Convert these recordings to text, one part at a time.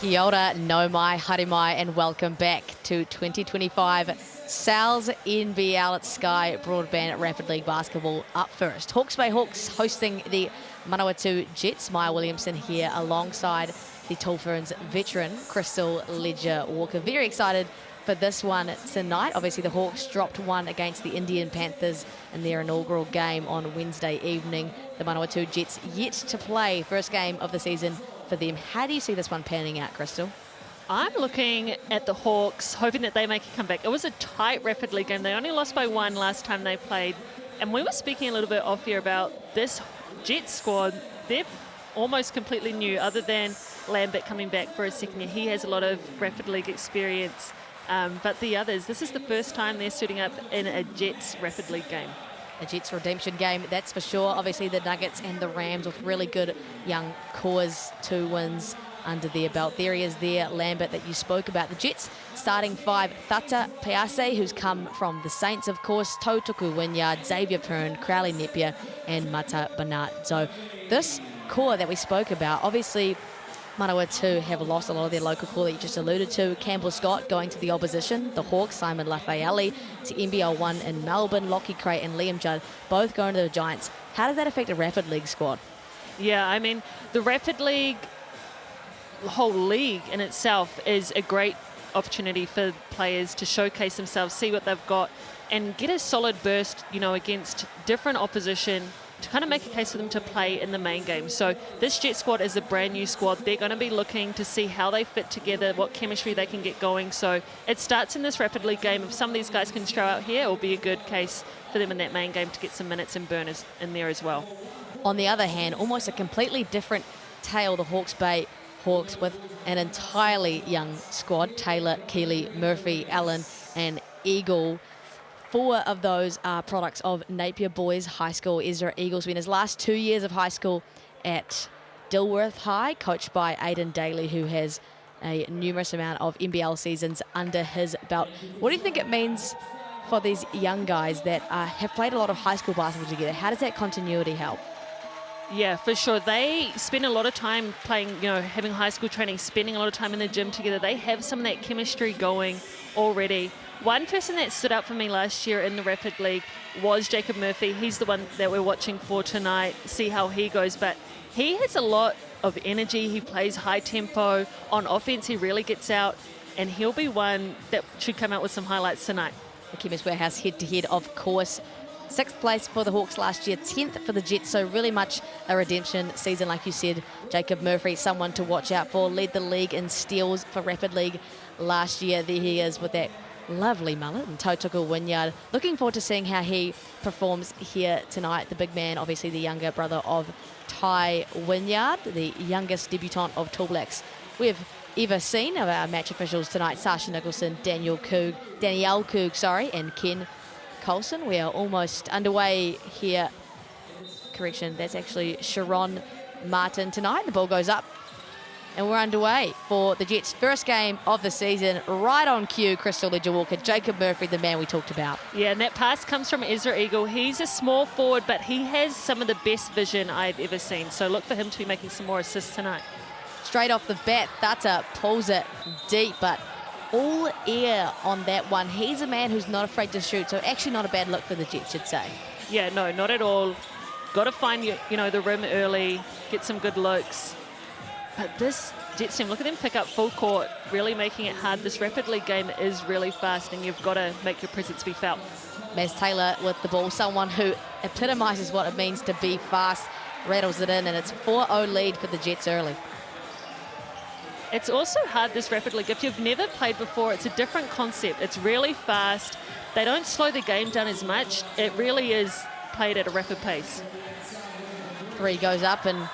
Kia ora, nau mai, haere mai, and welcome back to 2025 Sal's NBL at Sky Broadband Rapid League Basketball. Up first, Hawke's Bay Hawks hosting the Manawatu Jets. Maya Williamson here alongside the Tall Ferns veteran Crystal Ledger-Walker. Very excited for this one tonight. Obviously the Hawks dropped one against the Indian Panthers in their inaugural game on Wednesday evening. The Manawatu Jets yet to play, first game of the season for them. How do you see this one panning out, Crystal? I'm looking at the Hawks, hoping that they make a comeback. It was a tight Rapid League game. They only lost by one last time they played. And we were speaking a little bit off here about this Jets squad. They're almost completely new, other than Lambert coming back for a second year. He has a lot of Rapid League experience. But the others, this is the first time they're suiting up in a Jets Rapid League game. A Jets redemption game, that's for sure. Obviously the Nuggets and the Rams with really good young cores, 2 wins under their belt. There he is there, Lambert, that you spoke about. The Jets starting 5, Tata Pease, who's come from the Saints, of course, Tautuku Wynyard, Xavier Pern, Crowley Napier, and Mata Bernat. So this core that we spoke about, obviously Manawatu have lost a lot of their local core that you just alluded to. Campbell Scott going to the opposition. The Hawks, Simon Lafayette to NBL 1 in Melbourne. Lockie Cray and Liam Judd both going to the Giants. How does that affect a Rapid League squad? Yeah, I mean, the Rapid League, the whole league in itself is a great opportunity for players to showcase themselves, see what they've got, and get a solid burst, you know, against different opposition to kind of make a case for them to play in the main game. So this Jet squad is a brand new squad. They're going to be looking to see how they fit together, what chemistry they can get going. So it starts in this Rapid League game. If some of these guys can show out here, it will be a good case for them in that main game to get some minutes and burners in there as well. On the other hand, almost a completely different tale, the Hawke's Bay Hawks with an entirely young squad. Taylor, Keeley, Murphy, Allen and Eagle. 4 of those are products of Napier Boys High School. Ezra Eagle spent his last 2 years of high school at Dilworth High, coached by Aidan Daly, who has a numerous amount of NBL seasons under his belt. What do you think it means for these young guys that have played a lot of high school basketball together? How does that continuity help? Yeah, for sure. They spend a lot of time playing, you know, having high school training, spending a lot of time in the gym together. They have some of that chemistry going already. One person that stood out for me last year in the Rapid League was Jacob Murphy. He's the one that we're watching for tonight, see how he goes. But he has a lot of energy. He plays high tempo. On offense, he really gets out, and he'll be one that should come out with some highlights tonight. The Chemist Warehouse head-to-head, of course. 6th place for the Hawks last year, 10th for the Jets, so really much a redemption season, like you said. Jacob Murphy, someone to watch out for, led the league in steals for Rapid League last year. There he is with that lovely mullet, and Tautuku Wynyard. Looking forward to seeing how he performs here tonight. The big man, obviously the younger brother of Ty Wynyard, the youngest debutant of Tall Blacks we've ever seen. Of our match officials tonight, Sasha Nicholson, Danielle Coog, and Ken Colson. We are almost underway here. Correction, that's actually Sharon Martin tonight. The ball goes up and we're underway for the Jets' first game of the season. Right on cue, Crystal Ledger-Walker, Jacob Murphy, the man we talked about. Yeah, and that pass comes from Ezra Eagle. He's a small forward, but he has some of the best vision I've ever seen. So look for him to be making some more assists tonight. Straight off the bat, Tata pulls it deep, but all air on that one. He's a man who's not afraid to shoot, so actually not a bad look for the Jets, should say. Yeah, no, not at all. Got to find, you know, the rim early, get some good looks. But this Jets team, look at them pick up full court, really making it hard. This Rapid League game is really fast, and you've got to make your presence be felt. Maz Taylor with the ball, someone who epitomises what it means to be fast, rattles it in, and it's 4-0 lead for the Jets early. It's also hard, this Rapid League. If you've never played before, it's a different concept. It's really fast. They don't slow the game down as much. It really is played at a rapid pace. 3 goes up, and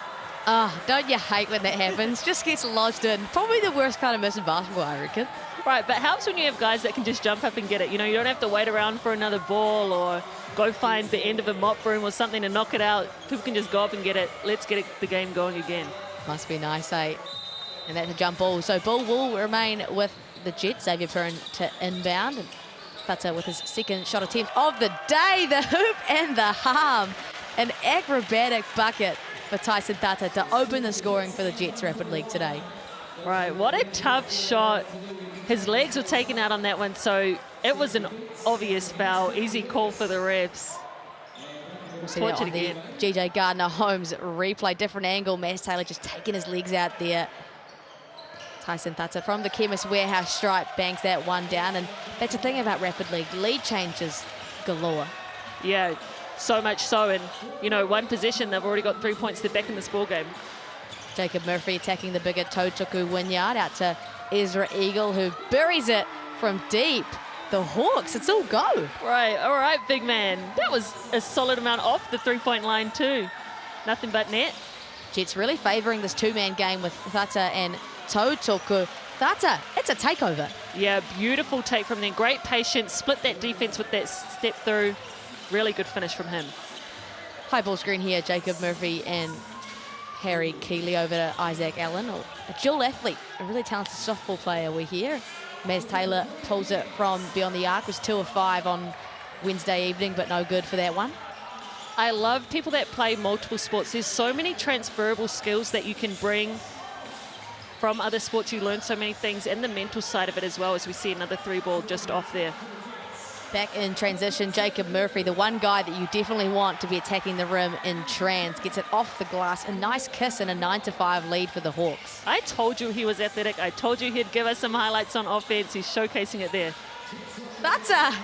don't you hate when that happens? Just gets lodged in. Probably the worst kind of miss in basketball, I reckon. Right, but helps when you have guys that can just jump up and get it. You know, you don't have to wait around for another ball or go find the end of a mop room or something to knock it out. People can just go up and get it. Let's get the game going again. Must be nice, eh? And that's a jump ball. So ball will remain with the Jets. Xavier Pern to inbound. And Fata with his second shot attempt of the day. The hoop and the harm. An acrobatic bucket for Tyson Tata to open the scoring for the Jets Rapid League today. Right, what a tough shot. His legs were taken out on that one, so it was an obvious foul. Easy call for the refs. We'll see that on the GJ Gardner-Holmes replay. Different angle. Maz Taylor just taking his legs out there. Tyson Thatcher from the Chemist Warehouse stripe bangs that one down. And that's the thing about Rapid League. Lead changes galore. Yeah, so much so. And, you know, one possession, they've already got 3 points. They're back in the score game. Jacob Murphy attacking the bigger Tautuku Wynyard out to Ezra Eagle, who buries it from deep. The Hawks, it's all go. Right, all right, big man. That was a solid amount off the three-point line too. Nothing but net. Jets really favouring this two-man game with Thata and Tautuku. Thata, it's a takeover. Yeah, beautiful take from them. Great patience, split that defence with that step through. Really good finish from him. High ball screen here, Jacob Murphy and Harry Keeley over to Isaac Allen. A dual athlete, a really talented softball player we're here. Maz Taylor pulls it from beyond the arc. Was 2 of 5 on Wednesday evening, but no good for that one. I love people that play multiple sports. There's so many transferable skills that you can bring from other sports. You learn so many things, and the mental side of it as well, as we see another 3-ball just off there. Back in transition, Jacob Murphy, the one guy that you definitely want to be attacking the rim in trans, gets it off the glass. A nice kiss and a 9-5 lead for the Hawks. I told you he was athletic. I told you he'd give us some highlights on offense. He's showcasing it there. Thata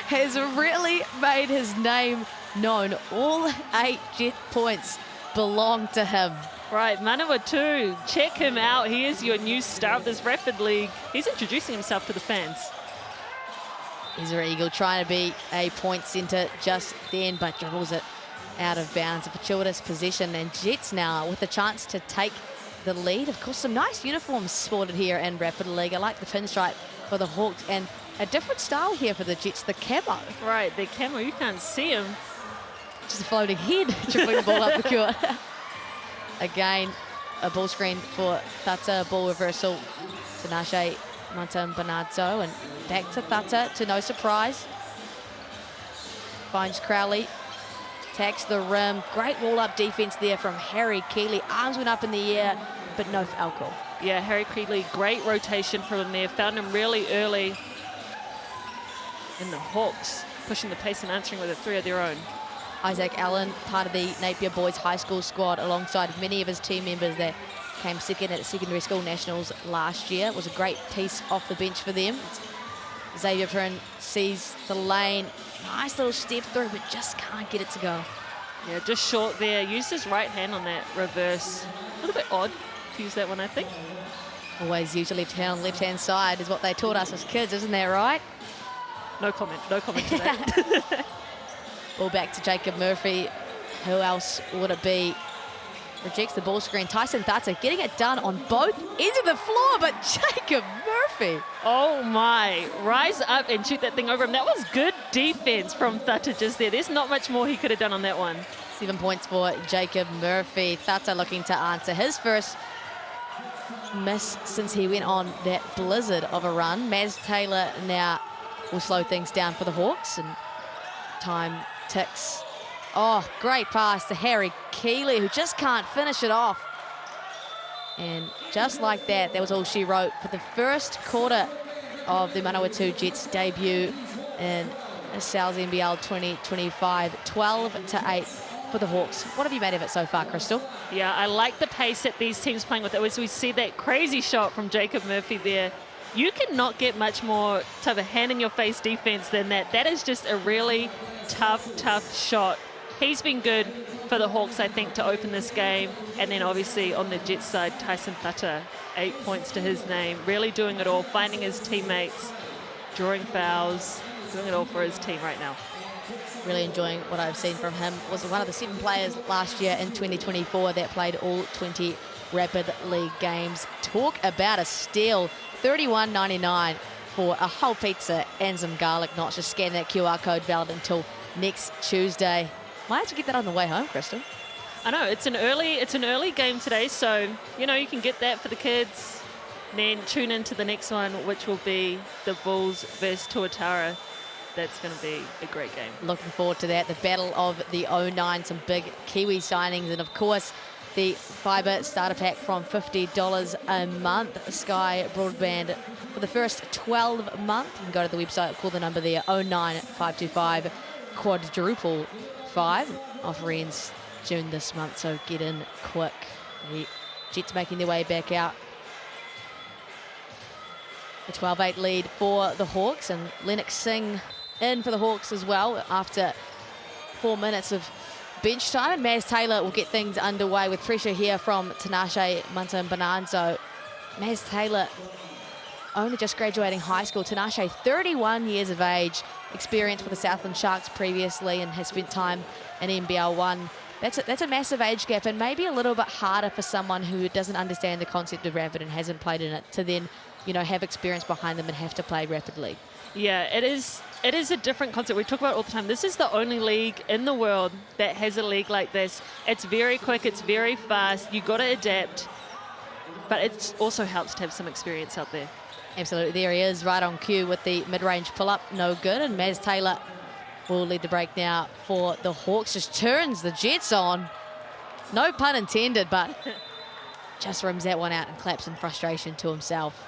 has really made his name known. All 8 Jet points belong to him. Right, Manawatu, check him out. He is your new star of this Rapid League. He's introducing himself to the fans. Ezra Eagle trying to be a point centre just then, but dribbles it out of bounds. A fortuitous possession, and Jets now with a chance to take the lead. Of course, some nice uniforms sported here in Rapid League. I like the pinstripe for the Hawks, and a different style here for the Jets, the camo. Right, the camo, you can't see him. Just a floating head, dribbling the ball up the court. Again, a ball screen for Thata, ball reversal to Nashe Montan-Bernardo, and back to Thata, to no surprise. Finds Crowley, attacks the rim. Great wall-up defense there from Harry Keeley. Arms went up in the air, but no foul call. Yeah, Harry Keeley, great rotation from him there. Found him really early. And the Hawks pushing the pace and answering with a 3 of their own. Isaac Allen, part of the Napier boys high school squad, alongside many of his team members that came second at secondary school nationals last year. It was a great piece off the bench for them. Xavier Perrin sees the lane. Nice little step through, but just can't get it to go. Yeah, just short there. Used his right hand on that reverse. A little bit odd to use that one, I think. Always use your left hand on the left-hand side is what they taught us as kids, isn't that right? No comment to that. Ball back to Jacob Murphy. Who else would it be? Rejects the ball screen. Tyson Thata getting it done on both ends of the floor, but Jacob Murphy. Oh my, rise up and shoot that thing over him. That was good defense from Thata just there. There's not much more he could have done on that one. 7 points for Jacob Murphy. Thata looking to answer his first miss since he went on that blizzard of a run. Maz Taylor now will slow things down for the Hawks, and time ticks. Oh, great pass to Harry Keeley, who just can't finish it off. And just like that, that was all she wrote for the first quarter of the Manawatu Jets debut in NZNBL 2025. 12-8 for the Hawks. What have you made of it so far, Crystal? Yeah, I like the pace that these teams playing with. As we see that crazy shot from Jacob Murphy there, you cannot get much more type of hand-in-your-face defense than that. That is just a really tough shot. He's been good for the Hawks, I think, to open this game. And then obviously on the Jets side, Tyson Thata, 8 points to his name. Really doing it all, finding his teammates, drawing fouls, doing it all for his team right now. Really enjoying what I've seen from him. Was one of the 7 players last year in 2024 that played all 20 Rapid League games. Talk about a steal. $31.99 for a whole pizza and some garlic knots. Just scan that QR code, valid until next Tuesday. Might have to get that on the way home, Crystal. I know, it's an early game today, so, you know, you can get that for the kids. Then tune into the next one, which will be the Bulls versus Tuatara. That's going to be a great game. Looking forward to that. The battle of the 09, some big Kiwi signings, and of course, the FIBA starter pack from $50 a month. Sky Broadband for the first 12 months. You can go to the website, call the number there, 09525 quadruple 5. Offer ends June this month, so get in quick. The Jets making their way back out. A 12-8 lead for the Hawks, and Lennox Singh in for the Hawks as well after 4 minutes of bench time. And Maz Taylor will get things underway with pressure here from Tinashe Mantambananzo. Maz Taylor only just graduating high school. Tinashe, 31 years of age, experience with the Southland Sharks previously, and has spent time in NBL 1. That's a massive age gap, and maybe a little bit harder for someone who doesn't understand the concept of rapid and hasn't played in it to then, you know, have experience behind them and have to play rapidly. Yeah, it is a different concept. We talk about it all the time. This is the only league in the world that has a league like this. It's very quick, it's very fast. You got to adapt, but it also helps to have some experience out there. Absolutely, there he is, right on cue with the mid-range pull-up, no good, and Maz Taylor will lead the break now for the Hawks. Just turns the Jets on. No pun intended, but just rims that one out and claps in frustration to himself.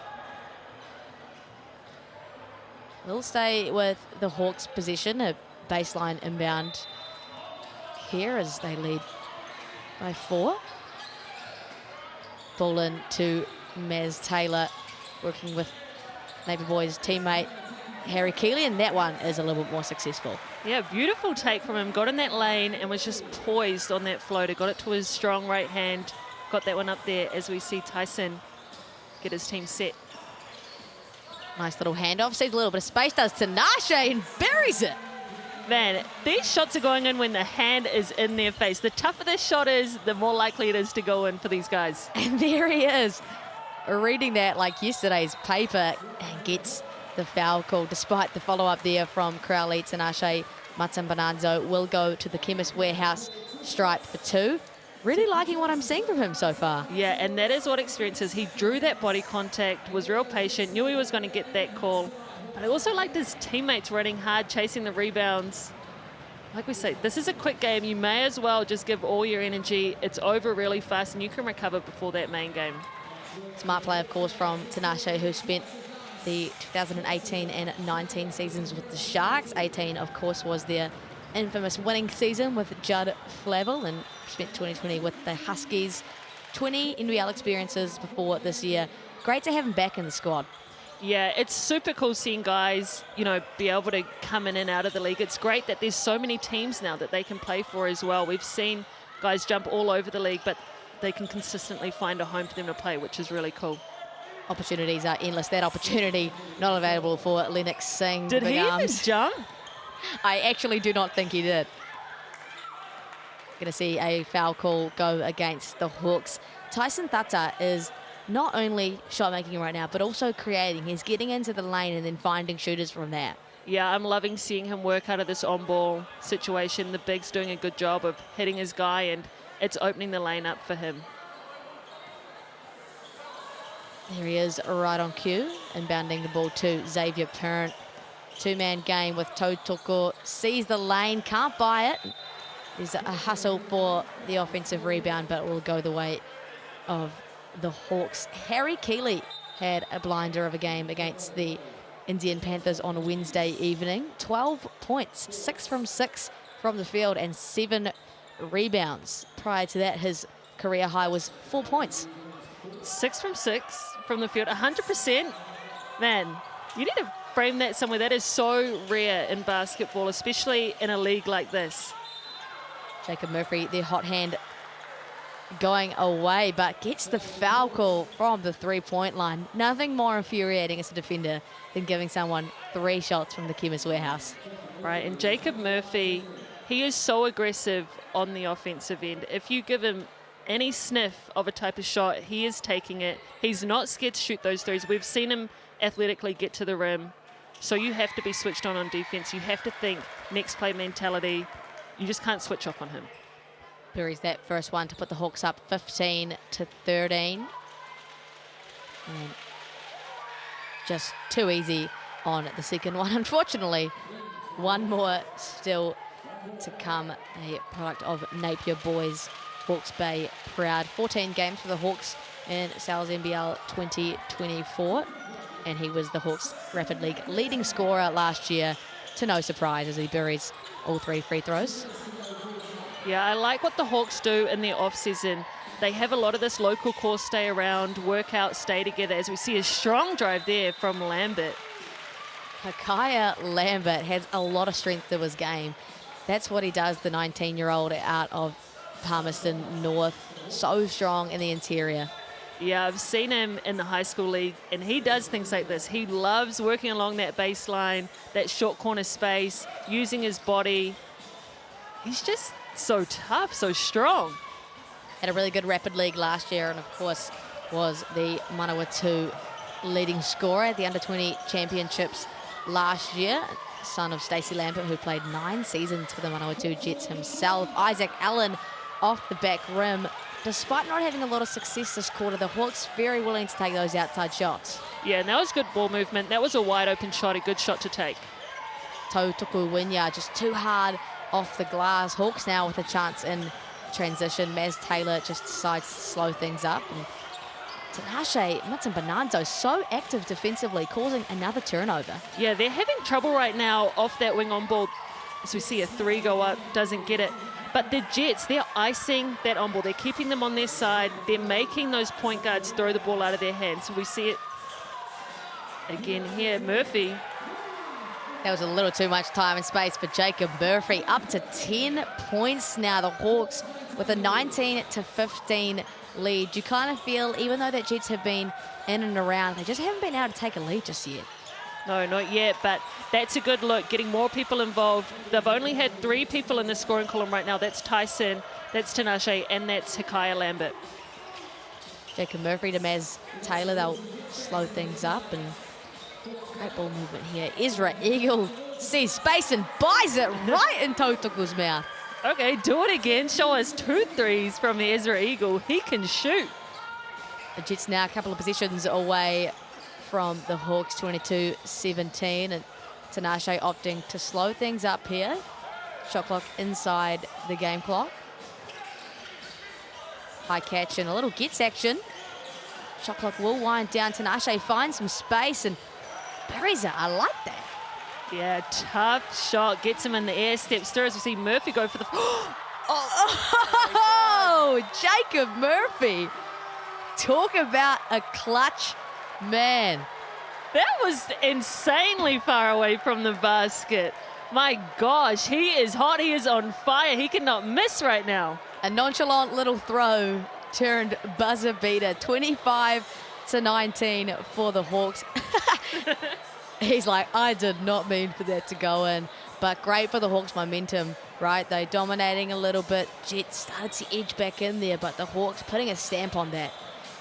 We'll stay with the Hawks' position, a baseline inbound here as they lead by 4. Ball in to Maz Taylor, working with Napier boys teammate Harry Keeley, and that one is a little bit more successful. Yeah, beautiful take from him. Got in that lane and was just poised on that floater. Got it to his strong right hand. Got that one up there as we see Tyson get his team set. Nice little handoff. Sees a little bit of space, does Tinashe and buries it. Man, these shots are going in when the hand is in their face. The tougher this shot is, the more likely it is to go in for these guys. And there he is, reading that like yesterday's paper, and gets the foul call despite the follow-up there from Crowley. Tinashe Mantambananzo will go to the Chemist Warehouse stripe for 2. Really liking what I'm seeing from him so far. Yeah, and that is what experience is. He drew that body contact, was real patient, knew he was going to get that call. But I also liked his teammates running hard, chasing the rebounds. Like we say, this is a quick game. You may as well just give all your energy. It's over really fast, and you can recover before that main game. Smart play, of course, from Tinashe, who spent the 2018 and 19 seasons with the Sharks. 18, of course, was their infamous winning season with Judd Flavel, and spent 2020 with the Huskies. 20 NBL experiences before this year. Great to have him back in the squad. Yeah, it's super cool seeing guys, you know, be able to come in and out of the league. It's great that there's so many teams now that they can play for as well. We've seen guys jump all over the league, but they can consistently find a home for them to play, which is really cool. Opportunities are endless. That opportunity not available for Lennox Singh. Did he even jump? I actually do not think he did. Going to see a foul call go against the Hawks. Tyson Thata is not only shot making right now, but also creating. He's getting into the lane and then finding shooters from there. Yeah, I'm loving seeing him work out of this on-ball situation. The big's doing a good job of hitting his guy, and it's opening the lane up for him. There he is, right on cue, inbounding the ball to Xavier Parent. Two-man game with Totoko. Sees the lane, can't buy it. There's a hustle for the offensive rebound, but it will go the way of the Hawks. Harry Keeley had a blinder of a game against the Indian Panthers on a Wednesday evening. 12 points, 6 from 6 from the field, and 7 rebounds. Prior to that, his career high was 4 points. 6 from 6 from the field, 100%. Man, you need to frame that somewhere. That is so rare in basketball, especially in a league like this. Jacob Murphy, the hot hand, going away, but gets the foul call from the three-point line. Nothing more infuriating as a defender than giving someone 3 shots from the Chemist Warehouse. Right, and Jacob Murphy, he is so aggressive on the offensive end. If you give him any sniff of a type of shot, he is taking it. He's not scared to shoot those threes. We've seen him athletically get to the rim. So you have to be switched on defense. You have to think next play mentality. You just can't switch off on him. Buries that first one to put the Hawks up 15-13. And just too easy on the second one. Unfortunately, one more still to come, a product of Napier boys Hawke's Bay proud. 14 games for the Hawks in Sal's NBL 2024. And he was the Hawks Rapid League leading scorer last year, to no surprise, as he buries all 3 free throws. Yeah, I like what the Hawks do in their off-season. They have a lot of this local course stay around, work out, stay together, as we see a strong drive there from Lambert. Hawke Lambert has a lot of strength to his game. That's what he does, the 19-year-old out of Palmerston North. So strong in the interior. Yeah, I've seen him in the high school league, and he does things like this. He loves working along that baseline, that short corner space, using his body. He's just so tough, so strong. Had a really good Rapid League last year, and of course was the Manawatu leading scorer at the Under-20 Championships last year. Son of Stacey Lambert, who played 9 seasons for the Manawatu Jets himself. Isaac Allen off the back rim. Despite not having a lot of success this quarter, the Hawks very willing to take those outside shots. Yeah, and that was good ball movement. That was a wide open shot, a good shot to take. Tautuku Winya just too hard off the glass. Hawks now with a chance in transition. Maz Taylor just decides to slow things up. And Tinashe Matambananzo so active defensively, causing another turnover. Yeah, they're having trouble right now off that wing on ball. As we see a 3 go up, doesn't get it. But the Jets, they're icing that on ball. They're keeping them on their side. They're making those point guards throw the ball out of their hands. So we see it again here. Murphy. That was a little too much time and space for Jacob Murphy. Up to 10 points now. The Hawks with a 19-15 lead. You kind of feel, even though the Jets have been in and around, they just haven't been able to take a lead just yet. No, not yet, but that's a good look, getting more people involved. They've only had 3 people in the scoring column right now. That's Tyson, that's Tinashe, and that's Hawke Lambert. Jacob Murphy to Maz Taylor, they'll slow things up, and great ball movement here. Ezra Eagle sees space and buys it right in Tautuku's mouth. Okay, do it again. Show us 2 threes from Ezra Eagle. He can shoot. The Jets now a couple of positions away from the Hawks, 22-17, and Tinashe opting to slow things up here. Shot clock inside the game clock. High catch and a little gets action. Shot clock will wind down. Tinashe finds some space and buries it. I like that. Yeah, tough shot. Gets him in the air, steps through as we see Murphy go for the... Oh, Jacob Murphy. Talk about a clutch man. That was insanely far away from the basket. My gosh, he is hot. He is on fire. He cannot miss right now. A nonchalant little throw turned buzzer beater. 25-19 for the Hawks. He's like, I did not mean for that to go in. But great for the Hawks' momentum, right? They're dominating a little bit. Jets started to edge back in there, but the Hawks putting a stamp on that.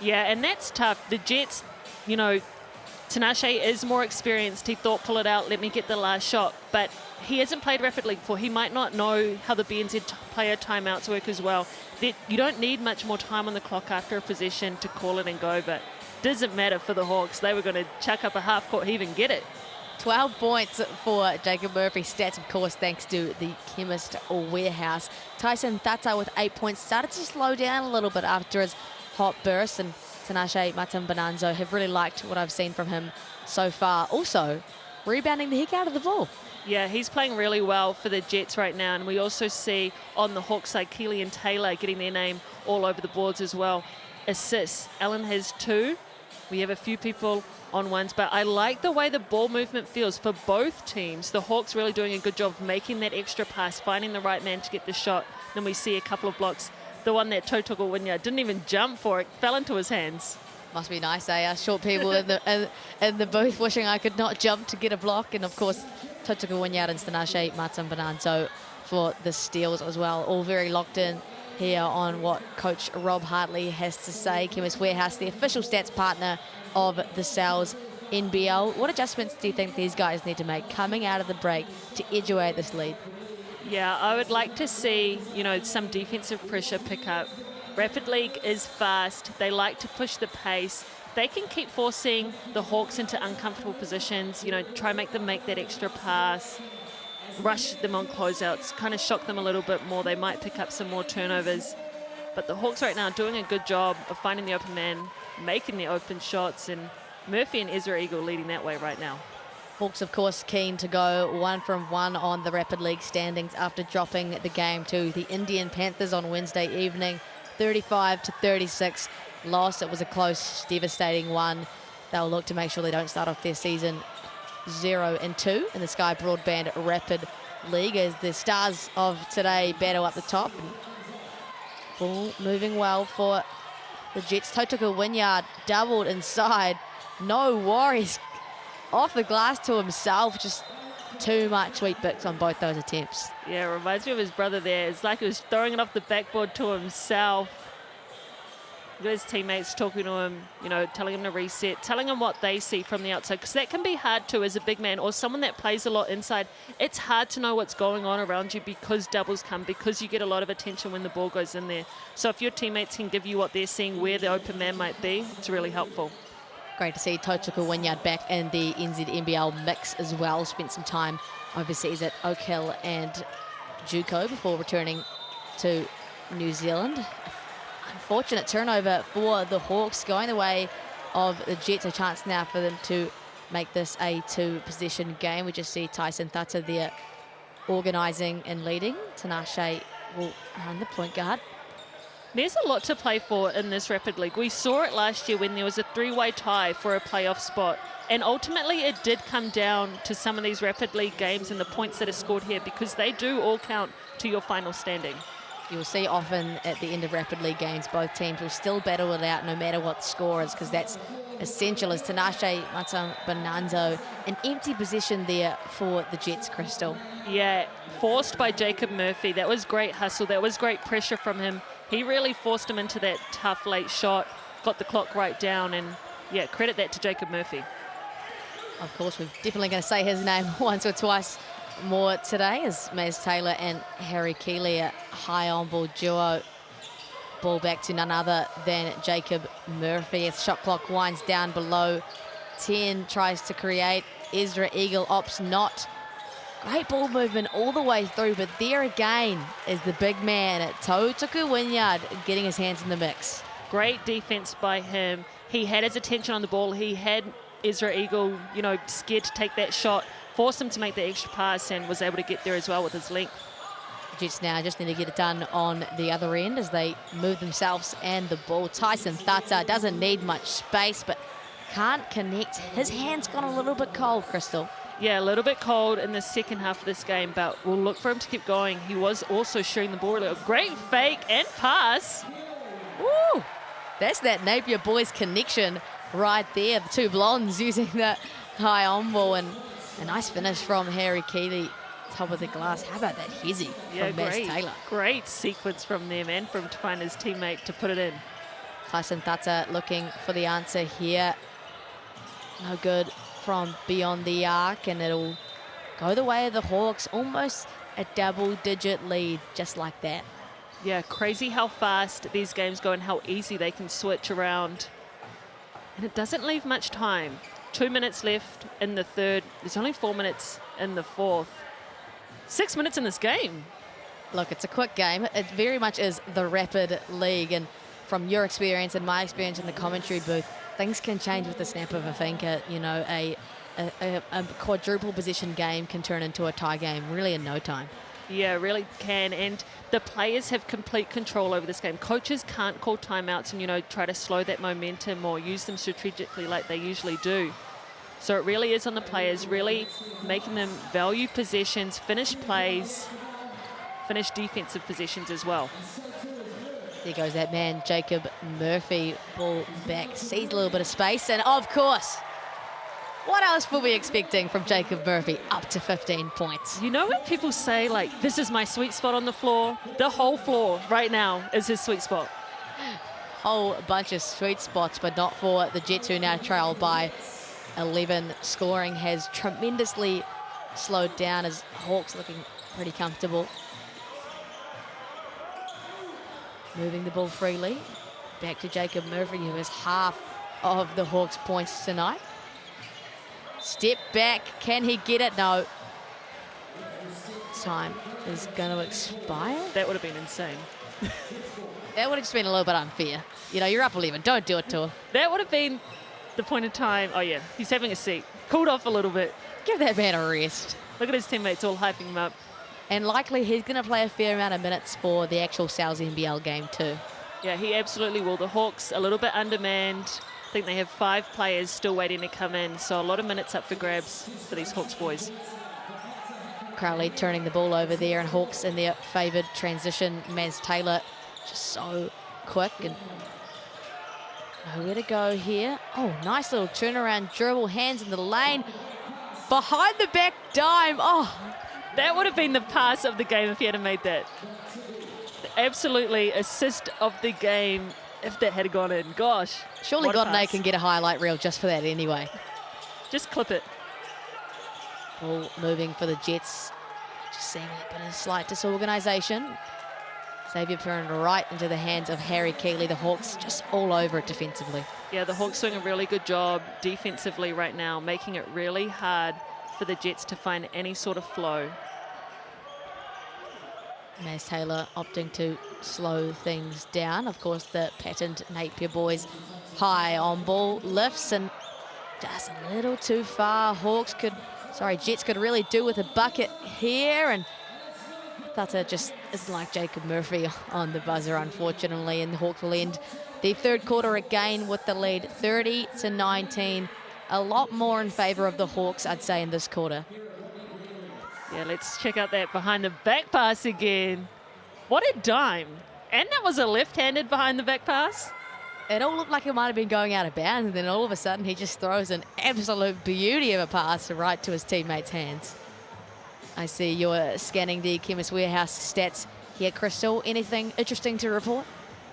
Yeah, and that's tough. The Jets, you know, Tinashe is more experienced. He thought, pull it out, let me get the last shot. But he hasn't played Rapid League before. He might not know how the BNZ player timeouts work as well. You don't need much more time on the clock after a possession to call it and go, but doesn't matter for the Hawks. They were going to chuck up a half-court heave and get it. 12 points for Jacob Murphy. Stats, of course, thanks to the Chemist Warehouse. Tyson Tata with 8 points. Started to slow down a little bit after his hot burst, and Tinashe Matambananzo have really liked what I've seen from him so far. Also, rebounding the heck out of the ball. Yeah, he's playing really well for the Jets right now, and we also see on the Hawks side, Keely and Taylor getting their name all over the boards as well. Assists, Allen has 2. We have a few people on ones, but I like the way the ball movement feels for both teams. The Hawks really doing a good job of making that extra pass, finding the right man to get the shot. Then we see a couple of blocks. The one that Tautuku Winya didn't even jump for, it fell into his hands. Must be nice, eh? Short people in the booth wishing I could not jump to get a block. And of course, Tautuku Winya and Tinashe Matambananzo for the steals as well. All very locked in here on what Coach Rob Hartley has to say. Chemist Warehouse, the official stats partner of the Sal's NBL. What adjustments do you think these guys need to make coming out of the break to edge away at this lead? Yeah, I would like to see, you know, some defensive pressure pick up. Rapid League is fast. They like to push the pace. They can keep forcing the Hawks into uncomfortable positions, you know, try and make them make that extra pass, rush them on closeouts, kind of shock them a little bit more. They might pick up some more turnovers. But the Hawks right now are doing a good job of finding the open man, making the open shots, and Murphy and Ezra Eagle leading that way right now. Hawks, of course, keen to go 1-1 on the Rapid League standings after dropping the game to the Indian Panthers on Wednesday evening. 35-36 loss. It was a close, devastating one. They'll look to make sure they don't start off their season 0-2 in the Sky Broadband Rapid League as the stars of today battle up the top. Ball moving well for the Jets. Totuka Wynyard doubled inside. No worries. Off the glass to himself. Just too much sweet bits on both those attempts. Yeah, reminds me of his brother there. It's like he was throwing it off the backboard to himself. His teammates talking to him, you know, telling him to reset, telling him what they see from the outside, because that can be hard too as a big man or someone that plays a lot inside. It's hard to know what's going on around you because doubles come, because you get a lot of attention when the ball goes in there. So if your teammates can give you what they're seeing, where the open man might be, it's really helpful. Great to see Totuka Wynyard back in the NZNBL mix as well. Spent some time overseas at Oak Hill and JUCO before returning to New Zealand. Unfortunate turnover for the Hawks, going the way of the Jets. A chance now for them to make this a two-possession game. We just see Tyson Thata there organising and leading. Tinashe will run the point guard. There's a lot to play for in this Rapid League. We saw it last year when there was a three-way tie for a playoff spot. And ultimately, it did come down to some of these Rapid League games and the points that are scored here, because they do all count to your final standing. You'll see often at the end of Rapid League games, both teams will still battle it out no matter what the score is, because that's essential. As Tinashe Bonanzo, an empty possession there for the Jets, Crystal. Yeah, forced by Jacob Murphy. That was great hustle. That was great pressure from him. He really forced him into that tough late shot, got the clock right down, and yeah, credit that to Jacob Murphy. Of course, we're definitely going to say his name once or twice more today, as Maz Taylor and Harry Keeley, a high on-ball duo. Ball back to none other than Jacob Murphy as shot clock winds down below 10, tries to create. Ezra Eagle opts not. Great ball movement all the way through, but there again is the big man at Totuka Wynyard getting his hands in the mix. Great defense by him. He had his attention on the ball. He had Ezra Eagle, you know, scared to take that shot, forced him to make the extra pass, and was able to get there as well with his length. Jets now just need to get it done on the other end as they move themselves and the ball. Tyson Thata doesn't need much space, but can't connect. His hand's gone a little bit cold, Crystal. Yeah, a little bit cold in the second half of this game, but we'll look for him to keep going. He was also shooting the ball. A great fake and pass. Woo! That's that Napier boys connection right there. The two blondes using the high on ball, and a nice finish from Harry Keeley. Top of the glass. How about that hezzy from Maz Taylor? Great sequence from them and from to find his teammate to put it in. Tyson Thata looking for the answer here. No good from beyond the arc, and it'll go the way of the Hawks. Almost a double-digit lead, just like that. Yeah, crazy how fast these games go and how easy they can switch around. And it doesn't leave much time. 2 minutes left in the third. There's only 4 minutes in the fourth. 6 minutes in this game. Look, it's a quick game. It very much is the Rapid League, and from your experience and my experience in the commentary booth, things can change with the snap of a finger. You know, a quadruple position game can turn into a tie game really in no time. Yeah, really can. And the players have complete control over this game. Coaches can't call timeouts and, you know, try to slow that momentum or use them strategically like they usually do. So it really is on the players, really making them value possessions, finish plays, finish defensive possessions as well. There goes that man, Jacob Murphy. Ball back, sees a little bit of space, and of course, what else were we expecting from Jacob Murphy? Up to 15 points. You know when people say, like, this is my sweet spot on the floor? The whole floor right now is his sweet spot. Whole bunch of sweet spots, but not for the Jets, who now trail by 11. Scoring has tremendously slowed down as Hawks looking pretty comfortable. Moving the ball freely. Back to Jacob Murphy, who has half of the Hawks' points tonight. Step back, can he get it? No. Time is going to expire. That would have been insane. That would have just been a little bit unfair. You know, you're up 11. Don't do it to her. That would have been the point of time. Oh, yeah, he's having a seat. Cooled off a little bit. Give that man a rest. Look at his teammates all hyping him up. And likely he's going to play a fair amount of minutes for the actual NZNBL game too. Yeah, he absolutely will. The Hawks a little bit undermanned. I think they have 5 players still waiting to come in, so a lot of minutes up for grabs for these Hawks boys. Crowley turning the ball over there, and Hawks in their favoured transition. Maz Taylor just so quick and nowhere to go here. Oh, nice little turnaround dribble, hands in the lane. Behind the back dime. Oh, that would have been the pass of the game if he had made that. Absolutely assist of the game if that had gone in. Gosh. Surely Rodney can get a highlight reel just for that anyway. Just clip it. Ball moving for the Jets. Just seeing a bit of slight disorganisation. Xavier Perrin right into the hands of Harry Keeley. The Hawks just all over it defensively. Yeah, the Hawks doing a really good job defensively right now, making it really hard for the Jets to find any sort of flow. Maz Taylor opting to slow things down. Of course, the patterned Napier boys high on ball, lifts and just a little too far. Jets could really do with a bucket here, and Thutta just isn't like Jacob Murphy on the buzzer, unfortunately, and the Hawks will end the third quarter again with the lead 30-19. A lot more in favour of the Hawks, I'd say, in this quarter. Yeah, let's check out that behind the back pass again. What a dime. And that was a left-handed behind the back pass. It all looked like it might have been going out of bounds, and then all of a sudden he just throws an absolute beauty of a pass right to his teammates' hands. I see you're scanning the Chemist Warehouse stats here, Crystal. Anything interesting to report?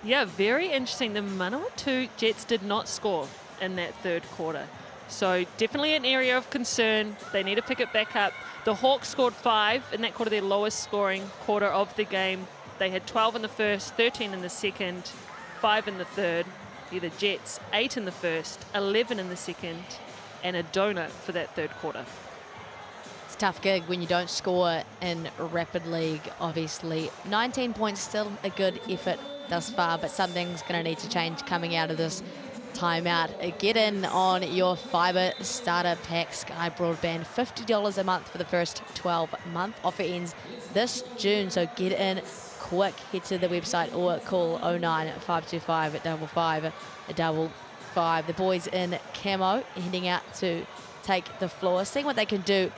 Yeah, very interesting. The Manawatu Jets did not score in that third quarter. So definitely an area of concern. They need to pick it back up. The Hawks scored 5 in that quarter, their lowest scoring quarter of the game. They had 12 in the first, 13 in the second, 5 in the third. The Jets, 8 in the first, 11 in the second, and a donut for that third quarter. It's a tough gig when you don't score in Rapid League, obviously. 19 points, still a good effort thus far, but something's going to need to change coming out of this timeout. Get in on your FIBA starter pack Sky Broadband. $50 a month for the first 12-month offer ends this June, so get in quick. Head to the website or call 09525 555. The boys in camo heading out to take the floor, seeing what they can do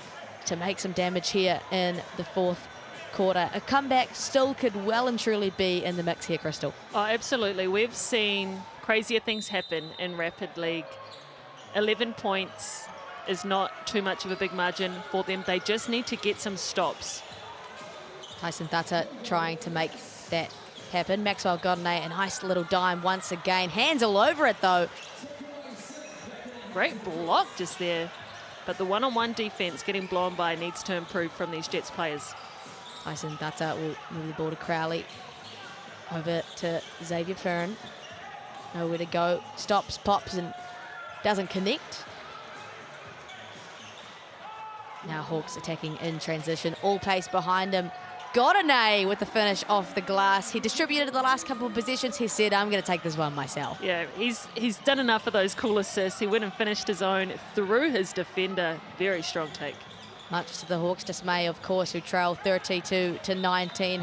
to make some damage here in the fourth quarter. A comeback still could well and truly be in the mix here, Crystal. Oh, absolutely. We've seen crazier things happen in Rapid League. 11 points is not too much of a big margin for them. They just need to get some stops. Tyson Thutta trying to make that happen. Maxwell Godinay, a nice little dime once again. Hands all over it, though. Great block just there. But the one-on-one defense getting blown by needs to improve from these Jets players. Tyson Thutta will move the ball to Crowley. Over to Xavier Perrin. Nowhere to go. Stops, pops, and doesn't connect. Now Hawks attacking in transition. All pace behind him. Godinay with the finish off the glass. He distributed the last couple of possessions. He said, I'm going to take this one myself. Yeah, he's done enough of those cool assists. He went and finished his own through his defender. Very strong take. Much to the Hawks' dismay, of course, who trail 32-19.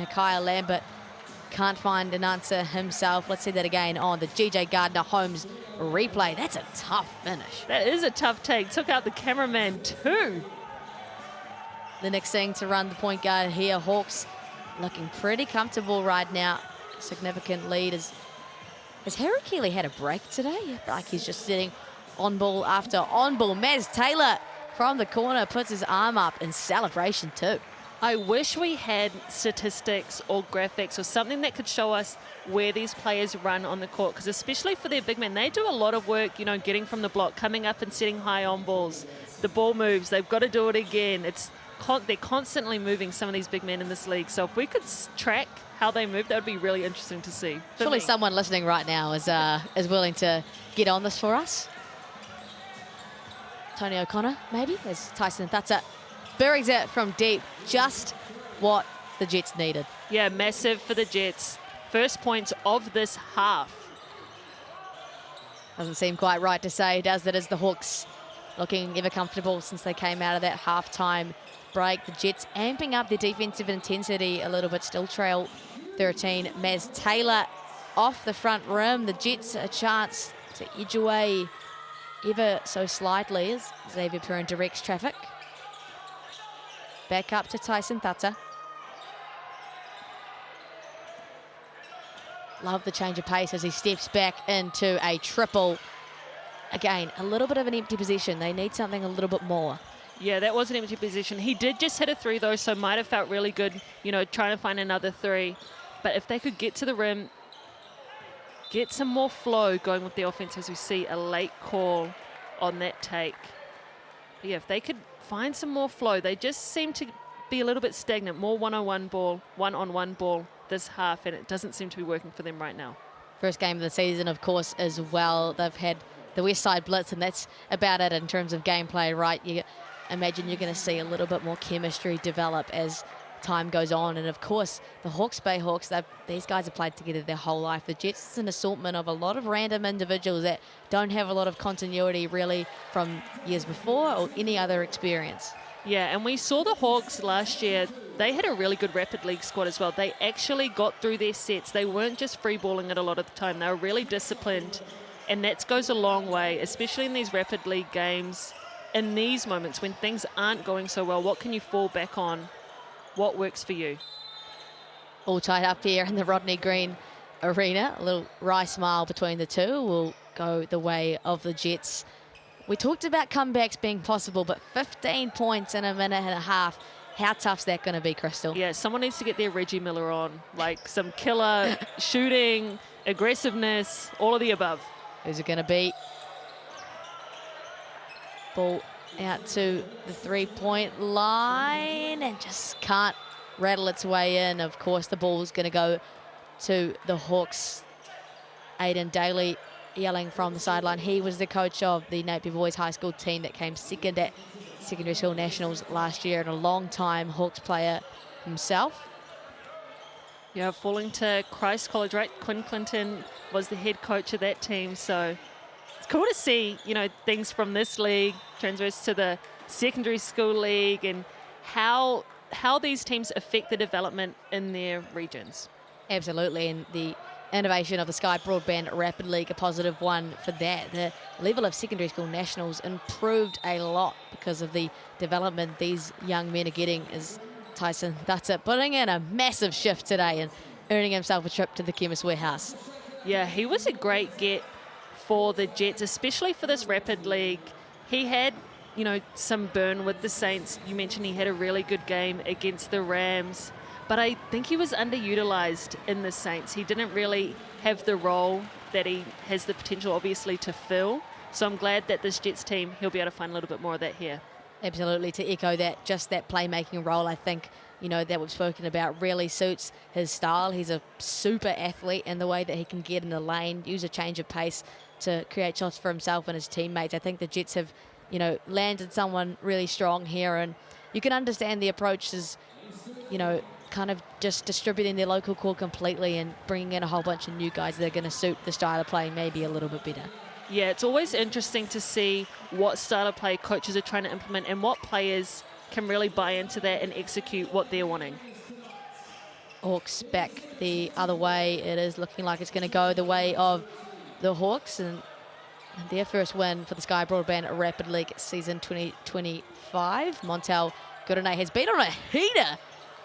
Hakaya Lambert can't find an answer himself. Let's see that again on the GJ Gardner-Holmes replay. That's a tough finish. That is a tough take. Took out the cameraman too. The next thing to run the point guard here. Hawks looking pretty comfortable right now. Significant lead. Has Harry Keeley had a break today? I feel like he's just sitting on ball after on ball. Maz Taylor from the corner puts his arm up in celebration too. I wish we had statistics or graphics or something that could show us where these players run on the court, because especially for their big men, they do a lot of work, you know, getting from the block, coming up and setting high on balls. The ball moves, they've got to do it again. They're constantly moving, some of these big men in this league. So if we could track how they move, that would be really interesting to see. Surely someone listening right now is willing to get on this for us. Tony O'Connor, maybe, as Tyson Thutta buries it from deep. Just what the Jets needed. Yeah, massive for the Jets. first points of this half. Doesn't seem quite right to say, does it, as the Hawks looking ever comfortable since they came out of that halftime break. The Jets amping up their defensive intensity a little bit, still trail 13. Maz Taylor off the front rim. The Jets a chance to edge away ever so slightly as Xavier Perrin directs traffic. Back up to Tyson Thatcher. Love the change of pace as he steps back into a triple. Again, a little bit of an empty position. They need something a little bit more. Yeah, that was an empty position. He did just hit a three, though, so might have felt really good, you know, trying to find another three. But if they could get to the rim, get some more flow going with the offense, as we see a late call on that take. But yeah, if they could find some more flow, they just seem to be a little bit stagnant. More one-on-one ball this half, and it doesn't seem to be working for them right now. First game of the season, of course, as well. They've had the West Side Blitz, and that's about it in terms of gameplay, right? You imagine you're going to see a little bit more chemistry develop as time goes on. And of course, the Hawke's Bay Hawks, these guys have played together their whole life. The Jets is an assortment of a lot of random individuals that don't have a lot of continuity really from years before or any other experience. Yeah, and we saw the Hawks last year. They had a really good rapid league squad as well. They actually got through their sets. They weren't just free balling it a lot of the time. They were really disciplined, and that goes a long way, especially in these rapid league games. In these moments when things aren't going so well, what can you fall back on? What works for you? All tied up here in the Rodney Green Arena. A little wry smile between the two will go the way of the Jets. We talked about comebacks being possible, but 15 points in a minute and a half. How tough's that going to be, Crystal? Yeah, someone needs to get their Reggie Miller on. Like some killer shooting, aggressiveness, all of the above. Who's it going to be? Ball out to the three-point line and just can't rattle its way in. Of course, the ball's going to go to the Hawks. Aiden Daly yelling from the sideline. He was the coach of the Napier Boys High School team that came second at Secondary School Nationals last year, and a long-time Hawks player himself. Yeah, falling to Christ College, right? Quinn Clinton was the head coach of that team, so it's cool to see, you know, things from this league transverse to the secondary school league and how these teams affect the development in their regions. Absolutely, and the innovation of the Sky Broadband Rapid League, a positive one for that. The level of secondary school nationals improved a lot because of the development these young men are getting, as Tyson Thatcher putting in a massive shift today and earning himself a trip to the Chemist Warehouse. Yeah, he was a great get for the Jets, especially for this Rapid League. He had, you know, some burn with the Saints. You mentioned he had a really good game against the Rams, but I think he was underutilized in the Saints. He didn't really have the role that he has the potential, obviously, to fill. So I'm glad that this Jets team, he'll be able to find a little bit more of that here. Absolutely, to echo that, just that playmaking role, I think, you know, that we've spoken about really suits his style. He's a super athlete in the way that he can get in the lane, use a change of pace to create shots for himself and his teammates. I think the Jets have, you know, landed someone really strong here, and you can understand the approach is, you know, kind of just distributing their local core completely and bringing in a whole bunch of new guys that are going to suit the style of play maybe a little bit better. Yeah, it's always interesting to see what style of play coaches are trying to implement and what players can really buy into that and execute what they're wanting. Hawks back the other way. It is looking like it's going to go the way of the Hawks, and their first win for the Sky Broadband Rapid League season 2025. Montel Goodene has been on a heater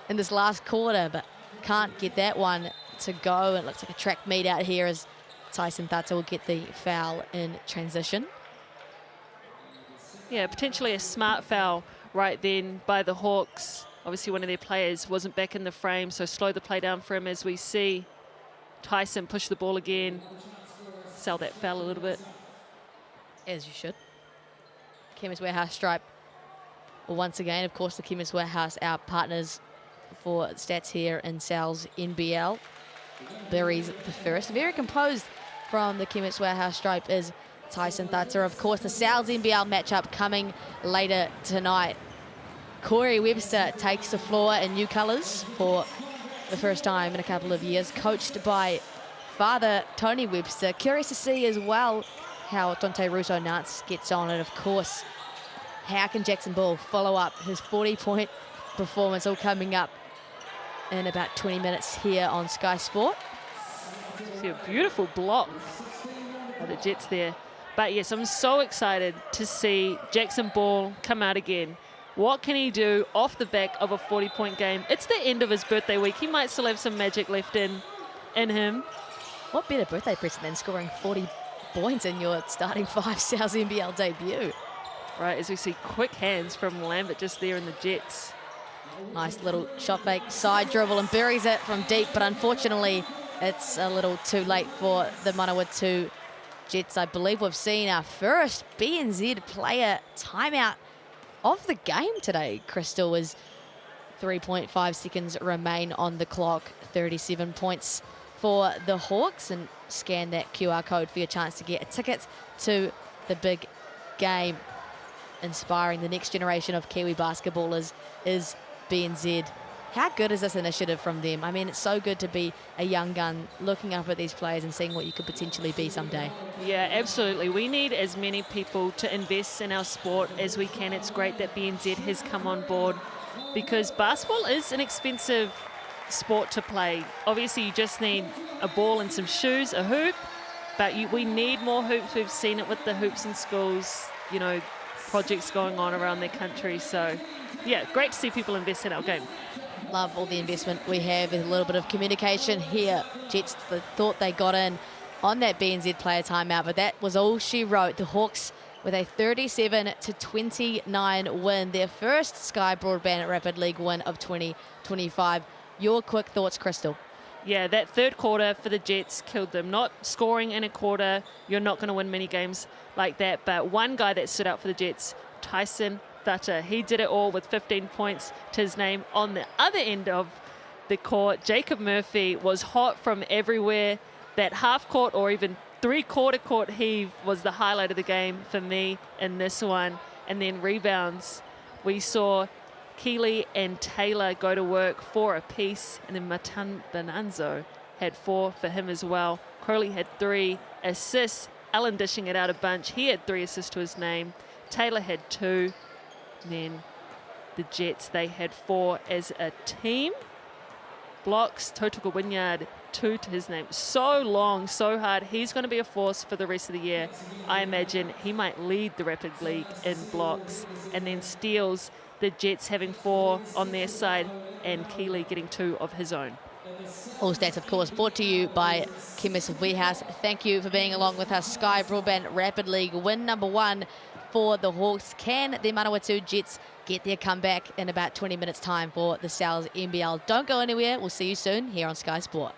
in this last quarter, but can't get that one to go. It looks like a track meet out here as Tyson Thatcher will get the foul in transition. Yeah, potentially a smart foul right then by the Hawks. Obviously one of their players wasn't back in the frame, so slow the play down for him as we see Tyson push the ball again, sell that foul a little bit. As you should. Chemist Warehouse stripe. Well, once again, of course, the Chemist Warehouse, our partners for stats here in Sal's NBL. Berries the first. Very composed from the Chemist Warehouse stripe is Tyson Thatcher. Of course, the Sal's NBL matchup coming later tonight. Corey Webster takes the floor in new colours for the first time in a couple of years, coached by father Tony Webster. Curious to see as well how Dante Russo-Nance gets on, and of course, how can Jackson Ball follow up his 40-point performance, all coming up in about 20 minutes here on Sky Sport. See a beautiful block by the Jets there. But yes, I'm so excited to see Jackson Ball come out again. What can he do off the back of a 40-point game? It's the end of his birthday week. He might still have some magic left in him. What better birthday present than scoring 40 points in your starting 5 South NBL debut? Right, as we see quick hands from Lambert just there in the Jets. Nice little shot fake, side dribble, and buries it from deep, but unfortunately it's a little too late for the Manawatu Jets. I believe we've seen our first BNZ player timeout of the game today, Crystal, as 3.5 seconds remain on the clock. 37 points for the Hawks, and scan that QR code for your chance to get a ticket to the big game. Inspiring the next generation of Kiwi basketballers is BNZ. How good is this initiative from them? I mean, it's so good to be a young gun looking up at these players and seeing what you could potentially be someday. Yeah, absolutely. We need as many people to invest in our sport as we can. It's great that BNZ has come on board, because basketball is an expensive sport to play. Obviously, you just need a ball and some shoes, a hoop, but we need more hoops. We've seen it with the Hoops in Schools, you know, projects going on around the country. So, yeah, great to see people invest in our game. Love all the investment we have. With a little bit of communication here. Jets thought they got in on that BNZ player timeout, but that was all she wrote. The Hawks with a 37-29 win, their first Sky Broadband Rapid League win of 2025. Your quick thoughts, Crystal? Yeah, that third quarter for the Jets killed them. Not scoring in a quarter, you're not going to win many games like that. But one guy that stood out for the Jets, Tyson Thatcher, he did it all with 15 points to his name. On the other end of the court, Jacob Murphy was hot from everywhere. That half court or even 3/4 court heave was the highlight of the game for me in this one. And then rebounds, we saw Keeley and Taylor go to work 4 apiece, and then Matan Bonanzo had 4 for him as well. Crowley had 3 assists. Allen dishing it out a bunch. He had 3 assists to his name. Taylor had 2. And then the Jets, they had 4 as a team. Blocks, Totuka Wynyard, 2 to his name. So long, so hard. He's going to be a force for the rest of the year. I imagine he might lead the Rapid League in blocks. And then steals, the Jets having 4 on their side, and Keeley getting 2 of his own. All stats, of course, brought to you by Chemist Warehouse. Thank you for being along with us. Sky Broadband Rapid League win number 1 for the Hawks. Can the Manawatu Jets get their comeback in about 20 minutes time for the South NBL? Don't go anywhere. We'll see you soon here on Sky Sport.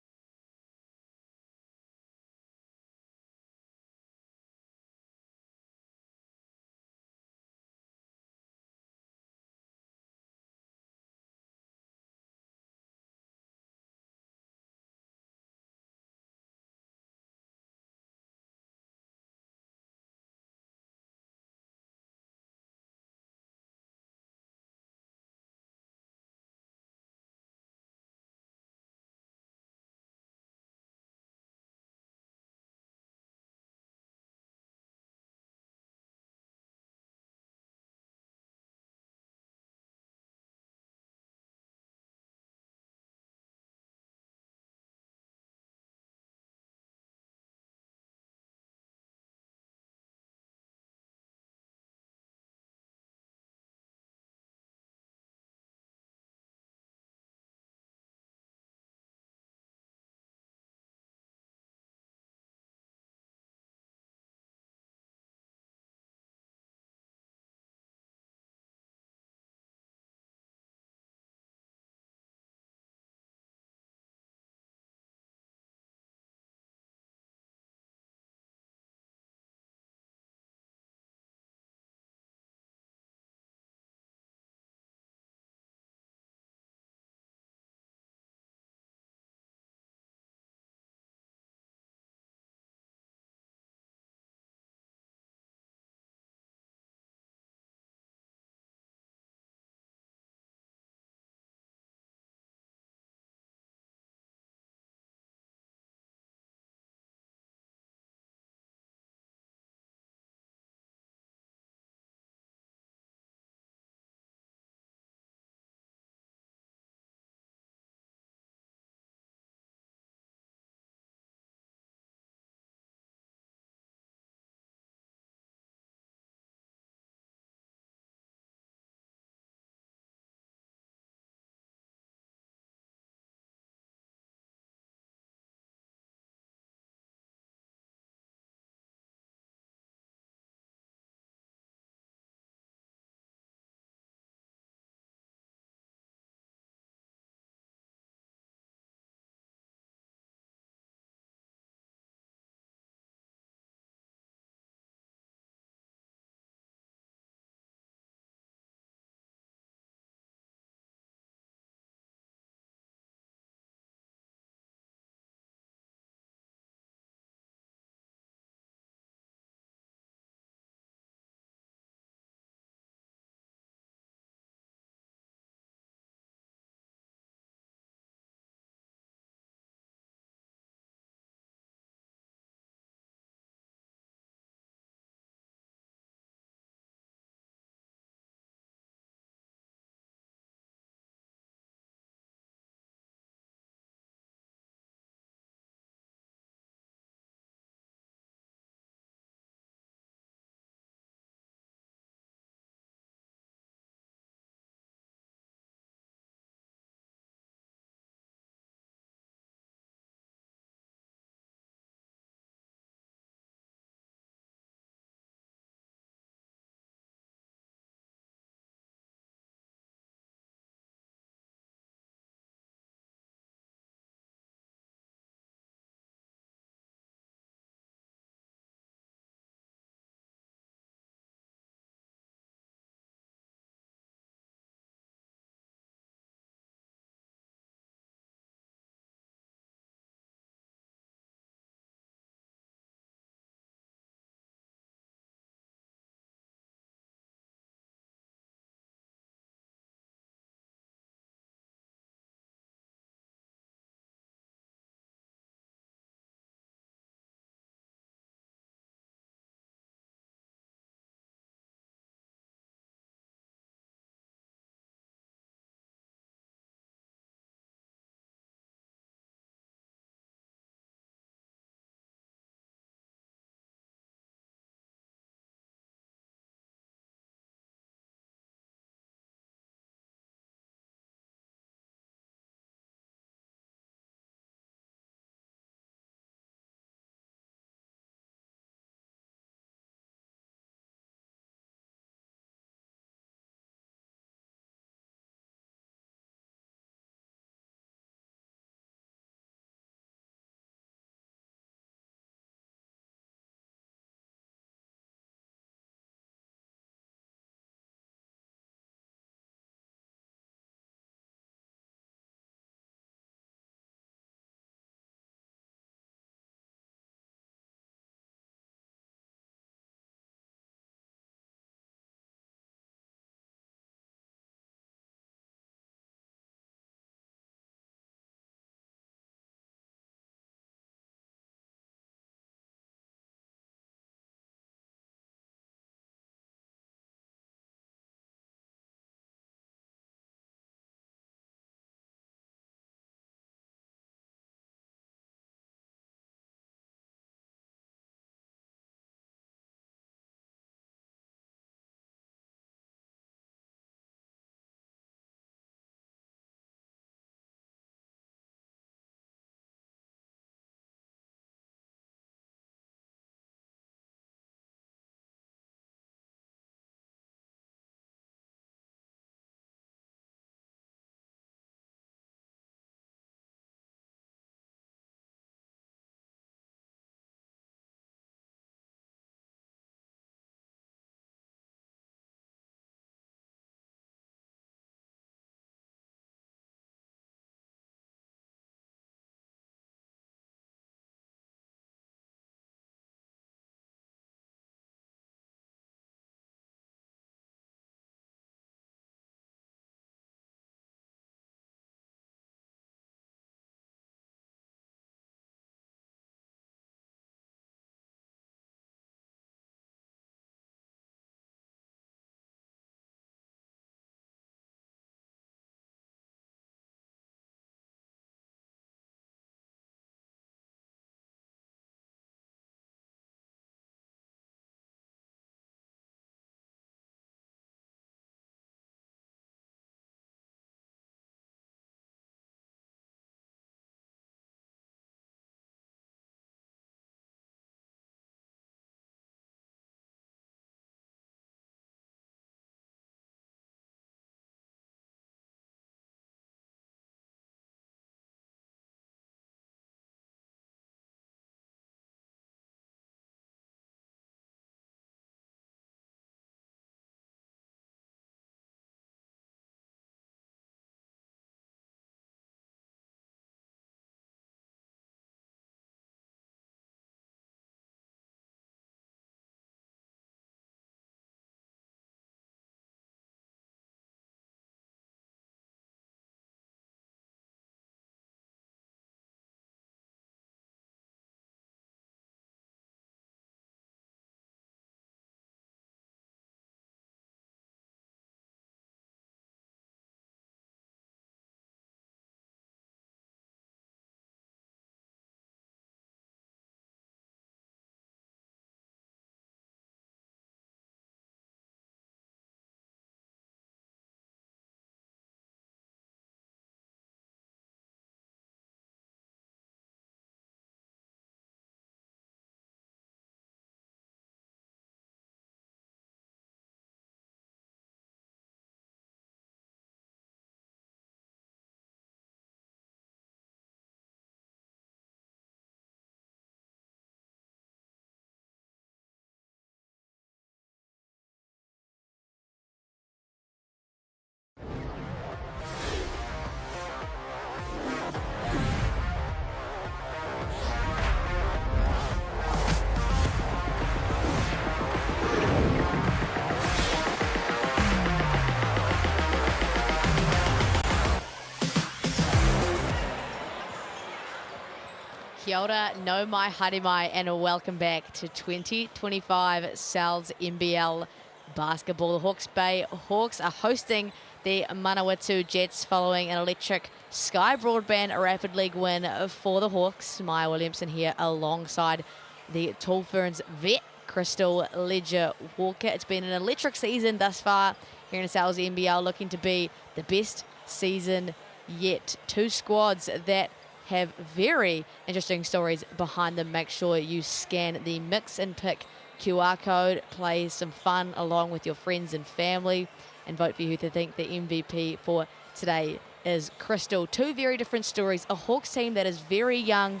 Kia ora, no mai haere mai, and welcome back to 2025 Sal's NBL basketball. The Hawke's Bay Hawks are hosting the Manawatu Jets following an electric Sky Broadband Rapid League win for the Hawks. Maya Williamson here alongside the Tall Ferns vet, Crystal Ledger-Hawke. It's been an electric season thus far here in Sal's NBL, looking to be the best season yet. Two squads that have very interesting stories behind them. Make sure you scan the Mix and Pick QR code, play some fun along with your friends and family, and vote for who to think the MVP for today is. Crystal, two very different stories. A Hawks team that is very young,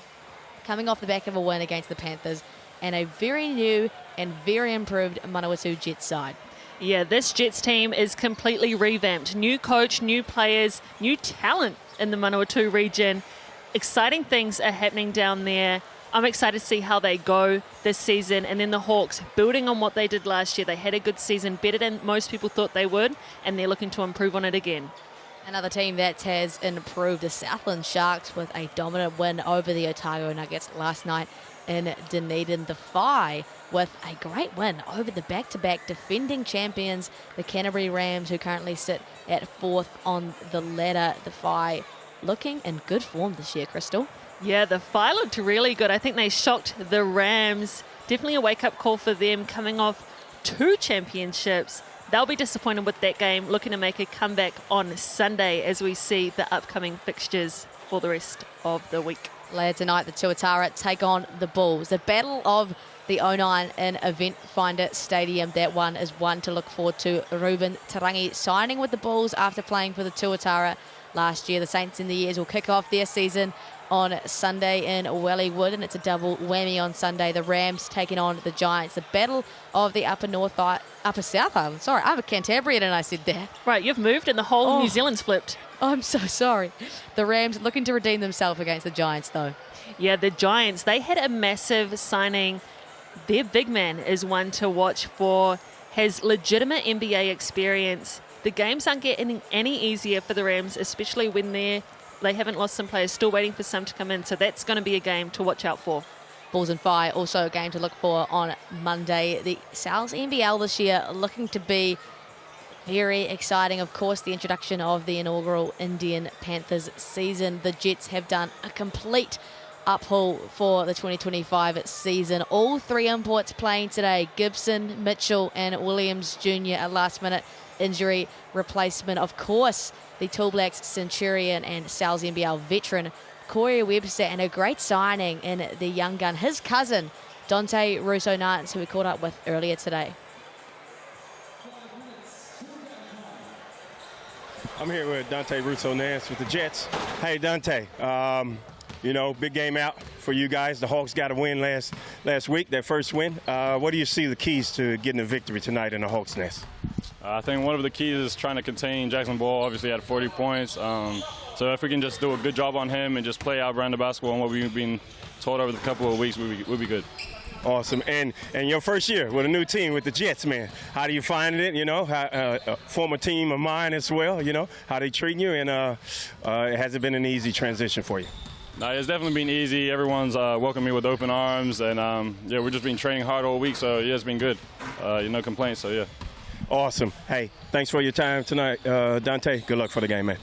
coming off the back of a win against the Panthers, and a very new and very improved Manawatu Jets side. Yeah, this Jets team is completely revamped. New coach, new players, new talent in the Manawatu region. Exciting things are happening down there. I'm excited to see how they go this season. And then the Hawks, building on what they did last year, they had a good season, better than most people thought they would, and they're looking to improve on it again. Another team that has improved, the Southland Sharks, with a dominant win over the Otago Nuggets last night in Dunedin. The Phi with a great win over the back-to-back defending champions, the Canterbury Rams, who currently sit at fourth on the ladder. The Phi looking in good form this year, Crystal. Yeah, the Phi looked really good. I think they shocked the Rams. Definitely a wake-up call for them, coming off 2 championships. They'll be disappointed with that game, looking to make a comeback on Sunday as we see the upcoming fixtures for the rest of the week. Later tonight, the Tuatara take on the Bulls. The Battle of the 09 in Event Finder Stadium. That one is one to look forward to. Ruben Tarangi signing with the Bulls after playing for the Tuatara last year. The Saints in the Years will kick off their season on Sunday in Wellywood, and it's a double whammy on Sunday. The Rams taking on the Giants. The Battle of the Upper South Island. Sorry, I'm a Cantabrian and I said that. Right, you've moved and the whole New Zealand's flipped. I'm so sorry. The Rams looking to redeem themselves against the Giants, though. Yeah, the Giants, they had a massive signing. Their big man is one to watch for, has legitimate NBA experience. The games aren't getting any easier for the Rams, especially when they haven't lost some players, still waiting for some to come in. So that's going to be a game to watch out for. Bulls and Phi, also a game to look for on Monday. The Sal's NBL this year looking to be very exciting. Of course, the introduction of the inaugural Indian Panthers season. The Jets have done a complete uphaul for the 2025 season. All 3 imports playing today. Gibson, Mitchell and Williams Jr. a last-minute injury replacement. Of course, the Tall Blacks Centurion and Sal's NBL veteran Corey Webster, and a great signing in the young gun, his cousin, Dante Russo-Nance, who we caught up with earlier today. I'm here with Dante Russo-Nance with the Jets. Hey, Dante, you know, big game out for you guys. The Hawks got a win last week, their first win. What do you see the keys to getting a victory tonight in the Hawks' nest? I think one of the keys is trying to contain Jackson Ball. Obviously, had 40 points. So if we can just do a good job on him and just play out around the basketball and what we've been taught over the couple of weeks, we'll be good. Awesome. And your first year with a new team with the Jets, man. How do you find it? You know, a former team of mine as well. You know, how they treat you, and has it been an easy transition for you? No, it's definitely been easy. Everyone's welcomed me with open arms, and yeah, we've just been training hard all week. So yeah, it's been good. No complaints. So yeah. Awesome. Hey, thanks for your time tonight, Dante. Good luck for the game, man.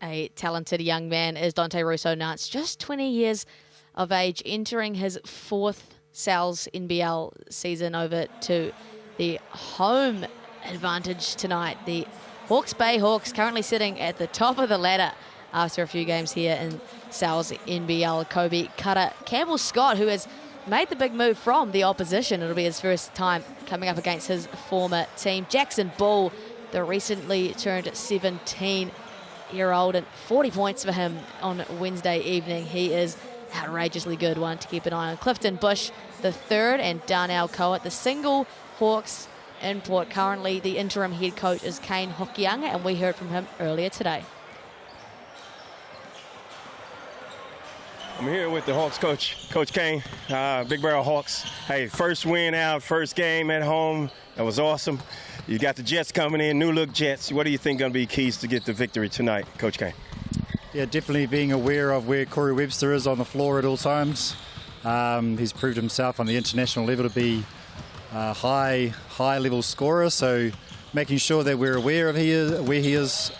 A talented young man is Dante Russo-Nance, just 20 years of age, entering his 4th Sal's NBL season. Over to the home advantage tonight. The Hawke's Bay Hawks currently sitting at the top of the ladder after a few games here in Sal's NBL. Kobe Cutter Campbell-Scott, who has made the big move from the opposition. It'll be his first time coming up against his former team. Jackson Ball, the recently turned 17-year-old, and 40 points for him on Wednesday evening. He is outrageously good, one to keep an eye on. Clifton Bush, the third, and Darnell Coates, the single Hawks import. Currently, the interim head coach is Kane Hokianga, and we heard from him earlier today. I'm here with the Hawks coach, Coach Kane, Big Barrel Hawks. Hey, first win out, first game at home. That was awesome. You got the Jets coming in, new look Jets. What do you think going to be keys to get the victory tonight, Coach Kane? Yeah, definitely being aware of where Corey Webster is on the floor at all times. He's proved himself on the international level to be a high level scorer, so making sure that we're aware of where he is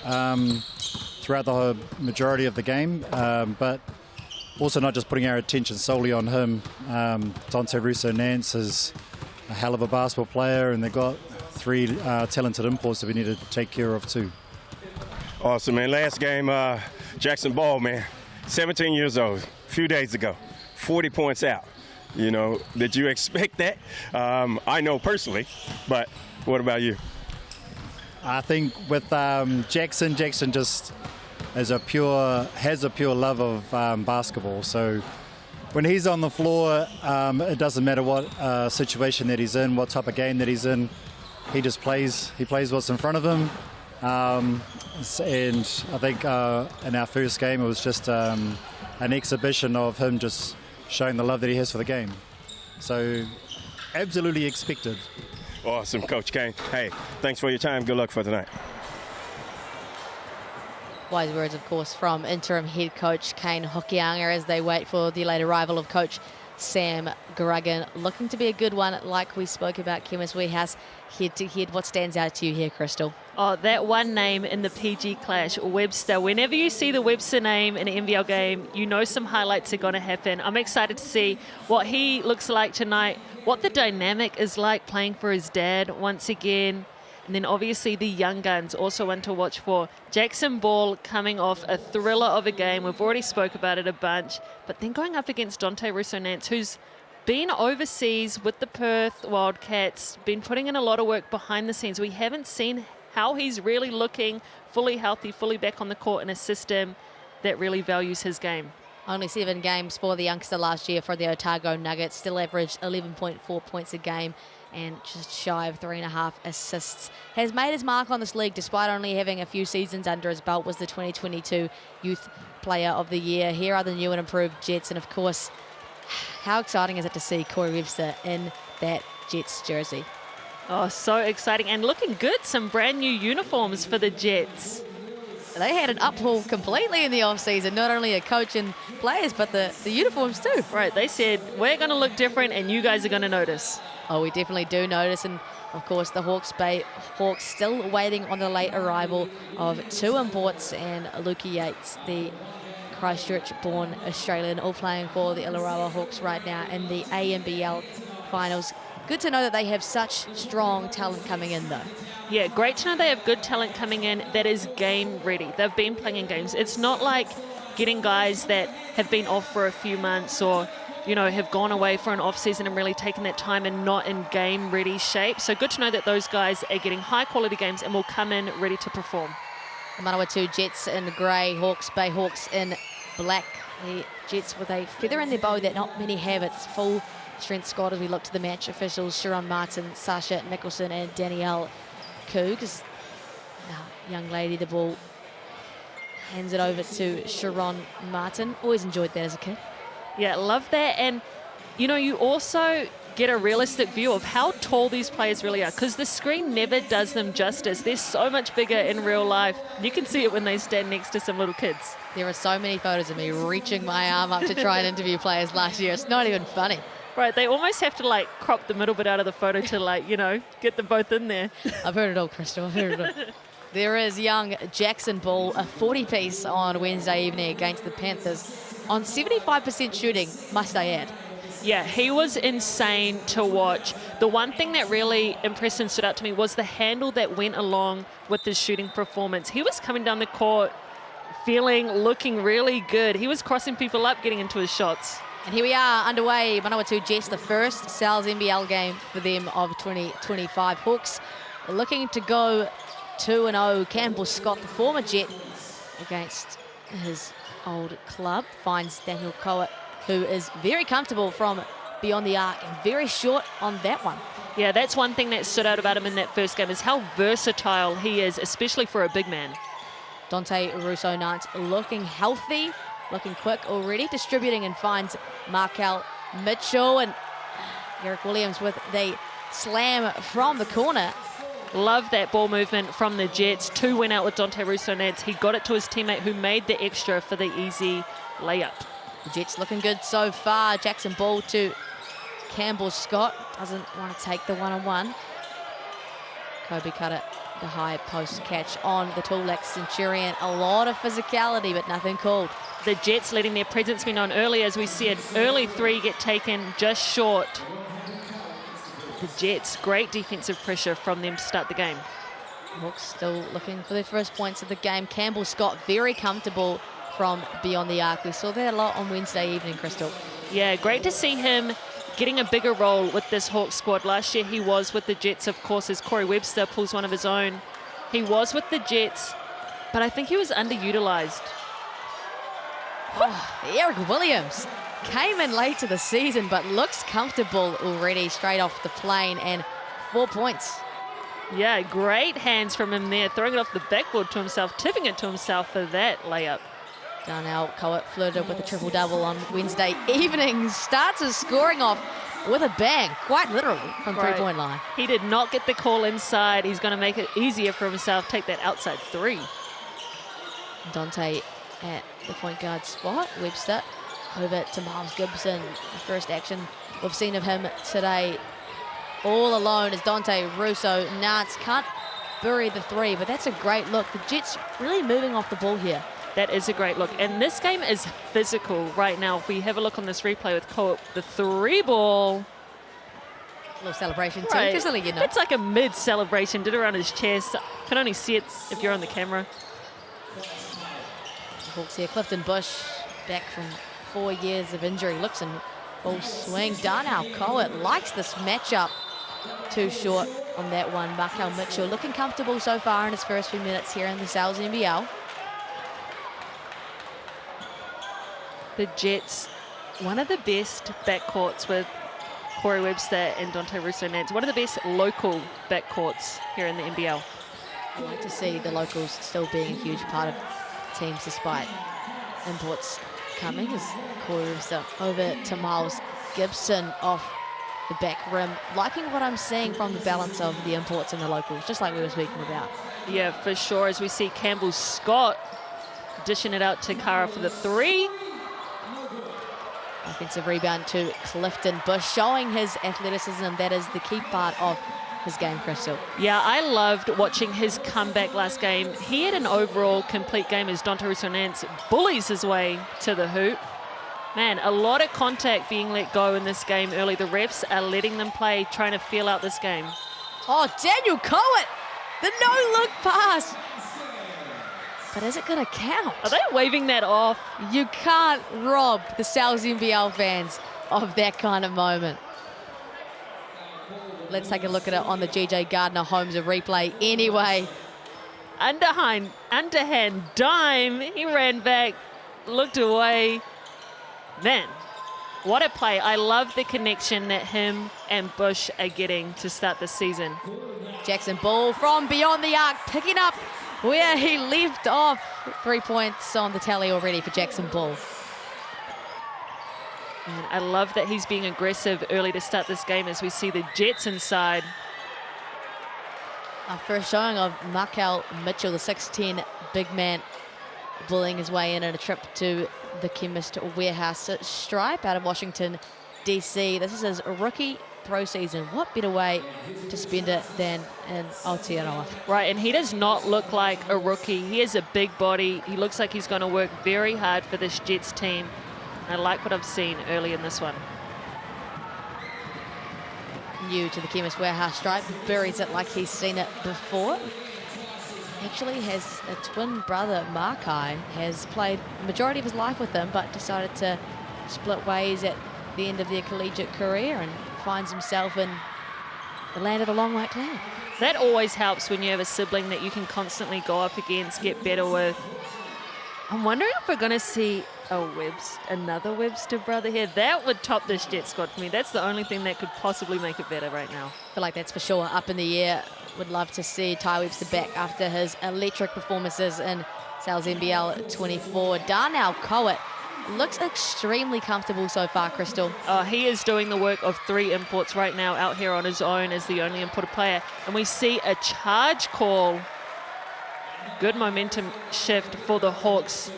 throughout the majority of the game, but also not just putting our attention solely on him. Dante Russo-Nance is a hell of a basketball player, and they've got 3 talented imports that we need to take care of too. Awesome, man. Last game, Jackson Ball, man, 17 years old, a few days ago, 40 points out. You know, did you expect that? I know personally, but what about you? I think with Jackson just has a pure love of basketball. So when he's on the floor, it doesn't matter what situation that he's in, what type of game that he's in. He just plays. He plays what's in front of him. And I think in our first game, it was just an exhibition of him just showing the love that he has for the game. So absolutely expected. Awesome, Coach Kane. Hey, thanks for your time. Good luck for tonight. Wise words, of course, from interim head coach Kane Hokianga as they wait for the late arrival of coach Sam Gruggan. Looking to be a good one, like we spoke about, Chemist Warehouse, head-to-head. What stands out to you here, Crystal? Oh, that one name in the PG clash, Webster. Whenever you see the Webster name in an NBL game, you know some highlights are going to happen. I'm excited to see what he looks like tonight, what the dynamic is like playing for his dad once again. And then obviously the young guns, also one to watch for. Jackson Ball coming off a thriller of a game. We've already spoke about it a bunch. But then going up against Dante Russo-Nance, who's been overseas with the Perth Wildcats, been putting in a lot of work behind the scenes. We haven't seen how he's really looking fully healthy, fully back on the court in a system that really values his game. Only 7 games for the youngster last year for the Otago Nuggets. Still averaged 11.4 points a game and just shy of 3.5 assists. Has made his mark on this league despite only having a few seasons under his belt. Was the 2022 Youth Player of the Year. Here are the new and improved Jets. And of course, how exciting is it to see Corey Webster in that Jets jersey? Oh, so exciting and looking good. Some brand new uniforms for the Jets. They had an uphaul completely in the off-season, not only a coach and players, but the uniforms too. Right, they said, we're going to look different and you guys are going to notice. Oh, we definitely do notice. And of course, the Hawks still waiting on the late arrival of 2 imports and Lukey Yates, the Christchurch-born Australian, all playing for the Illawarra Hawks right now in the ANBL finals. Good to know that they have such strong talent coming in, though. Yeah, great to know they have good talent coming in that is game ready. They've been playing in games. It's not like getting guys that have been off for a few months or, you know, have gone away for an off season and really taken that time and not in game ready shape. So good to know that those guys are getting high quality games and will come in ready to perform. The Manawatu Jets in grey, Hawks Bay Hawks in black. The Jets with a feather in their bow that not many have. It's full strength squad as we look to the match officials: Sharon Martin, Sasha Nicholson and Danielle Cougs. Young lady, the ball hands it over to Sharon Martin. Always enjoyed that as a kid. Yeah, love that. And, you know, you also get a realistic view of how tall these players really are, because the screen never does them justice. They're so much bigger in real life. You can see it when they stand next to some little kids. There are so many photos of me reaching my arm up to try and interview players last year. It's not even funny. Right, they almost have to, like, crop the middle bit out of the photo to, like, you know, get them both in there. I've heard it all, Crystal. I've heard it all. There is young Jackson Ball, a 40-piece on Wednesday evening against the Panthers on 75% shooting, must I add. Yeah, he was insane to watch. The one thing that really impressed and stood out to me was the handle that went along with his shooting performance. He was coming down the court looking really good. He was crossing people up, getting into his shots. And here we are underway. Manawatu Jets, the first Sal's NBL game for them of 2025. Hawks looking to go 2-0. Campbell Scott, the former Jet, against his old club, finds Daniel Coet, who is very comfortable from beyond the arc and very short on that one. Yeah, that's one thing that stood out about him in that first game, is how versatile he is, especially for a big man. Dante Russo-Nance looking healthy, looking quick already, distributing and finds Markel Mitchell, and Eric Williams with the slam from the corner. Love that ball movement from the Jets. 2 went out with Dante Russo-Nance. He got it to his teammate who made the extra for the easy layup. The Jets looking good so far. Jackson Ball to Campbell Scott. Doesn't want to take the one-on-one. Kobe cut it. The high post catch on the Tulax Centurion. A lot of physicality, but nothing called. The Jets letting their presence be known early, as we see an early 3 get taken just short. The Jets, great defensive pressure from them to start the game. Hawks still looking for their first points of the game. Campbell Scott very comfortable from beyond the arc. We saw that a lot on Wednesday evening, Crystal. Yeah, great to see him getting a bigger role with this Hawks squad. Last year he was with the Jets, of course, as Corey Webster pulls one of his own. He was with the Jets, but I think he was underutilized. Oh, Eric Williams came in late to the season, but looks comfortable already straight off the plane, and 4 points. Yeah, great hands from him there, throwing it off the backboard to himself, tipping it to himself for that layup. Darnell Coet flirted with a triple-double on Wednesday evening. Starts his scoring off with a bang, quite literally, from three-point line. He did not get the call inside. He's going to make it easier for himself, take that outside 3. Dante at the point guard spot. Webster over to Miles Gibson. The first action we've seen of him today. All alone as Dante Russo-Nance can't bury the 3, but that's a great look. The Jets really moving off the ball here. That is a great look. And this game is physical right now. If we have a look on this replay with Coop, the 3 ball. A little celebration too, just to let you know. It's like a mid-celebration, did around his chest. Can only see it if you're on the camera. Hawks here, Clifton Bush back from 4 years of injury. Looks in full swing. Darnell Coet likes this matchup. Too short on that one. Markel Mitchell looking comfortable so far in his first few minutes here in the Sales NBL. The Jets, one of the best backcourts with Corey Webster and Dante Russo-Nance. One of the best local backcourts here in the NBL. I like to see the locals still being a huge part of teams despite imports coming, as Corey Webster over to Miles Gibson off the back rim. Liking what I'm seeing from the balance of the imports and the locals, just like we were speaking about. Yeah, for sure, as we see Campbell Scott dishing it out to Kara for the 3. Offensive rebound to Clifton Bush, showing his athleticism. That is the key part of his game, Crystal. Yeah, I loved watching his comeback last game. He had an overall complete game as Dante Russo-Nance bullies his way to the hoop. Man, a lot of contact being let go in this game early. The refs are letting them play, trying to feel out this game. Oh, Daniel Coet, the no-look pass. But is it going to count? Are they waving that off? You can't rob the Sales NBL fans of that kind of moment. Let's take a look at it on the GJ Gardner Holmes replay anyway. Underhand dime. He ran back, looked away. Man, what a play. I love the connection that him and Bush are getting to start the season. Jackson Ball from beyond the arc, picking up where he left off. 3 points on the tally already for Jackson Ball. And I love that he's being aggressive early to start this game as we see the Jets inside. Our first showing of Markel Mitchell, the 6'10" big man, bullying his way in a trip to the Chemist Warehouse Stripe out of Washington, D.C. This is his rookie pro season. What better way to spend it than in Aotearoa? Right, and he does not look like a rookie. He has a big body. He looks like he's going to work very hard for this Jets team. I like what I've seen early in this one. New to the Chemist Warehouse Stripe, buries it like he's seen it before. Actually has a twin brother, Markai, has played the majority of his life with him, but decided to split ways at the end of their collegiate career and finds himself in the land of the long white cloud. That always helps when you have a sibling that you can constantly go up against, get better with. I'm wondering if we're going to see another Webster brother here. That would top this Jet squad for me. That's the only thing that could possibly make it better right now. I feel like that's for sure up in the air. Would love to see Ty Webster back after his electric performances in Sales NBL 24. Darnell Coet looks extremely comfortable so far, Crystal. He is doing the work of 3 imports right now out here on his own as the only imported player. And we see a charge call. Good momentum shift for the Hawks.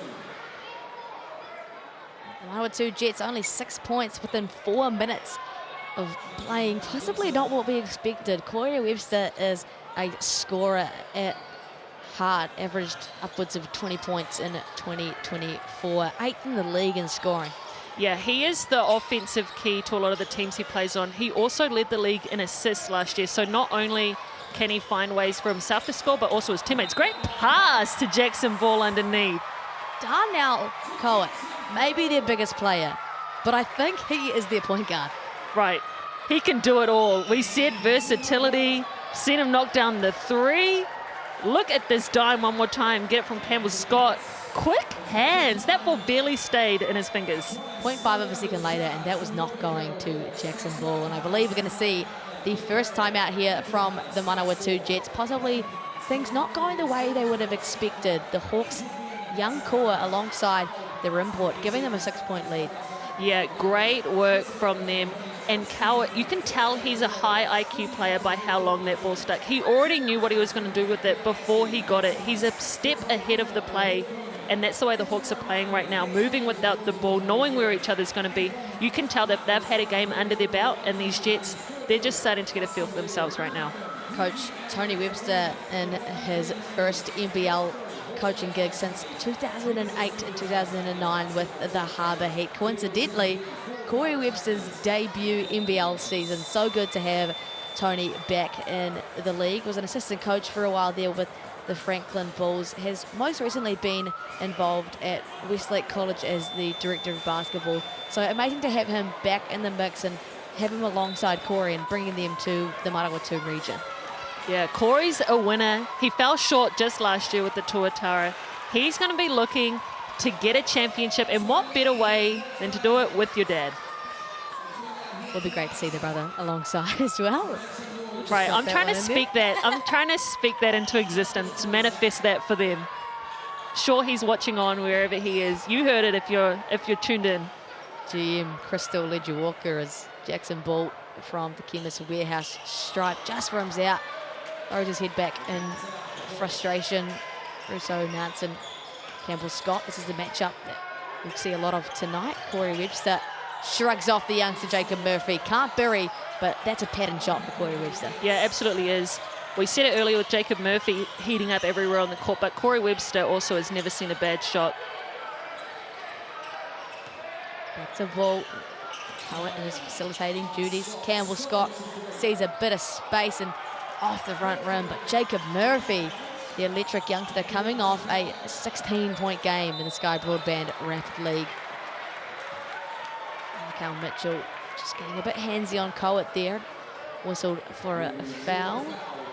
The Manawatu Jets only 6 points within 4 minutes of playing, possibly not what we expected. Corey Webster is a scorer at heart, averaged upwards of 20 points in 2024, 8th in the league in scoring. Yeah, he is the offensive key to a lot of the teams he plays on. He also led the league in assists last year, so not only can he find ways for himself to score, but also his teammates. Great pass to Jackson Ball underneath. Darnell Cohen, maybe their biggest player, but I think he is their point guard. Right, he can do it all. We said versatility, seen him knock down the 3. Look at this dime one more time. Get it from Campbell Scott. Quick hands. That ball barely stayed in his fingers. 0.5 of a second later, and that was not going to Jackson Ball. And I believe we're going to see the first time out here from the Manawatu Jets. Possibly things not going the way they would have expected. The Hawks' young core alongside their import, giving them a 6-point lead. Yeah, great work from them. And Cowart, you can tell he's a high IQ player by how long that ball stuck. He already knew what he was going to do with it before he got it. He's a step ahead of the play, and that's the way the Hawks are playing right now, moving without the ball, knowing where each other's going to be. You can tell that they've had a game under their belt, and these Jets, they're just starting to get a feel for themselves right now. Coach Tony Webster in his first NBL coaching gig since 2008 and 2009 with the Harbour Heat. Coincidentally, Corey Webster's debut NBL season. So good to have Tony back in the league. Was an assistant coach for a while there with the Franklin Bulls. Has most recently been involved at Westlake College as the director of basketball. So amazing to have him back in the mix and have him alongside Corey and bringing them to the Manawatu region. Yeah, Corey's a winner. He fell short just last year with the Tuatara. He's going to be looking to get a championship, and what better way than to do it with your dad? Would be great to see the brother alongside as well. Right, I'm trying to speak that. I'm trying to speak that into existence, manifest that for them. Sure, he's watching on wherever he is. You heard it if you're tuned in. GM Crystal Ledger-Walker as Jackson Bolt from the Chemist Warehouse stripe just rims out. Throws his head back in frustration. Russo, Nansen, Campbell Scott. This is the matchup that we'll see a lot of tonight. Corey Webster shrugs off the youngster Jacob Murphy. Can't bury, but that's a pattern shot for Corey Webster. Yeah, absolutely is. We said it earlier with Jacob Murphy heating up everywhere on the court, but Corey Webster also has never seen a bad shot. Back to ball. Howard is facilitating duties. Campbell Scott sees a bit of space and off the front rim, but Jacob Murphy, the electric youngster, coming off a 16-point game in the Sky Broadband Rapid League. Cal Mitchell just getting a bit handsy on Coet there. Whistled for a foul.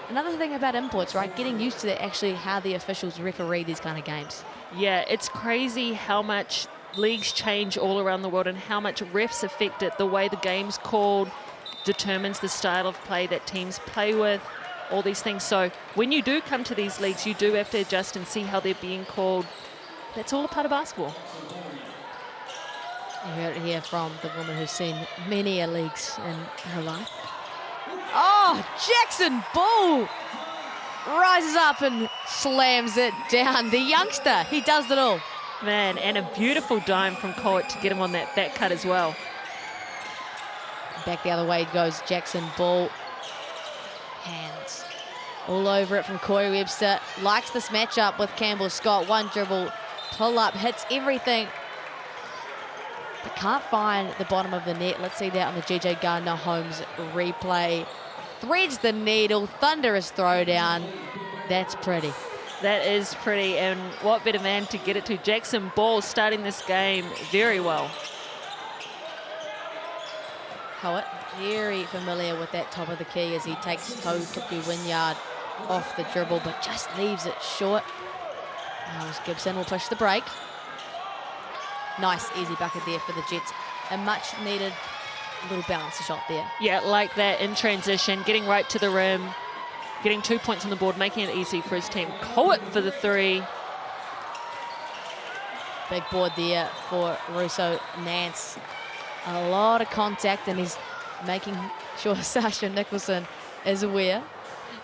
Another thing about imports, right? Getting used to that, actually how the officials referee these kind of games. Yeah, it's crazy how much leagues change all around the world and how much refs affect it. The way the game's called determines the style of play that teams play with, all these things. So when you do come to these leagues, you do have to adjust and see how they're being called. That's all a part of basketball. You heard it here from the woman who's seen many leagues in her life. Oh, Jackson Bull rises up and slams it down. The youngster, he does it all. Man, and a beautiful dime from Coet to get him on that back cut as well. Back the other way goes Jackson Bull. Hands all over it from Corey Webster. Likes this matchup with Campbell Scott. One dribble, pull up, hits everything. But can't find the bottom of the net. Let's see that on the JJ Gardner-Holmes replay. Threads the needle, thunderous throwdown. That's pretty. That is pretty, and what better man to get it to. Jackson Ball starting this game very well. Coet Very familiar with that top of the key as he takes Tuku Wynyard off the dribble, but just leaves it short. Miles Gibson will push the break. Nice easy bucket there for the Jets. A much needed little bouncer shot there. Yeah, like that in transition, getting right to the rim, getting 2 points on the board, making it easy for his team. Coet for the three. Big board there for Russo Nance. A lot of contact, and he's making sure Sasha Nicholson is aware.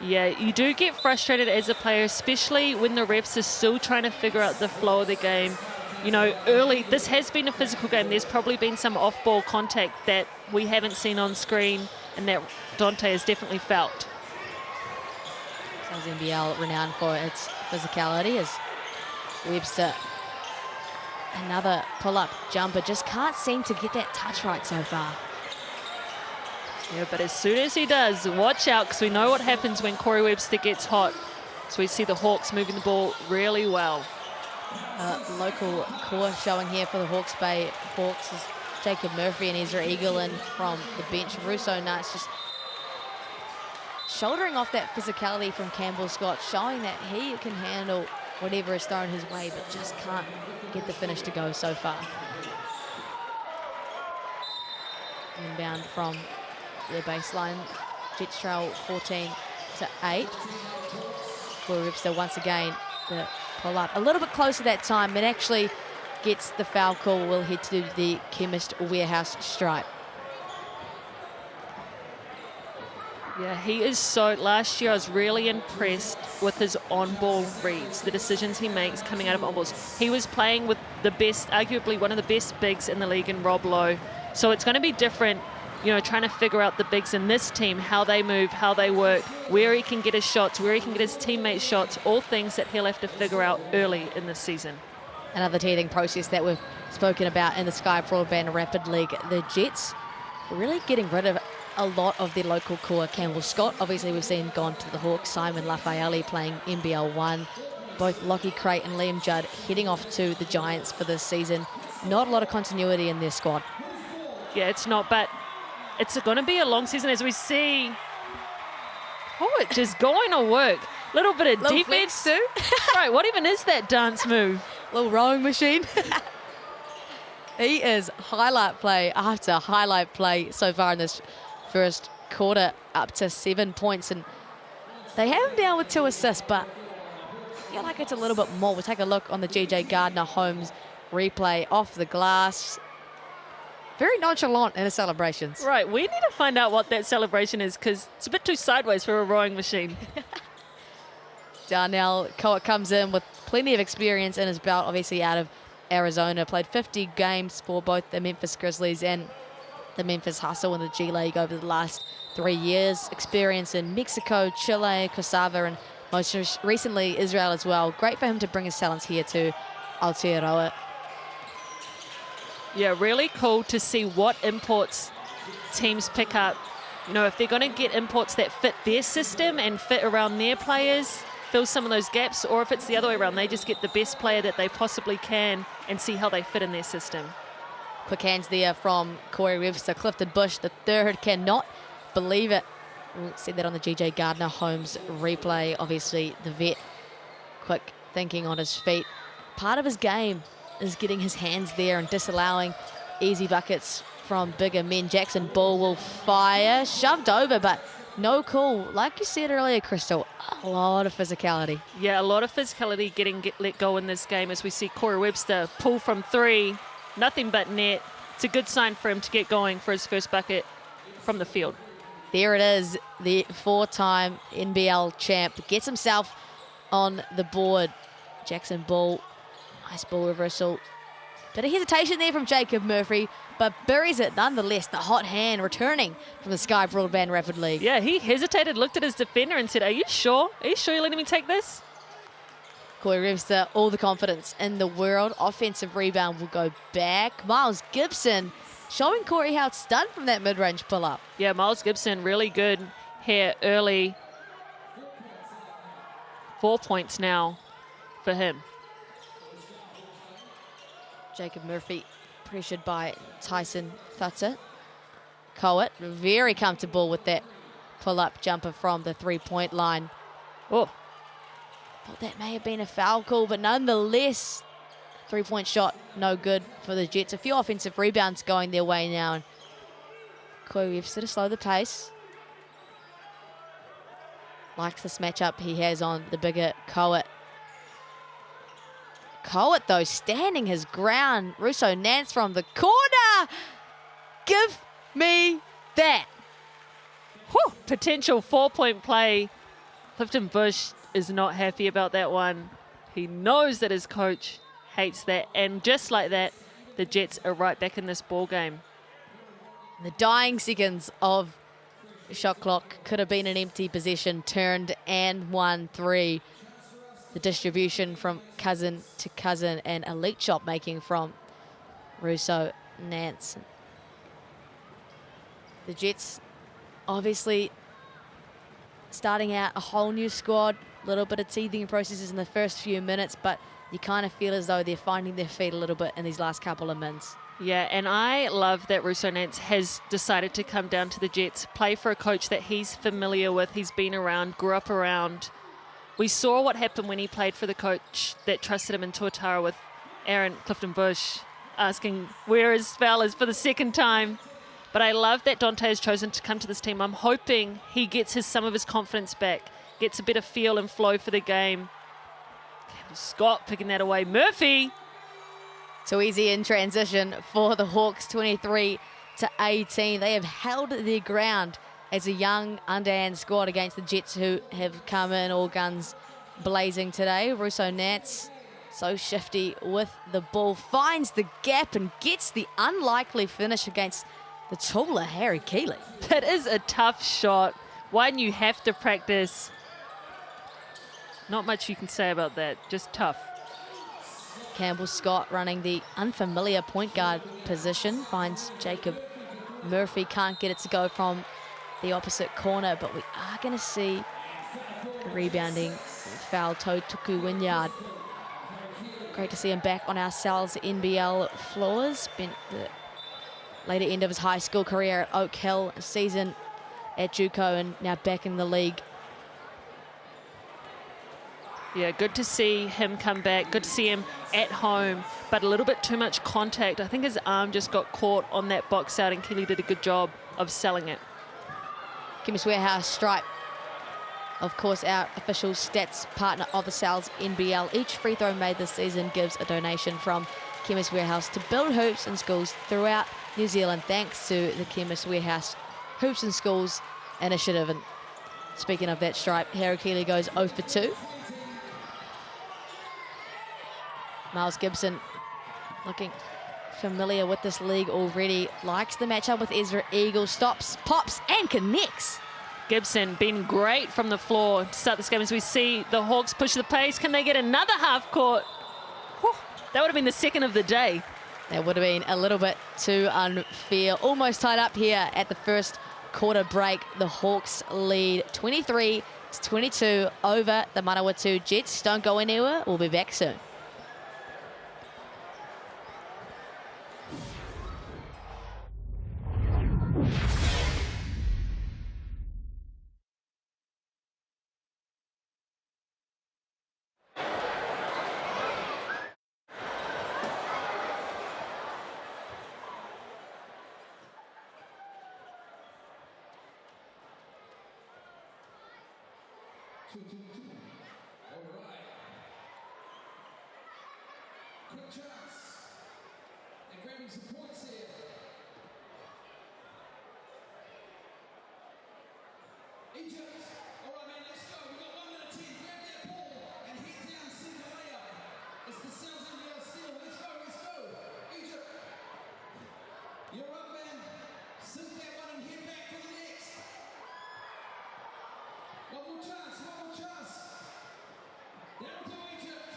Yeah, you do get frustrated as a player, especially when the refs are still trying to figure out the flow of the game. You know, early, this has been a physical game. There's probably been some off-ball contact that we haven't seen on screen and that Dante has definitely felt. NZNBL renowned for its physicality as Webster, another pull-up jumper, just can't seem to get that touch right so far. Yeah, but as soon as he does, watch out, because we know what happens when Corey Webster gets hot. So we see the Hawks moving the ball really well. Local core showing here for the Hawke's Bay Hawks is Jacob Murphy and Ezra Eaglin from the bench. Russo Nuts just shouldering off that physicality from Campbell Scott, showing that he can handle whatever is thrown his way, but just can't get the finish to go so far. Inbound from their baseline. Jets trail 14-8. Corey Webster once again the pull up. A little bit closer that time, but actually gets the foul call. Will head to the Chemist Warehouse stripe. Yeah, he is so... Last year I was really impressed with his on-ball reads, the decisions he makes coming out of on-balls. He was playing with the best, arguably one of the best bigs in the league in Rob Lowe. So it's going to be different, you know, trying to figure out the bigs in this team, how they move, how they work, where he can get his shots, where he can get his teammates' shots, all things that he'll have to figure out early in this season. Another teething process that we've spoken about in the Sky Broadband Rapid League. The Jets really getting rid of a lot of their local core. Campbell Scott, obviously we've seen gone to the Hawks. Simon Lafayette playing NBL 1. Both Lockie Crate and Liam Judd heading off to the Giants for this season. Not a lot of continuity in their squad. Yeah, it's not, but it's going to be a long season as we see Hawke just going to work. A little bit of Little defense flex too. Right, what even is that dance move? Little rowing machine. He is highlight play after highlight play so far in this first quarter, up to 7 points, and they have him down with 2 assists, but I feel like it's a little bit more. We'll take a look on the GJ Gardner-Holmes replay off the glass. Very nonchalant in his celebrations. Right, we need to find out what that celebration is, because it's a bit too sideways for a rowing machine. Darnell Coat comes in with plenty of experience in his belt, obviously out of Arizona. Played 50 games for both the Memphis Grizzlies and the Memphis Hustle in the G League over the last 3 years. Experience in Mexico, Chile, Kosovo, and most recently Israel as well. Great for him to bring his talents here to Aotearoa. Yeah, really cool to see what imports teams pick up. You know, if they're going to get imports that fit their system and fit around their players, fill some of those gaps, or if it's the other way around, they just get the best player that they possibly can and see how they fit in their system. Quick hands there from Corey Webster. Clifton Bush, the third, cannot believe it. We'll see that on the GJ Gardner-Holmes replay. Obviously, the vet, quick thinking on his feet. Part of his game is getting his hands there and disallowing easy buckets from bigger men. Jackson Bull will fire. Shoved over, but no call. Like you said earlier, Crystal, a lot of physicality. Yeah, a lot of physicality getting let go in this game as we see Corey Webster pull from 3. Nothing but net. It's a good sign for him to get going for his first bucket from the field. There it is, the 4-time NBL champ. Gets himself on the board. Jackson Bull, nice ball reversal. Bit of hesitation there from Jacob Murphy, but buries it nonetheless. The hot hand returning from the Sky Broadband Rapid League. Yeah, he hesitated, looked at his defender and said, are you sure? Are you sure you're letting me take this? Corey Webster, all the confidence in the world. Offensive rebound will go back. Miles Gibson showing Corey how it's done from that mid-range pull-up. Yeah, Miles Gibson really good here early. 4 points now for him. Jacob Murphy pressured by Tyson Thutter. Coat very comfortable with that pull-up jumper from the 3-point line. Oh, Thought that may have been a foul call, but nonetheless, 3-point shot, no good for the Jets. A few offensive rebounds going their way now. And Corey Webster to slow the pace. Likes this matchup he has on the bigger Coat. Coet, though, standing his ground. Russo Nance from the corner. Give me that. Whew, potential 4-point play. Clifton Bush is not happy about that one. He knows that his coach hates that. And just like that, the Jets are right back in this ball game. The dying seconds of the shot clock could have been an empty possession, turned and 1-3. The distribution from cousin to cousin, and elite shot making from Russo Nance. The Jets obviously starting out a whole new squad, a little bit of teething processes in the first few minutes, but you kind of feel as though they're finding their feet a little bit in these last couple of minutes. Yeah, and I love that Russo Nance has decided to come down to the Jets, play for a coach that he's familiar with, he's been around, grew up around. We saw what happened when he played for the coach that trusted him in Tuatara with Aaron Clifton Bush asking where his spell is for the second time. But I love that Dante has chosen to come to this team. I'm hoping he gets some of his confidence back, gets a better feel and flow for the game. Scott picking that away. Murphy. Too easy in transition for the Hawks, 23-18. They have held their ground as a young, underhand squad against the Jets, who have come in all guns blazing today. Russo Nance, so shifty with the ball, finds the gap and gets the unlikely finish against the taller Harry Keeley. That is a tough shot. One you have to practice. Not much you can say about that, just tough. Campbell Scott running the unfamiliar point guard position, finds Jacob Murphy, can't get it to go from the opposite corner, but we are going to see a rebounding foul toe Tuku Wynyard. Great to see him back on our Sal's NBL floors. Spent the later end of his high school career at Oak Hill, a season at JUCO, and now back in the league. Yeah, good to see him come back. Good to see him at home, but a little bit too much contact. I think his arm just got caught on that box out, and Kelly did a good job of selling it. Chemist Warehouse stripe. Of course, our official stats partner of the Sal's NBL. Each free throw made this season gives a donation from Chemist Warehouse to build hoops in schools throughout New Zealand, thanks to the Chemist Warehouse Hoops in Schools initiative. And speaking of that stripe, Harry Keeley goes 0 for 2. Miles Gibson looking familiar with this league already. Likes the matchup with Ezra Eagle. Stops, pops, and connects. Gibson been great from the floor to start this game as we see the Hawks push the pace. Can they get another half court? Whew, that would have been the second of the day. That would have been a little bit too unfair. Almost tied up here at the first quarter break. The Hawks lead 23-22 over the Manawatu Jets. Don't go anywhere. We'll be back soon. Quick chance. And grabbing some points here. Egypt. All right, man, let's go. We've got 1 minute 10. Grab that ball and head down, send the layup. It's the Sal's NBL steal. Let's go, let's go. Egypt. You're up, man. Sink that one and head back for the next. One more chance, one more chance. Down to Egypt.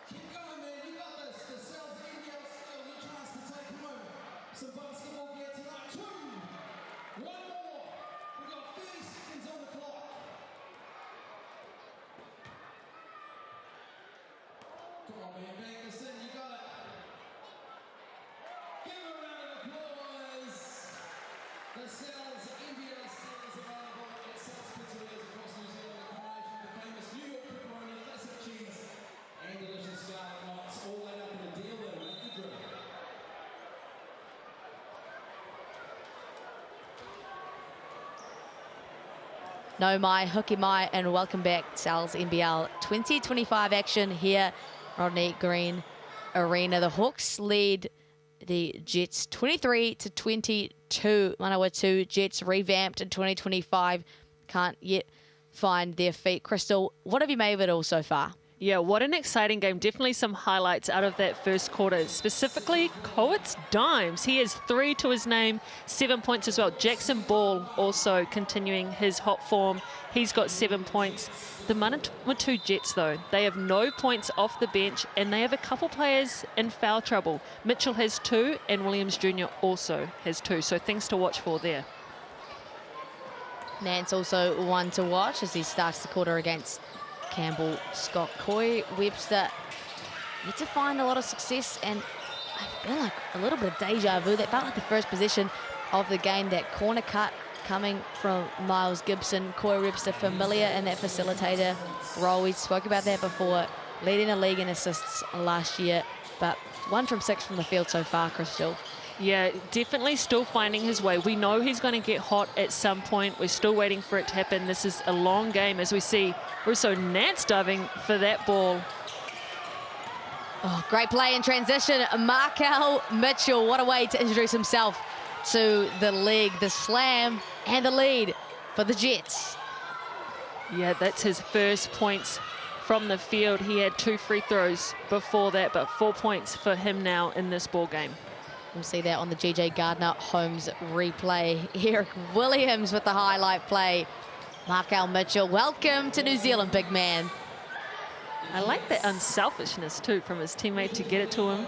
Keep going, man. You got this. The Sal's NBL steal. Your chance to take home some basketball gear tonight. 2. 1 more. We got 30 seconds on the clock. Come on, man. Bang this in. You got it. Give a round of applause. The Sal's NBL steal is available at Sal's Pizzerias across New Zealand. A combination of the famous New York pepperoni, classic cheese, and delicious scarlet knots. All laid up in a deal that'll make you drink. No mai, Hawke mai, and welcome back Sal's NBL 2025 action here, Rodney Green Arena. The Hawks lead the Jets 23-22. Manawatu Jets revamped in 2025. Can't yet find their feet. Crystal, what have you made of it all so far? Yeah, what an exciting game. Definitely some highlights out of that first quarter. Specifically, Coates dimes. He has 3 to his name, 7 points as well. Jackson Ball also continuing his hot form. He's got 7 points. The Manawatu Jets, though, they have no points off the bench, and they have a couple players in foul trouble. Mitchell has 2, and Williams Jr. also has 2. So things to watch for there. Nance also one to watch as he starts the quarter against Campbell, Scott, Coy, Webster. Yet to find a lot of success, and I feel like a little bit of deja vu. That felt like the first possession of the game. That corner cut coming from Miles Gibson. Coy Webster familiar in that facilitator role. We spoke about that before, leading the league in assists last year, but 1 from 6 from the field so far, Crystal. Yeah, definitely still finding his way. We know he's going to get hot at some point. We're still waiting for it to happen. This is a long game as we see Russo Nance diving for that ball. Oh, great play in transition. Markel Mitchell, what a way to introduce himself to the league. The slam and the lead for the Jets. Yeah, that's his first points from the field. He had 2 free throws before that, but 4 points for him now in this ball game. We'll see that on the GJ Gardner Holmes replay. Eric Williams with the highlight play. Markel Mitchell, welcome to New Zealand, big man. I like that unselfishness too from his teammate to get it to him.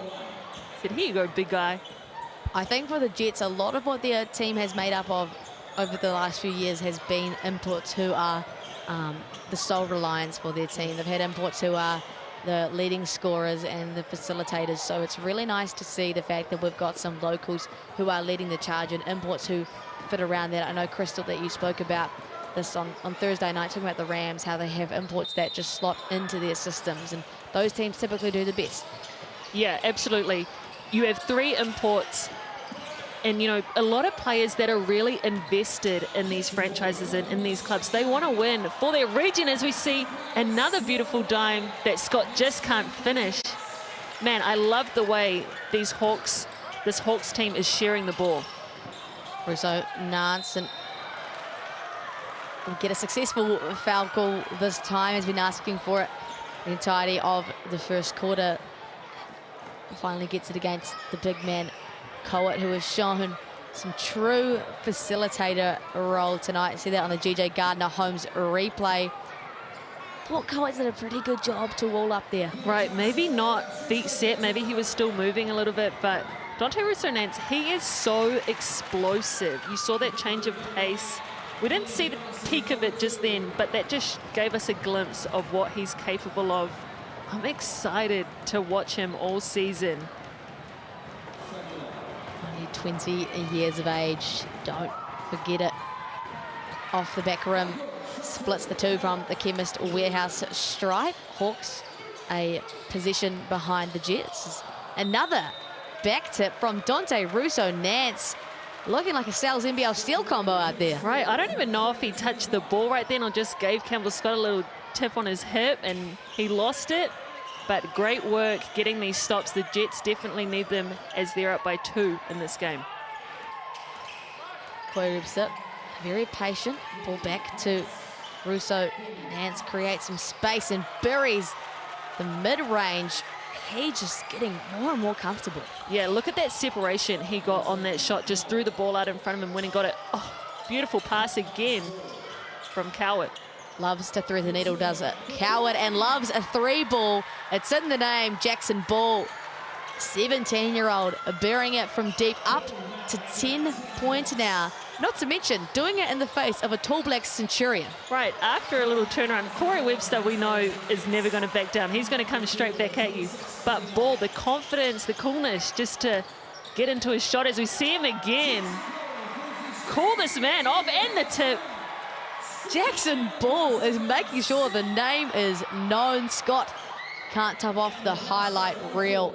Said, here you go, big guy. I think for the Jets, a lot of what their team has made up of over the last few years has been imports who are the sole reliance for their team. They've had imports who are the leading scorers and the facilitators, so it's really nice to see the fact that we've got some locals who are leading the charge and imports who fit around that. I know, Crystal, that you spoke about this on Thursday night, talking about the Rams, how they have imports that just slot into their systems, and those teams typically do the best. Yeah, absolutely. You have 3 imports, and you know, a lot of players that are really invested in these franchises and in these clubs, they want to win for their region, as we see another beautiful dime that Scott just can't finish. Man, I love the way this Hawks team is sharing the ball. Russo Nance and will get a successful foul call this time. Has been asking for it the entirety of the first quarter. Finally gets it against the big man Coet, who has shown some true facilitator role tonight. See that on the GJ Gardner Holmes replay. Thought Coet did a pretty good job to wall up there. Right, maybe not feet set, maybe he was still moving a little bit, but Dante Russo-Nance, he is so explosive. You saw that change of pace. We didn't see the peak of it just then, but that just gave us a glimpse of what he's capable of. I'm excited to watch him all season. Only 20 years of age, don't forget it. Off the back rim, splits the 2 from the Chemist Warehouse stripe. Hawks a position behind the Jets. Another back tip from Dante Russo-Nance. Looking like a Sal's NBL steal combo out there. Right, I don't even know if he touched the ball right then or just gave Campbell Scott a little tip on his hip and he lost it. But great work getting these stops. The Jets definitely need them as they're up by 2 in this game. Coy Webster, very patient. Ball back to Russo. Nance creates some space and buries the mid-range. He just getting more and more comfortable. Yeah, look at that separation he got on that shot. Just threw the ball out in front of him when he got it. Oh, beautiful pass again from Cowart. Loves to thread the needle, does it? Cowart, and loves a 3 ball. It's in the name, Jackson Ball. 17-year-old, bearing it from deep up to 10 points now. Not to mention, doing it in the face of a tall black Centurion. Right, after a little turnaround, Corey Webster, we know, is never going to back down. He's going to come straight back at you. But Ball, the confidence, the coolness, just to get into his shot as we see him again. Call this man off, and the tip. Jackson Ball is making sure the name is known. Scott can't top off the highlight reel.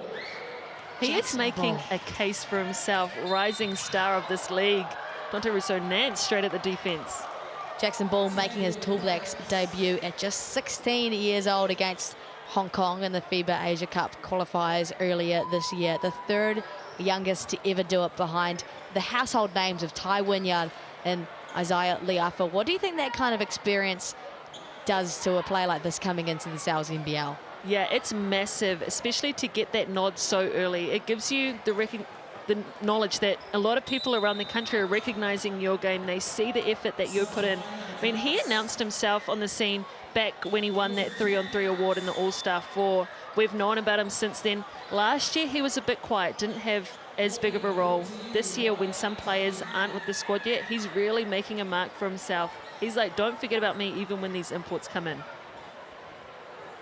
He is making a case for himself, rising star of this league. Dante Russo-Nance straight at the defense. Jackson Ball making his Tall Blacks debut at just 16 years old against Hong Kong in the FIBA Asia Cup qualifiers earlier this year. The third youngest to ever do it, behind the household names of Ty Wynyard and Isaiah Liafa. What do you think that kind of experience does to a player like this coming into the Sal's NBL? Yeah, it's massive, especially to get that nod so early. It gives you the knowledge that a lot of people around the country are recognizing your game. They see the effort that you put in. I mean, he announced himself on the scene back when he won that 3-on-3 award in the All-Star 4. We've known about him since then. Last year, he was a bit quiet, didn't have as big of a role. This year, when some players aren't with the squad yet, he's really making a mark for himself. He's like, don't forget about me even when these imports come in.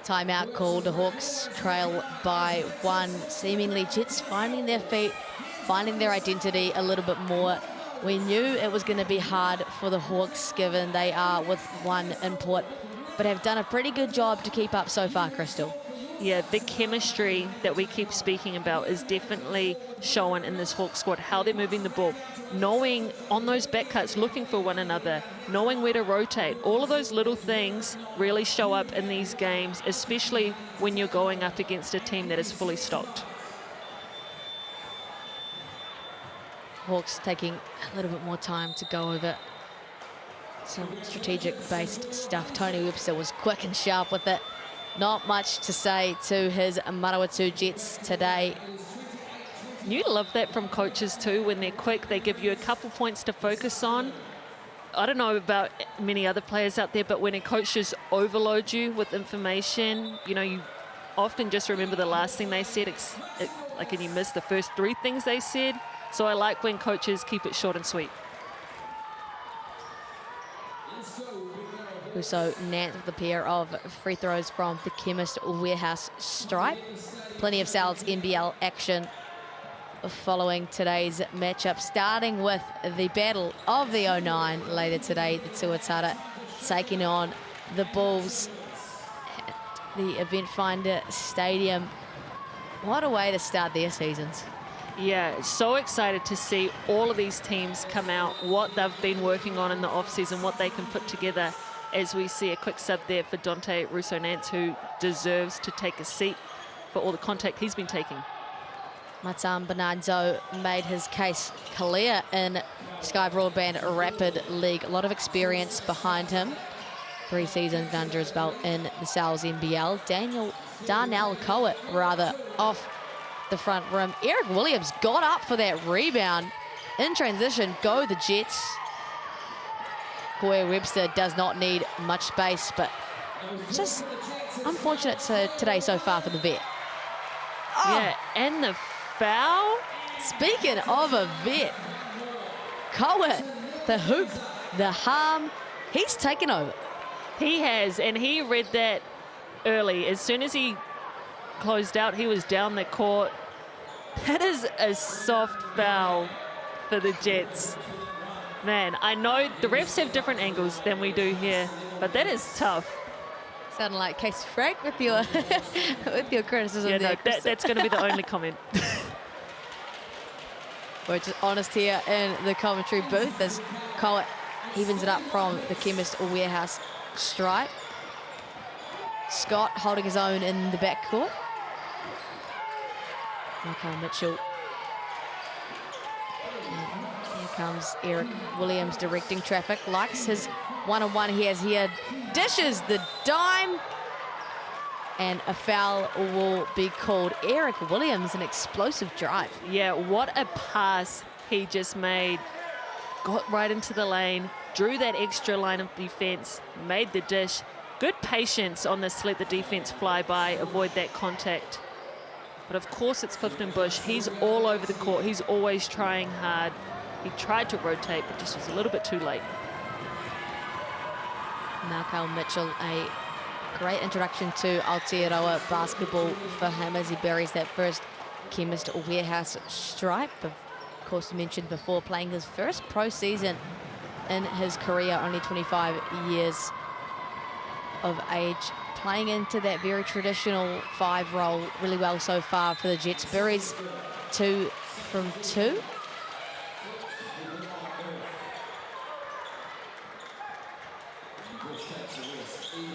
Timeout called. The Hawks trail by 1. Seemingly Jets finding their feet, finding their identity a little bit more. We knew it was going to be hard for the Hawks, given they are with 1 import, but have done a pretty good job to keep up so far, Crystal. Yeah, the chemistry that we keep speaking about is definitely shown in this Hawk squad, how they're moving the ball, knowing on those back cuts, looking for one another, knowing where to rotate. All of those little things really show up in these games, especially when you're going up against a team that is fully stocked. Hawks taking a little bit more time to go over some strategic-based stuff. Tony Webster was quick and sharp with it. Not much to say to his Manawatu Jets today. You love that from coaches too. When they're quick, they give you a couple points to focus on. I don't know about many other players out there, but when a coach just overloads you with information, you know, you often just remember the last thing they said, like, and you miss the first 3 things they said. So I like when coaches keep it short and sweet. Also, Nant with a pair of free throws from the Chemist Warehouse stripe. Plenty of Sal's NBL action following today's matchup, starting with the battle of the 09 later today. The Tuatara taking on the Bulls at the Event Finder Stadium. What a way to start their seasons. Yeah, so excited to see all of these teams come out, what they've been working on in the off-season, what they can put together, as we see a quick sub there for Dante Rousseau-Nance, who deserves to take a seat for all the contact he's been taking. Matan Bernardo made his case clear in Sky Broadband Rapid League. A lot of experience behind him. 3 seasons under his belt in the Sal's NBL. Darnell Coet, off the front rim. Eric Williams got up for that rebound. In transition, go the Jets. Koya Webster does not need much space, but just unfortunate today so far for the vet. Oh. Yeah, and the foul. Speaking of a vet, Coet, the hoop, the harm, he's taken over. He has, and he read that early. As soon as he closed out, he was down the court. That is a soft foul for the Jets. Man, I know the refs have different angles than we do here, but that is tough. Sounding like Casey Frank with your with your criticism. Yeah, there, no, that's going to be the only comment. We're just honest here in the commentary booth as Coet evens it up from the Chemist Warehouse stripe. Scott holding his own in the backcourt. Michael Mitchell. And here comes Eric Williams directing traffic. Likes his one-on-one he has here. Dishes the dime. And a foul will be called. Eric Williams, an explosive drive. Yeah, what a pass he just made. Got right into the lane, drew that extra line of defense, made the dish. Good patience on this to let the defense fly by, avoid that contact. But of course it's Clifton Bush. He's all over the court. He's always trying hard. He tried to rotate, but just was a little bit too late. Michael Mitchell, a great introduction to Aotearoa basketball for him as he buries that first Chemist Warehouse stripe. Of course, mentioned before, playing his first pro season in his career, only 25 years of age, playing into that very traditional 5 role really well so far for the Jets. Buries 2 from 2.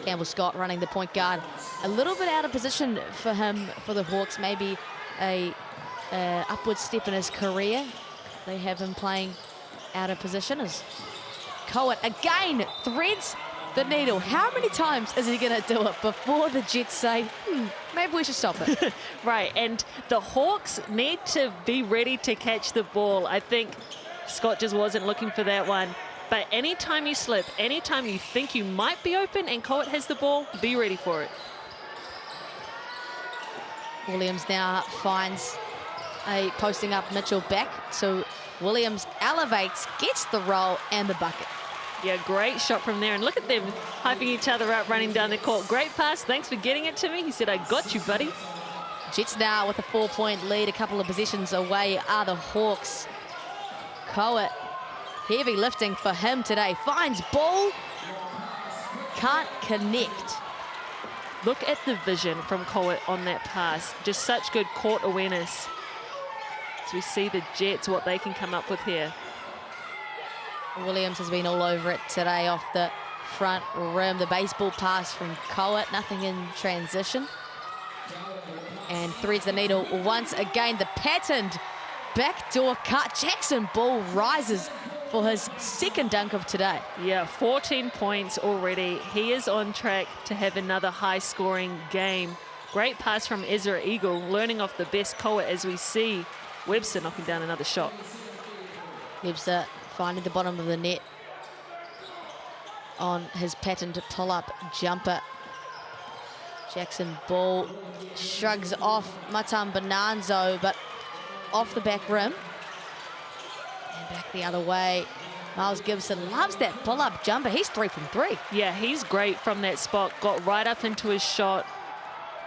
Campbell Scott running the point guard. A little bit out of position for him, for the Hawks. Maybe a upward step in his career. They have him playing out of position as Cohen again threads the needle. How many times is he going to do it before the Jets say, maybe we should stop it? Right, and the Hawks need to be ready to catch the ball. I think Scott just wasn't looking for that one. But anytime you slip, anytime you think you might be open and Cohen has the ball, be ready for it. Williams now finds a posting up Mitchell back. So Williams elevates, gets the roll and the bucket. Yeah, great shot from there. And look at them hyping each other up, running down the court. Great pass. Thanks for getting it to me. He said, I got you, buddy. Jets now with a 4-point lead. A couple of possessions away are the Hawks. Cohen, heavy lifting for him today. Finds ball. Can't connect. Look at the vision from Cohen on that pass. Just such good court awareness. As we see the Jets, what they can come up with here. Williams has been all over it today off the front rim. The baseball pass from Cohen, nothing in transition. And threads the needle once again. The patterned backdoor cut. Jackson Ball rises for his second dunk of today. Yeah, 14 points already. He is on track to have another high-scoring game. Great pass from Ezra Eagle, learning off the best Cohen as we see Webster knocking down another shot. Webster finding the bottom of the net on his patterned pull-up jumper. Jackson Ball shrugs off Matam Bonanzo, but off the back rim. And back the other way. Miles Gibson loves that pull-up jumper. He's 3 from 3. Yeah, he's great from that spot. Got right up into his shot.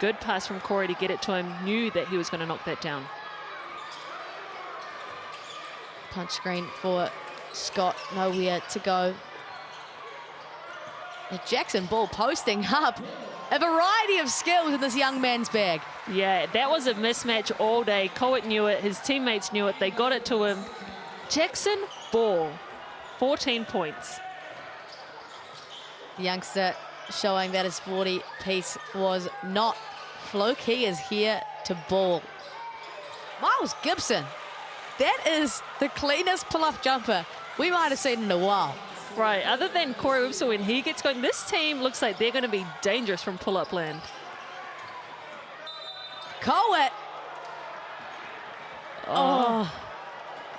Good pass from Corey to get it to him. Knew that he was going to knock that down. Punch screen for Scott, nowhere to go. Jackson Ball posting up. A variety of skills in this young man's bag. Yeah, that was a mismatch all day. Cohen knew it, his teammates knew it, they got it to him. Jackson Ball, 14 points. The youngster showing that his 40-piece was not fluke. He is here to ball. Miles Gibson, that is the cleanest pull-up jumper we might have seen in a while. Right, other than Corey Webster, when he gets going, this team looks like they're going to be dangerous from pull-up land. Cohen. Oh.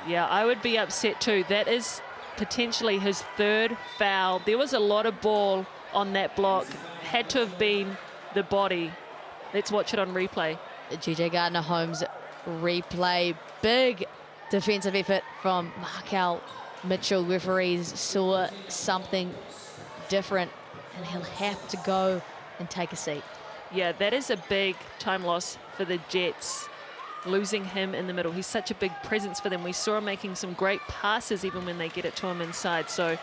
Yeah, I would be upset too. That is potentially his third foul. There was a lot of ball on that block. Had to have been the body. Let's watch it on replay. GJ Gardner-Holmes replay. Big defensive effort from Markel Mitchell. Referees saw something different and he'll have to go and take a seat. Yeah, that is a big time loss for the Jets, losing him in the middle. He's such a big presence for them. We saw him making some great passes even when they get it to him inside. So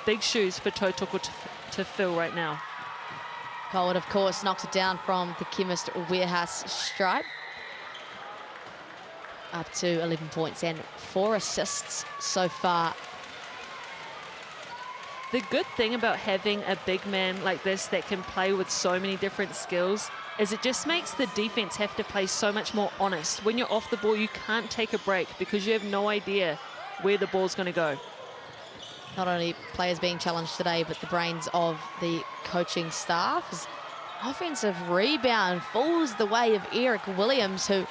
big shoes for Totoko to fill right now. Cohen, of course, knocks it down from the Chemist Warehouse stripe. Up to 11 points and 4 assists so far. The good thing about having a big man like this that can play with so many different skills is it just makes the defense have to play so much more honest. When you're off the ball, you can't take a break because you have no idea where the ball's going to go. Not only players being challenged today, but the brains of the coaching staff. His offensive rebound falls the way of Eric Williams, who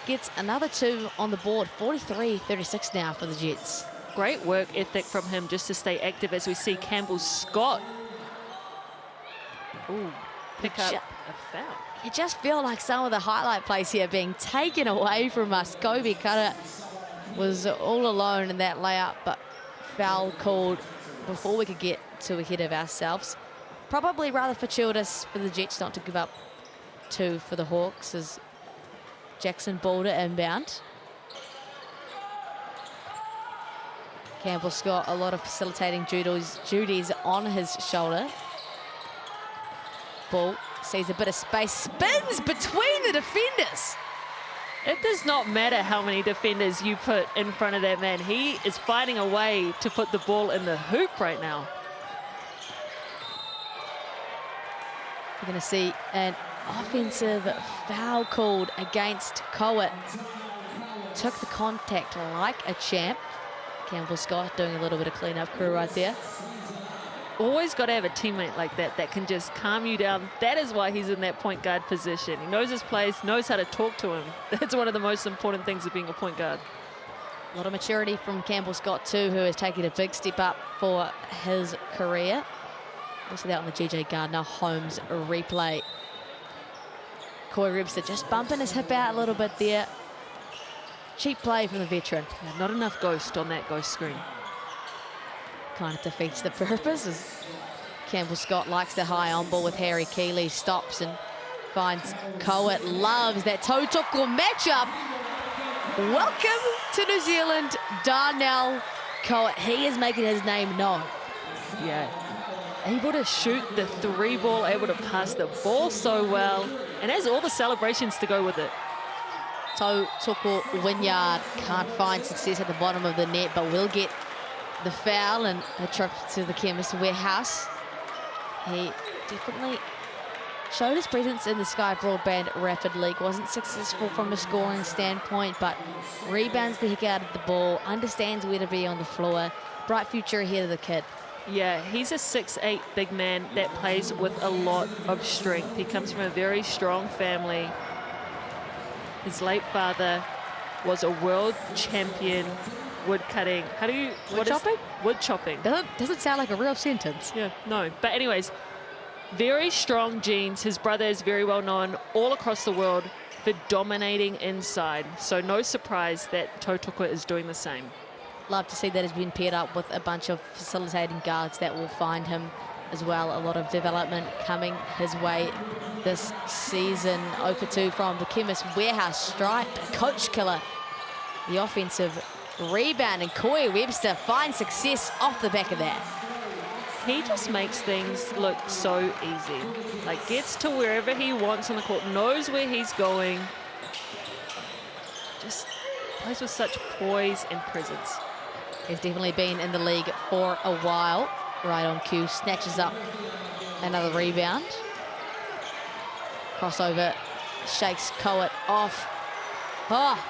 gets another 2 on the board. 43-36 now for the Jets. Great work ethic from him just to stay active as we see Campbell Scott pick up a foul. You just feel like some of the highlight plays here being taken away from us. Kobe Cutter was all alone in that layup, but foul called before we could get too ahead of ourselves. Probably rather fortuitous for the Jets not to give up 2 for the Hawks as Jackson Bolder inbound. Campbell Scott, a lot of facilitating duties on his shoulder. Ball sees a bit of space, spins between the defenders. It does not matter how many defenders you put in front of that man. He is finding a way to put the ball in the hoop right now. We're going to see an offensive foul called against Coet. Took the contact like a champ. Campbell Scott doing a little bit of clean-up crew right there. Always got to have a teammate like that that can just calm you down. That is why he's in that point guard position. He knows his place, knows how to talk to him. That's one of the most important things of being a point guard. A lot of maturity from Campbell Scott too, who has taken a big step up for his career. Also that on the GJ Gardner-Holmes replay. Corey Webster just bumping his hip out a little bit there. Cheap play from the veteran. Yeah, not enough ghost on that ghost screen. Kind of defeats the purpose as Campbell Scott likes the high on ball with Harry Keeley, stops and finds Coet. Loves that Tautoko matchup. Welcome to New Zealand, Darnell Coet. He is making his name known. Yeah, able to shoot the 3-ball, able to pass the ball so well, and has all the celebrations to go with it. Tautoko Wynyard can't find success at the bottom of the net, but will get the foul and a trip to the Chemist Warehouse. He definitely showed his presence in the Sky Broadband Rapid League. Wasn't successful from a scoring standpoint, but rebounds the heck out of the ball, understands where to be on the floor. Bright future ahead of the kid. Yeah, he's a 6'8" big man that plays with a lot of strength. He comes from a very strong family. His late father was a world champion wood cutting. How do you... Wood chopping? Wood chopping. Doesn't sound like a real sentence. Yeah, no. But anyways, very strong genes. His brother is very well known all across the world for dominating inside. So no surprise that Tautoko is doing the same. Love to see that he's been paired up with a bunch of facilitating guards that will find him as well. A lot of development coming his way this season. 0 for 2 from the Chemist Warehouse stripe. Coach killer. The offensive rebound, and Corey Webster finds success off the back of that. He just makes things look so easy. Like, gets to wherever he wants on the court, knows where he's going. Just plays with such poise and presence. He's definitely been in the league for a while. Right on cue, snatches up another rebound. Crossover, shakes Coet off. Oh,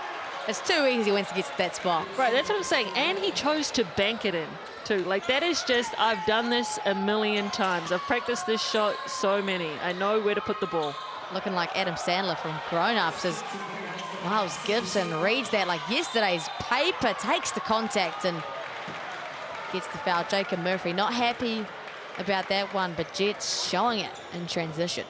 it's too easy once he gets to that spot. Right, that's what I'm saying. And he chose to bank it in, too. Like, that is just, I've done this a million times. I've practiced this shot so many. I know where to put the ball. Looking like Adam Sandler from Grown Ups as Miles Gibson reads that like yesterday's paper, takes the contact and gets the foul. Jacob Murphy not happy about that one, but Jets showing it in transition.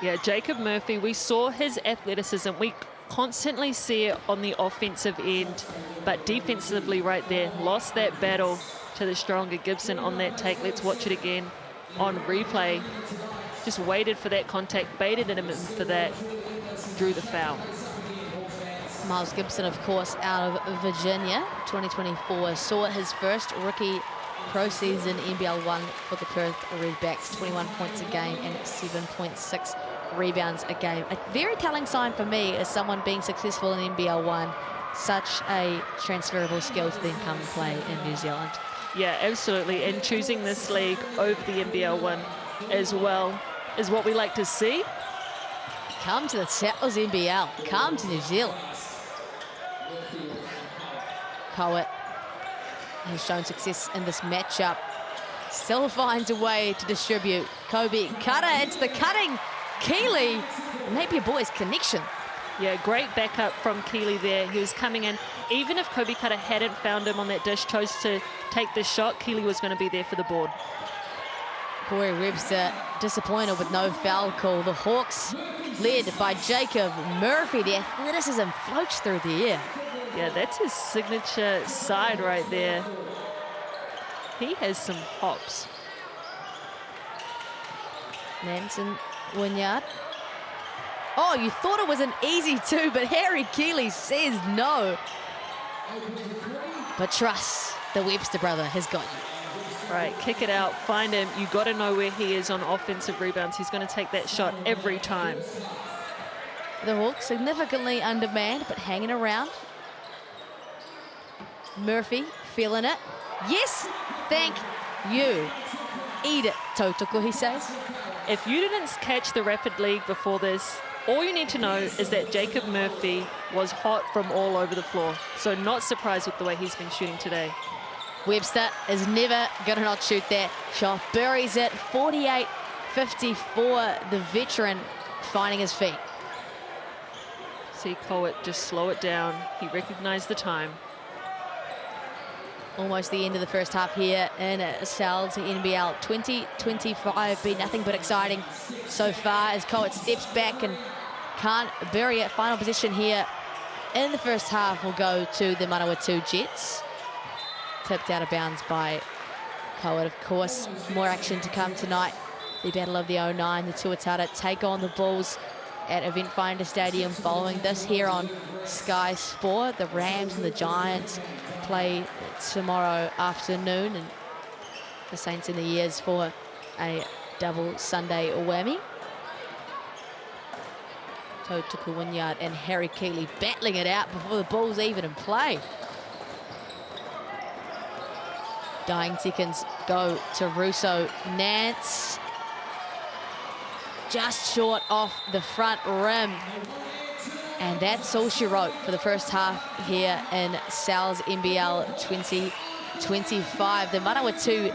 Yeah, Jacob Murphy, we saw his athleticism. We constantly see it on the offensive end, but defensively right there, lost that battle to the stronger Gibson on that take. Let's watch it again on replay. Just waited for that contact, baited him in for that, drew the foul. Miles Gibson, of course, out of Virginia, 2024, saw his first rookie pro season NBL 1 for the Perth Redbacks, 21 points a game and 7.6 rebounds a game. A very telling sign for me as someone being successful in NBL 1, such a transferable skill to then come and play in New Zealand. Yeah, absolutely. And choosing this league over the NBL 1 as well is what we like to see. Come to the Settlers NBL, come to New Zealand. Coet has shown success in this matchup. Still finds a way to distribute. Kobe Cutter, it's the cutting Keeley. Napier boys connection. Yeah, great backup from Keeley there. He was coming in. Even if Kobe Cutter hadn't found him on that dish, chose to take the shot, Keeley was going to be there for the board. Corey Webster disappointed with no foul call. The Hawks led by Jacob Murphy. The athleticism floats through the air. Yeah, that's his signature side right there. He has some hops. Nansen Wynyard. Oh, you thought it was an easy two, but Harry Keeley says no. But trust, the Webster brother has got you. Right, kick it out, find him. You got to know where he is on offensive rebounds. He's going to take that shot every time. The Hawks significantly undermanned, but hanging around. Murphy feeling it. Yes, thank you. Eat it, Tautoko, he says. If you didn't catch the Rapid League before this, all you need to know is that Jacob Murphy was hot from all over the floor. So not surprised with the way he's been shooting today. Webster is never going to not shoot that shot. Buries it, 48-54, the veteran finding his feet. See Coet just slow it down. He recognized the time. Almost the end of the first half here in Sal's NBL. 20-25, been nothing but exciting so far as Coet steps back and can't bury it. Final position here in the first half will go to the Manawatu Jets. Tipped out of bounds by Coet, of course. More action to come tonight. The Battle of the 09, the Tuatara take on the Bulls at Event Finder Stadium. Following this here on Sky Sport, the Rams and the Giants play tomorrow afternoon, and the Saints in the years for a double Sunday whammy. Totuku Wynyard and Harry Keeley battling it out before the Bulls even in play. Dying seconds go to Russo. Nance just short off the front rim. And that's all she wrote for the first half here in Sal's NBL 2025. The Manawatu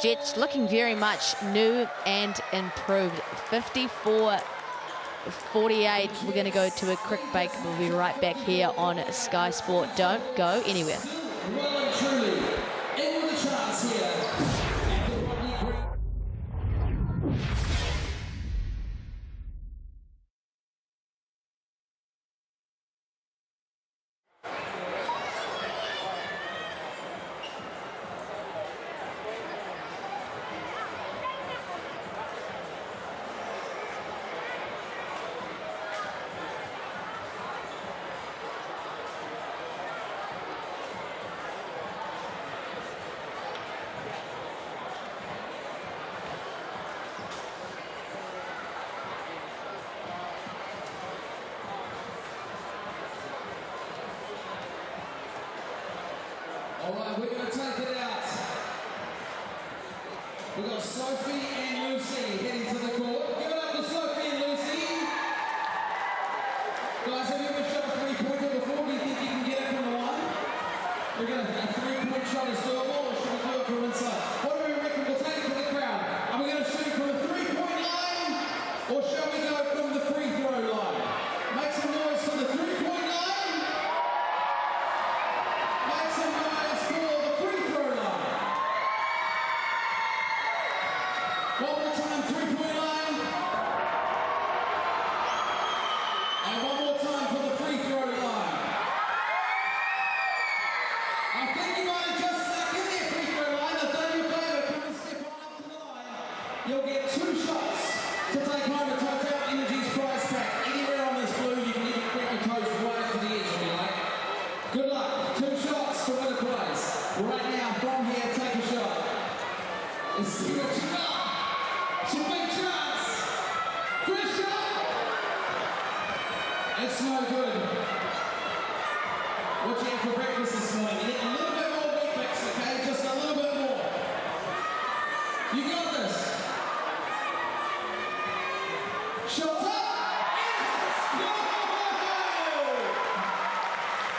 Jets looking very much new and improved. 54-48. We're going to go to a quick break. We'll be right back here on Sky Sport. Don't go anywhere. Well and truly, in with the chance here at the Rodney Green. All right, we're going to take it out. We've got Sophie and Lucy heading to the court. Give it up to Sophie and Lucy. Guys, have you ever shot a three-pointer before? Do you think you can get it from the line? We're going to a three-point shot is doable, or should we do it from inside? What do we reckon? We'll take it to the crowd. Are we going to shoot from the three-point line, or shall we go from the free throw line? Make some noise for the three-point line. Make some noise for the free throw line. One more time, three-point line. And one more time for the free throw line. I think you might have just snuck in there, free throw line. I've done you a favour. Come and step on up to the line. You'll get 2 shots to take home a Total Energies prize pack. Anywhere on this blue, you can even quick your toes right up to the edge if you like. Good luck. 2 shots to win a prize. Right now, from here, take a shot. Let's see what you got. It's a big chance. First shot. It's no good. What you had for breakfast this morning? You need a little bit more wheat mix, okay? Just a little bit more. You got this. Shots up. Let's go!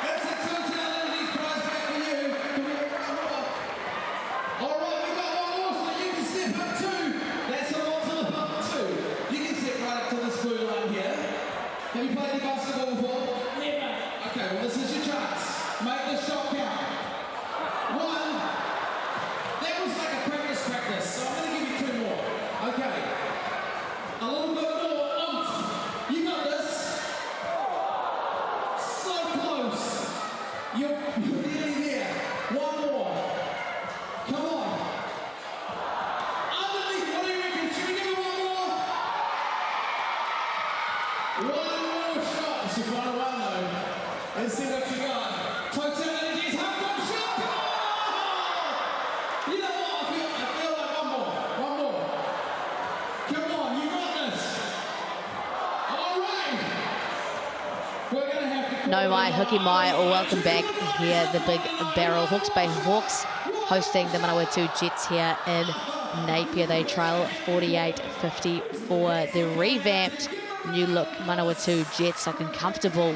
That's a Total Energies prize back for you. Can we have one more? All right, we got one more, so you can step up too. That's a lot to live up to. You can step right up to this blue line here. Have you played any basketball before? Never. Okay, well this is your chance. Make the shot count. 1. That was like a practice, so I'm going to give you 2 more. Okay. A little bit more oomph. You got this. So close. You're nearly there. 1 more. Come on. Underneath, what do you reckon? Should we give it 1 more? 1 more shot. It's your final one though. Let's see what you got. Total Energies half-time shot. Come on! You know what? I feel like 1 more. 1 more. Come on, you got this. All right. We're going to have to... No Mai, Hookie Mai, or welcome back here, the Big Barrel Hawke's Bay Hawks hosting the Manawatu Jets here in Napier. They trail 48-54. The revamped new look Manawatu Jets looking comfortable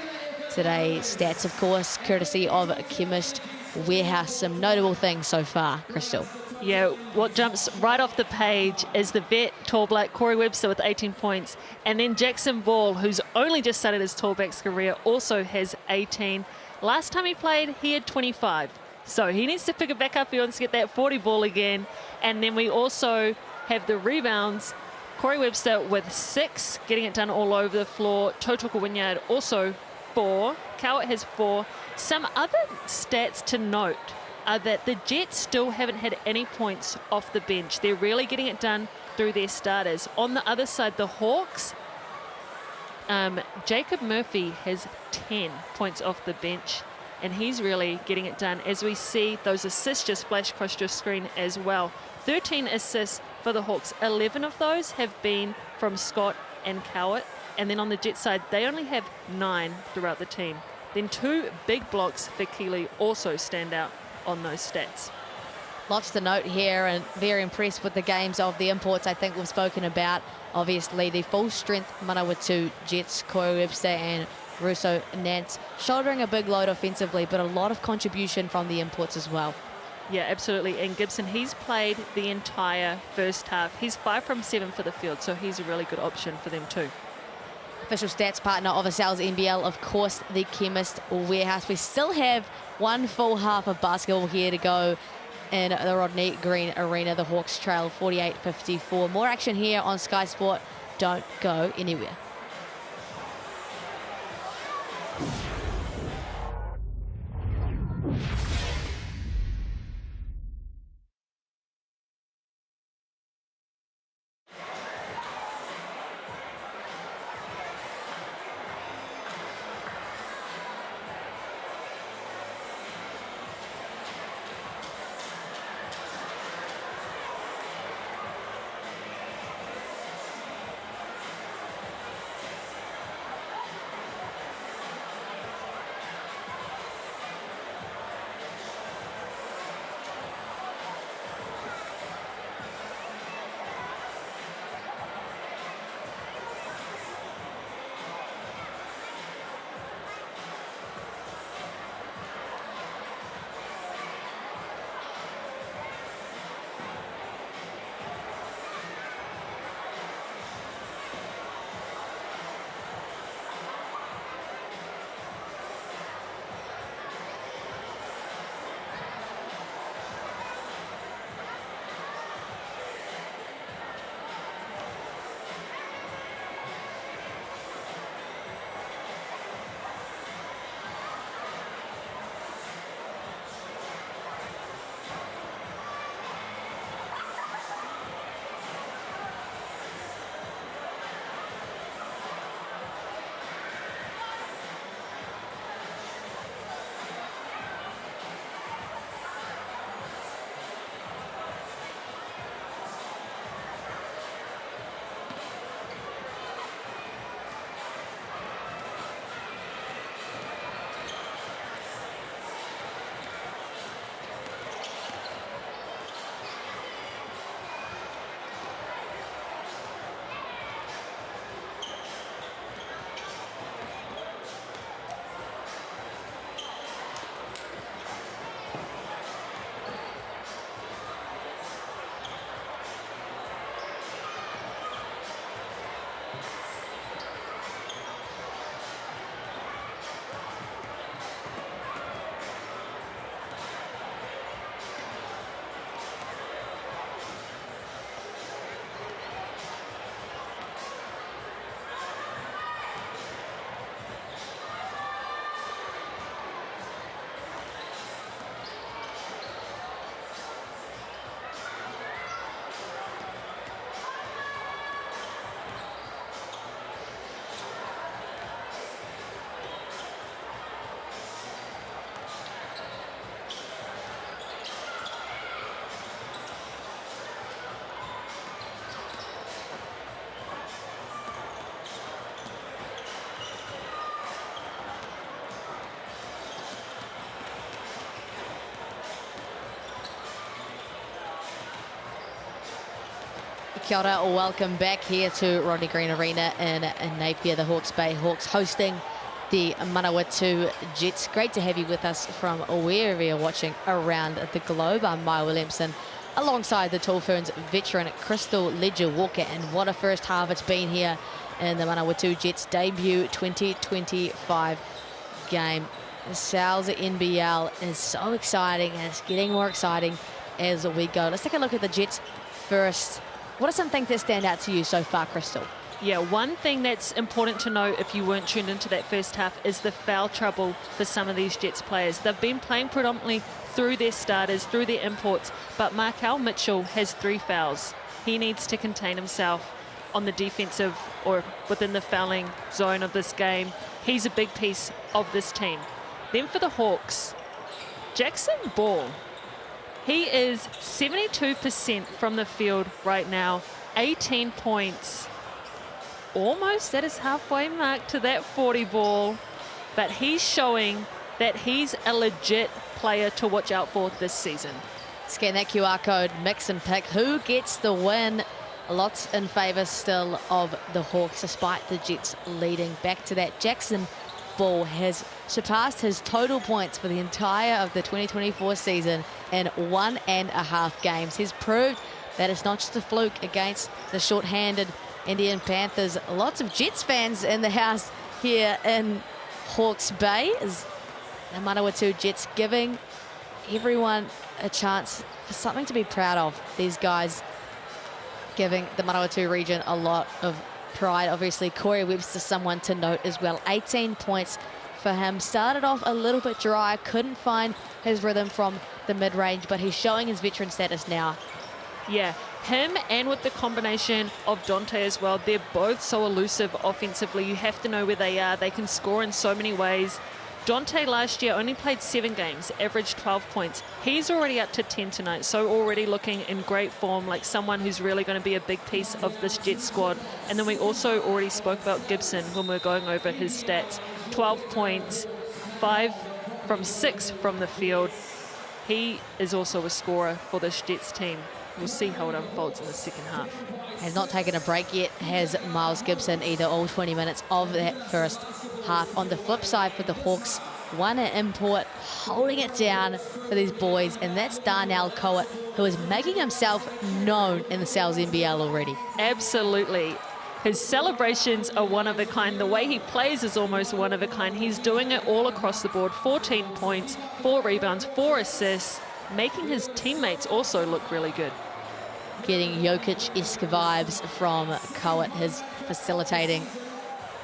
today. Stats, of course, courtesy of Chemist Warehouse. Some notable things so far, Crystal. Yeah, what jumps right off the page is the vet tall black Corey Webster with 18 points. And then Jackson Ball, who's only just started his tallback's career, also has 18. Last time he played, he had 25. So he needs to pick it back up. He wants to get that 40 ball again. And then we also have the rebounds. Corey Webster with 6, getting it done all over the floor. Totoka Wynyard also 4. Cowett has 4. Some other stats to note are that the Jets still haven't had any points off the bench. They're really getting it done through their starters. On the other side, the Hawks, Jacob Murphy has 10 points off the bench, and he's really getting it done. As we see, those assists just flash across your screen as well. 13 assists for the Hawks. 11 of those have been from Scott and Cowett. And then on the Jet side, they only have 9 throughout the team. Then 2 big blocks for Keeley also stand out on those stats. Lots to note here, and very impressed with the games of the imports I think we've spoken about. Obviously, the full-strength Manawatu Jets, Corey Webster and Russo Nance, shouldering a big load offensively, but a lot of contribution from the imports as well. Yeah, absolutely. And Gibson, he's played the entire first half. He's 5 from 7 for the field, so he's a really good option for them too. Official stats partner of NZNBL, of course, the Chemist Warehouse. We still have one full half of basketball here to go in the Rodney Green Arena. The Hawks trail 48-54. More action here on Sky Sport. Don't go anywhere. Kia ora, welcome back here to Rodney Green Arena in Napier, the Hawke's Bay Hawks hosting the Manawatu Jets. Great to have you with us from wherever you're watching around the globe. I'm Maya Williamson, alongside the Tall Ferns veteran Crystal Ledger-Walker, and what a first half it's been here in the Manawatu Jets debut 2025 game. The Sal's NBL is so exciting, and it's getting more exciting as we go. Let's take a look at the Jets first. What are some things that stand out to you so far, Crystal? Yeah, one thing that's important to know if you weren't tuned into that first half is the foul trouble for some of these Jets players. They've been playing predominantly through their starters, through their imports, but Markel Mitchell has 3 fouls. He needs to contain himself on the defensive or within the fouling zone of this game. He's a big piece of this team. Then for the Hawks, Jackson Ball. He is 72% from the field right now, 18 points. Almost at his halfway mark to that 40 ball, but he's showing that he's a legit player to watch out for this season. Scan that QR code, mix and pick. Who gets the win? Lots in favour still of the Hawks, despite the Jets leading. Back to that, Jackson Ball has surpassed his total points for the entire of the 2024 season in 1.5 games. He's proved that it's not just a fluke against the short-handed Indian Panthers. Lots of Jets fans in the house here in Hawke's Bay, as the Manawatu Jets giving everyone a chance for something to be proud of. These guys giving the Manawatu region a lot of pride. Obviously, Corey Webster, someone to note as well. 18 points for him. Started off a little bit dry, couldn't find his rhythm from the mid-range, but he's showing his veteran status now. Yeah, him and with the combination of Dante as well, they're both so elusive offensively. You have to know where they are. They can score in so many ways. Dante last year only played 7 games, averaged 12 points. He's already up to 10 tonight, so already looking in great form, like someone who's really going to be a big piece of this Jets squad. And then we also already spoke about Gibson when we were going over his stats. 12 points, 5 from 6 from the field. He is also a scorer for this Jets team. We'll see how it unfolds in the second half. Has not taken a break yet, has Miles Gibson, either all 20 minutes of that first half. On the flip side for the Hawks, one import holding it down for these boys, and that's Darnell Coates, who is making himself known in the Sal's NBL already. Absolutely. His celebrations are one of a kind. The way he plays is almost one of a kind. He's doing it all across the board. 14 points, 4 rebounds, 4 assists, making his teammates also look really good. Getting Jokic-esque vibes from Coates, his facilitating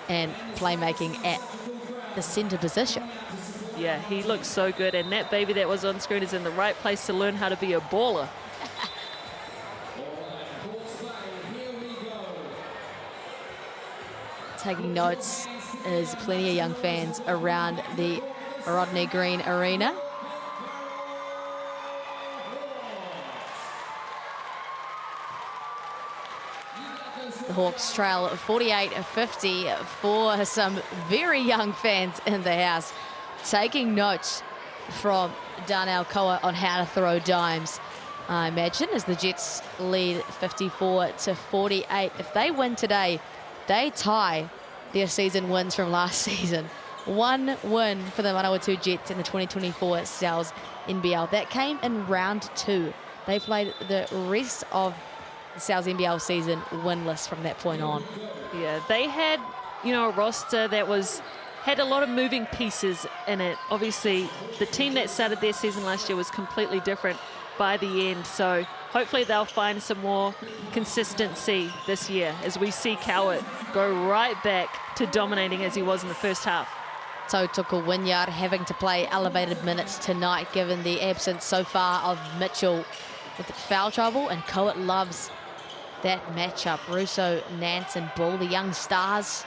and playmaking at the centre position. Yeah, he looks so good, and that baby that was on screen is in the right place to learn how to be a baller. Taking notes is plenty of young fans around the Rodney Green Arena. The Hawks trail 48-50 for some very young fans in the house. Taking notes from Darnell Coates on how to throw dimes, I imagine, as the Jets lead 54-48. If they win today, they tie their season wins from last season. 1 win for the Manawatu Jets in the 2024 Sal's NBL. That came in round 2. They played the rest of the Sal's NBL season winless from that point on. Yeah, they had, you know, a roster that had a lot of moving pieces in it. Obviously, the team that started their season last year was completely different by the end. So hopefully they'll find some more consistency this year as we see Cowart go right back to dominating as he was in the first half. So Tuku Wynyard having to play elevated minutes tonight, given the absence so far of Mitchell with foul trouble, and Coates loves that matchup. Russo, Nance and Bull, the young stars.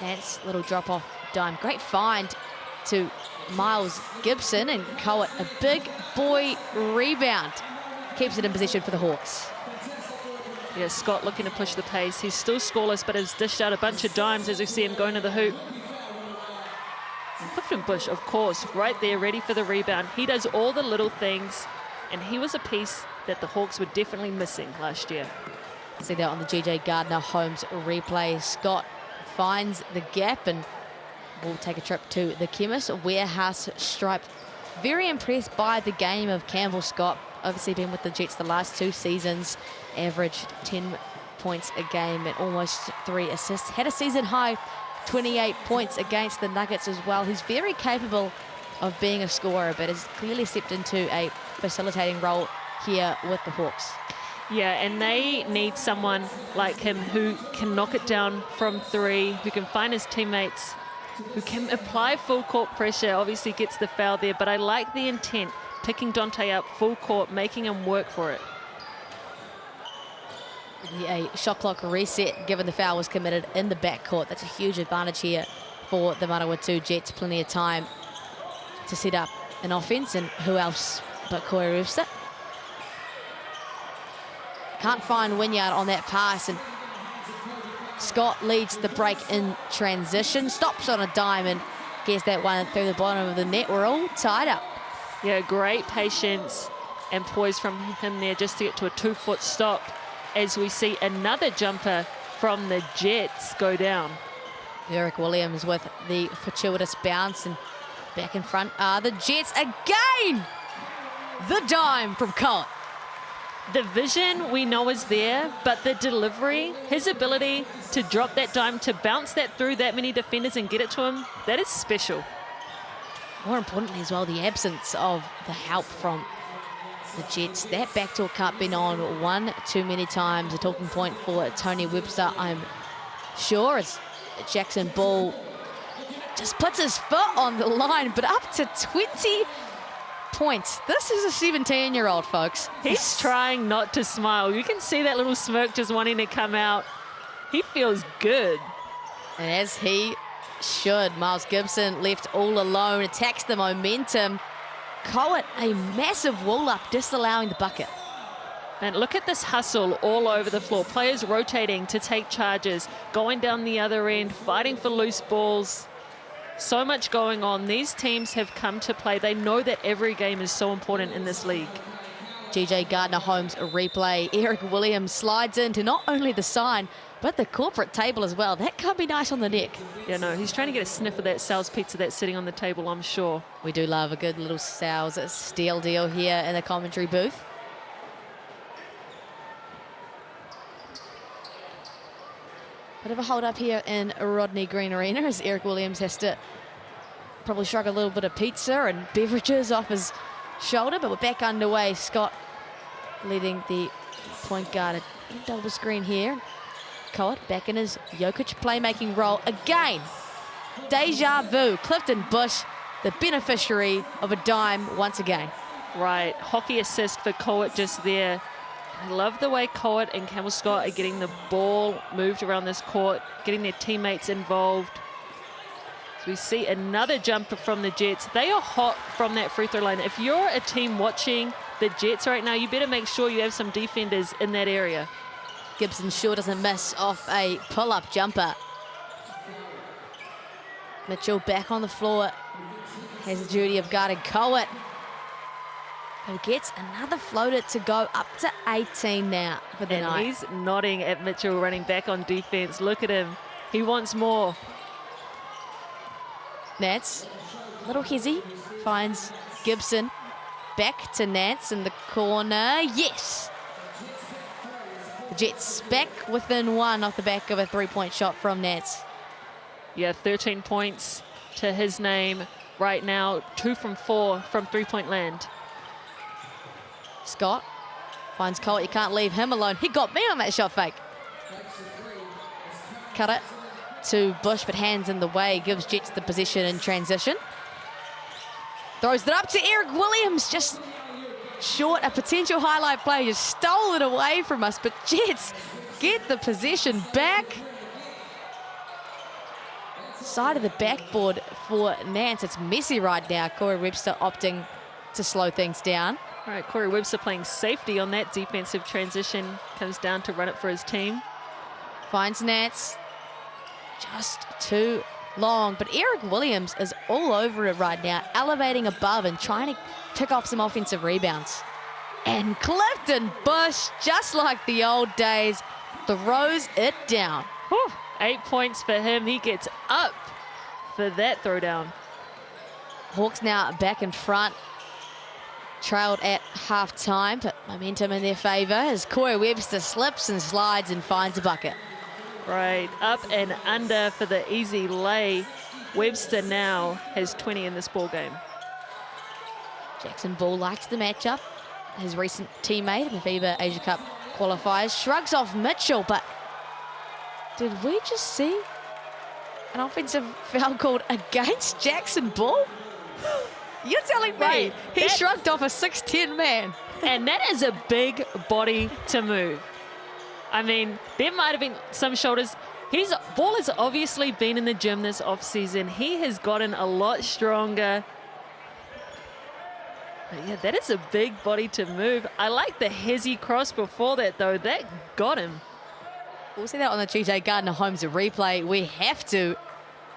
Nance, little drop off dime. Great find to Miles Gibson, and Coates, a big boy rebound. Keeps it in position for the Hawks. Yeah, Scott looking to push the pace. He's still scoreless, but has dished out a bunch of dimes as we see him going to the hoop. And Clifton Bush, of course, right there, ready for the rebound. He does all the little things and he was a piece that the Hawks were definitely missing last year. See that on the GJ Gardner-Holmes replay. Scott finds the gap and will take a trip to the chemist. Warehouse stripe. Very impressed by the game of Campbell Scott. Obviously been with the Jets the last 2 seasons. Averaged 10 points a game and almost 3 assists. Had a season high 28 points against the Nuggets as well. He's very capable of being a scorer, but has clearly stepped into a facilitating role here with the Hawks. Yeah, and they need someone like him who can knock it down from 3, who can find his teammates, who can apply full court pressure. Obviously gets the foul there, but I like the intent, picking Dante up full court, making him work for it. A shot clock reset given the foul was committed in the backcourt. That's a huge advantage here for the Manawatu Jets. Plenty of time to set up an offense, and who else but Corey Webster. Can't find Wynyard on that pass, and Scott leads the break in transition. Stops on a dime and gets that one through the bottom of the net. We're all tied up. Yeah, great patience and poise from him there just to get to a 2-foot stop as we see another jumper from the Jets go down. Eric Williams with the fortuitous bounce, and back in front are the Jets again. The dime from Cohen. The vision we know is there, but the delivery, his ability to drop that dime, to bounce that through that many defenders and get it to him, that is special. More importantly as well, the absence of the help from the Jets. That backdoor cut been on one too many times. A talking point for Tony Webster, I'm sure, as Jackson Ball just puts his foot on the line, but up to 20 points. This is a 17-year-old, folks. He's trying not to smile. You can see that little smirk just wanting to come out. He feels good. And as he should, Miles Gibson left all alone, attacks the momentum. Cohen, a massive wall up, disallowing the bucket. And look at this hustle all over the floor. Players rotating to take charges, going down the other end, fighting for loose balls. So much going on. These teams have come to play. They know that every game is so important in this league. GJ Gardner-Holmes replay. Eric Williams slides into not only the sign, but the corporate table as well. That can't be nice on the neck. Yeah, no, he's trying to get a sniff of that Sal's pizza that's sitting on the table, I'm sure. We do love a good little Sal's steel deal here in the commentary booth. Bit of a hold up here in Rodney Green Arena as Eric Williams has to probably shrug a little bit of pizza and beverages off his shoulder, but we're back underway. Scott leading the point guard. A double screen here. Cohen back in his Jokic playmaking role again. Deja vu. Clifton Bush, the beneficiary of a dime once again. Right, hockey assist for Cohen just there. I love the way Cohen and Campbell Scott are getting the ball moved around this court, getting their teammates involved. So we see another jumper from the Jets. They are hot from that free throw line. If you're a team watching the Jets right now, you better make sure you have some defenders in that area. Gibson sure doesn't miss off a pull-up jumper. Mitchell back on the floor. Has the duty of guarding Cohen, who gets another floater to go up to 18 now for the night. And he's nodding at Mitchell running back on defense. Look at him. He wants more. Nance, little hezzy, finds Gibson. Back to Nance in the corner. Yes! The Jets back within one off the back of a three-point shot from Nance. Yeah, 13 points to his name right now. 2 from 4 from three-point land. Scott finds Colt. You can't leave him alone. He got me on that shot fake. Cut it to Bush, but hands in the way. Gives Jets the possession in transition. Throws it up to Eric Williams. Just short, a potential highlight play. Just stole it away from us. But Jets get the possession back. Side of the backboard for Nance. It's messy right now. Corey Webster opting to slow things down. All right, Corey Webster playing safety on that defensive transition. Comes down to run it for his team. Finds Nance. Just too long. But Eric Williams is all over it right now, elevating above and trying to pick off some offensive rebounds. And Clifton Bush, just like the old days, throws it down. Whew, 8 points for him. He gets up for that throwdown. Hawks now back in front. Trailed at half-time, but momentum in their favour as Corey Webster slips and slides and finds a bucket. Right, up and under for the easy lay. Webster now has 20 in this ball game. Jackson Ball likes the matchup. His recent teammate in the FIBA Asia Cup qualifiers shrugs off Mitchell, but did we just see an offensive foul called against Jackson Ball? You're telling me Right, he shrugged off a 6'10" man. And that is a big body to move. I mean, there might have been some shoulders. Ball has obviously been in the gym this offseason. He has gotten a lot stronger. But yeah, that is a big body to move. I like the hezzy cross before that, though. That got him. We'll see that on the GJ Gardner-Holmes replay. We have to.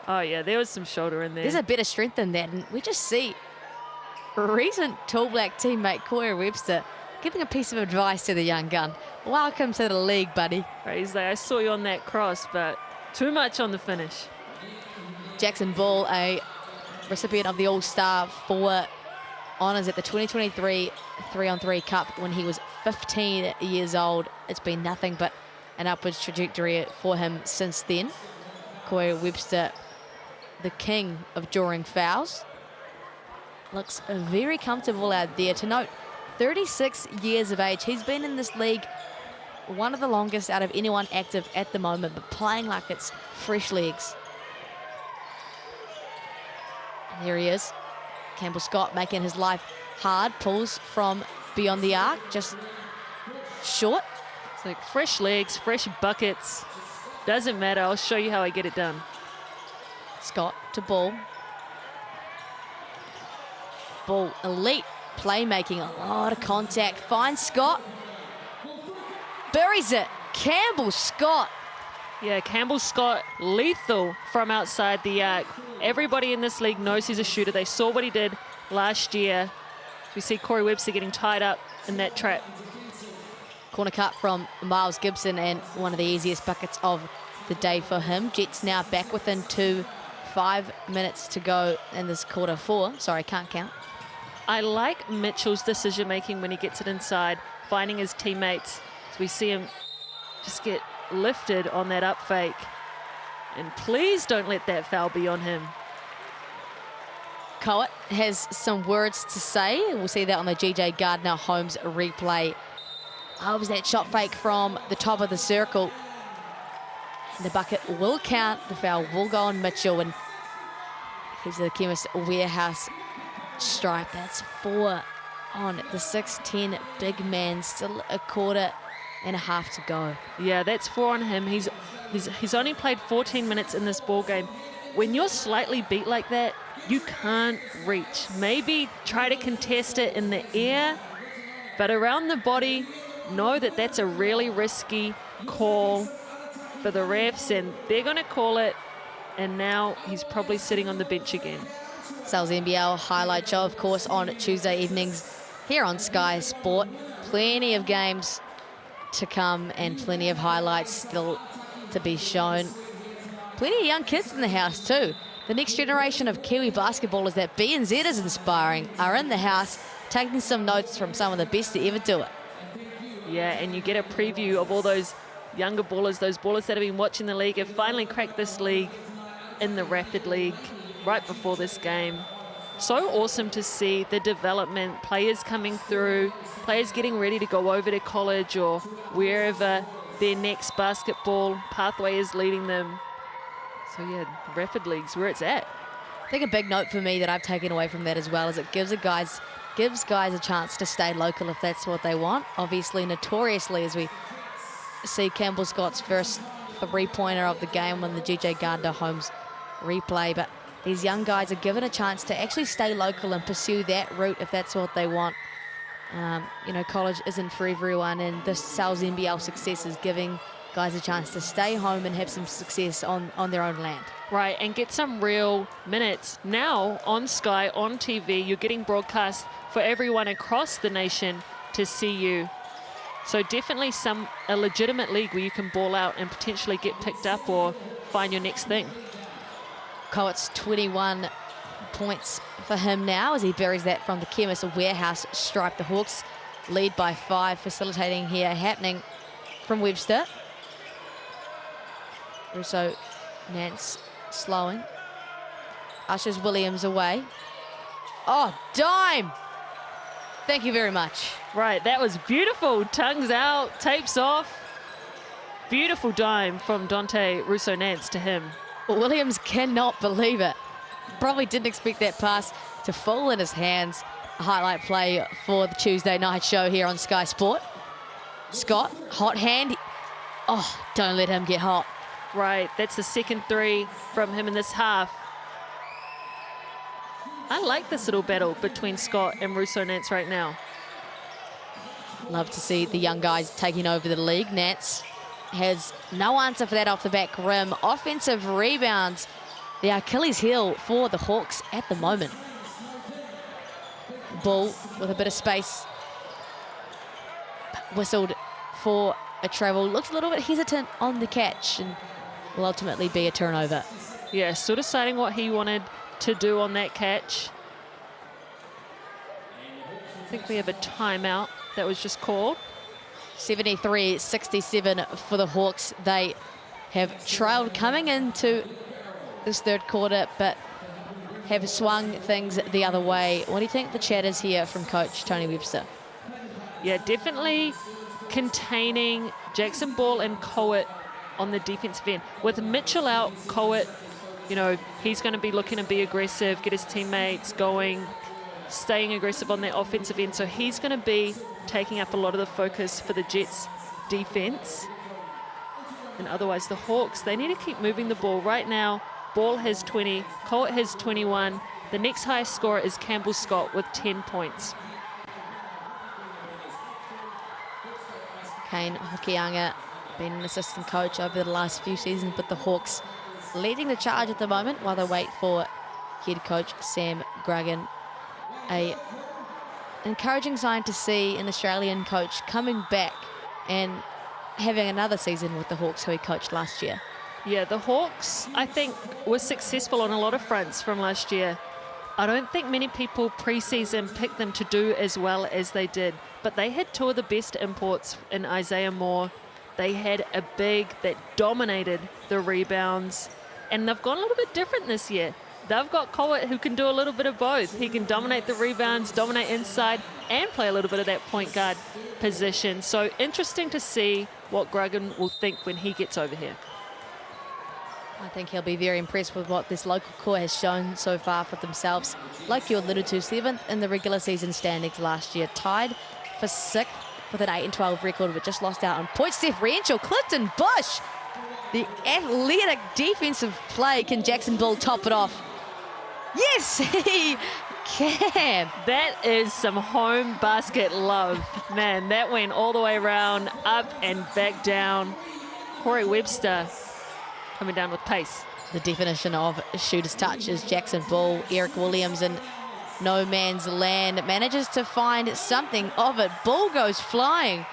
Oh, yeah, there was some shoulder in there. There's a bit of strength in that, and we just see recent Tall Black teammate Corey Webster giving a piece of advice to the young gun. Welcome to the league, buddy. Right, he's like, I saw you on that cross, but too much on the finish. Jackson Ball, a recipient of the All-Star for honours at the 2023 3-on-3 Cup when he was 15 years old. It's been nothing but an upwards trajectory for him since then. Corey Webster, the king of drawing fouls. Looks very comfortable out there. To note, 36 years of age. He's been in this league one of the longest out of anyone active at the moment, but playing like it's fresh legs. And there he is. Campbell Scott making his life hard. Pulls from beyond the arc, just short. It's like fresh legs, fresh buckets. Doesn't matter. I'll show you how I get it done. Scott to Ball. Ball, elite playmaking, a lot of contact. Finds Scott. Buries it. Campbell Scott. Yeah, Campbell Scott, lethal from outside the arc. Everybody in this league knows he's a shooter. They saw what he did last year. We see Corey Webster getting tied up in that trap. Corner cut from Miles Gibson, and one of the easiest buckets of the day for him. Jets now back within 2, 5 minutes to go in this quarter 4. Sorry, can't count. I like Mitchell's decision-making when he gets it inside, finding his teammates. So we see him just get lifted on that up fake. And please don't let that foul be on him. Coet has some words to say. We'll see that on the GJ Gardner-Holmes replay. Oh, was that shot fake from the top of the circle. And the bucket will count. The foul will go on Mitchell. And here's the Chemist Warehouse stripe. That's 4 on the 6'10" big man. Still a quarter and a half to go. Yeah, that's 4 on him. He's only played 14 minutes in this ball game. When you're slightly beat like that, you can't reach. Maybe try to contest it in the air, but around the body, know that that's a really risky call for the refs, and they're going to call it, and now he's probably sitting on the bench again. Sal's NBL highlight show, of course, on Tuesday evenings here on Sky Sport. Plenty of games to come and plenty of highlights still to be shown. Plenty of young kids in the house too. The next generation of Kiwi basketballers that BNZ is inspiring are in the house, taking some notes from some of the best to ever do it. Yeah, and you get a preview of all those younger ballers, those ballers that have been watching the league, have finally cracked this league in the Rapid League right before this game. So awesome to see the development, players coming through, players getting ready to go over to college or wherever their next basketball pathway is leading them. So yeah, Rapid League's where it's at. I think a big note for me that I've taken away from that as well is it gives guys a chance to stay local if that's what they want. Obviously, notoriously, as we see Campbell Scott's first three-pointer of the game on the GJ Gardner-Holmes replay, but these young guys are given a chance to actually stay local and pursue that route if that's what they want. You know, college isn't for everyone, and this Sal's NBL success is giving guys a chance to stay home and have some success on their own land. Right, and get some real minutes. Now on Sky, on TV, you're getting broadcast for everyone across the nation. to see you. So definitely a legitimate league where you can ball out and potentially get picked up or find your next thing. Coates 21 points for him now as he buries that from the chemist warehouse stripe. The Hawks lead by 5, facilitating here happening from Webster. Russo, Nance slowing. Ushers Williams away. Oh, dime! Thank you very much. Right, that was beautiful. Tongues out, tapes off. Beautiful dime from Dante Russo-Nance to him. Williams cannot believe it. Probably didn't expect that pass to fall in his hands. A highlight play for the Tuesday night show here on Sky Sport. Scott, hot hand. Oh, don't let him get hot. Right, that's the second 3 from him in this half. I like this little battle between Scott and Russo-Nance right now. Love to see the young guys taking over the league. Nance has no answer for that off the back rim. Offensive rebounds, the Achilles heel for the Hawks at the moment. Ball with a bit of space. Whistled for a travel. Looks a little bit hesitant on the catch and will ultimately be a turnover. Yeah, still deciding what he wanted to do on that catch. I think we have a timeout that was just called. 73-67 for the Hawks. They have trailed coming into this third quarter, but have swung things the other way. What do you think the chat is here from Coach Tony Webster? Yeah, definitely containing Jackson Ball and Coet on the defensive end. With Mitchell out, Coet, you know, he's going to be looking to be aggressive, get his teammates going, staying aggressive on their offensive end. So he's going to be taking up a lot of the focus for the Jets defense. And otherwise the Hawks, they need to keep moving the ball. Right now, Ball has 20, Coet has 21. The next highest scorer is Campbell Scott with 10 points. Kane Hokianga, been an assistant coach over the last few seasons, but the Hawks leading the charge at the moment while they wait for head coach Sam Gragan. An encouraging sign to see an Australian coach coming back and having another season with the Hawks who he coached last year. Yeah, the Hawks, I think, were successful on a lot of fronts from last year. I don't think many people pre-season picked them to do as well as they did, but they had 2 of the best imports in Isaiah Moore. They had a big that dominated the rebounds, and they've gone a little bit different this year. They've got Coet who can do a little bit of both. He can dominate the rebounds, dominate inside, and play a little bit of that point guard position. So interesting to see what Gragan will think when he gets over here. I think he'll be very impressed with what this local core has shown so far for themselves. Like you alluded to, 7th in the regular season standings last year, tied for 6th with an 8-12 record, but just lost out on points differential. Clifton Bush, the athletic defensive play. Can Jackson Ball top it off? Yes, he can. That is some home basket love. Man, that went all the way around, up and back down. Corey Webster coming down with pace. The definition of shooter's touch is Jackson Ball. Eric Williams in no man's land manages to find something of it. Ball goes flying.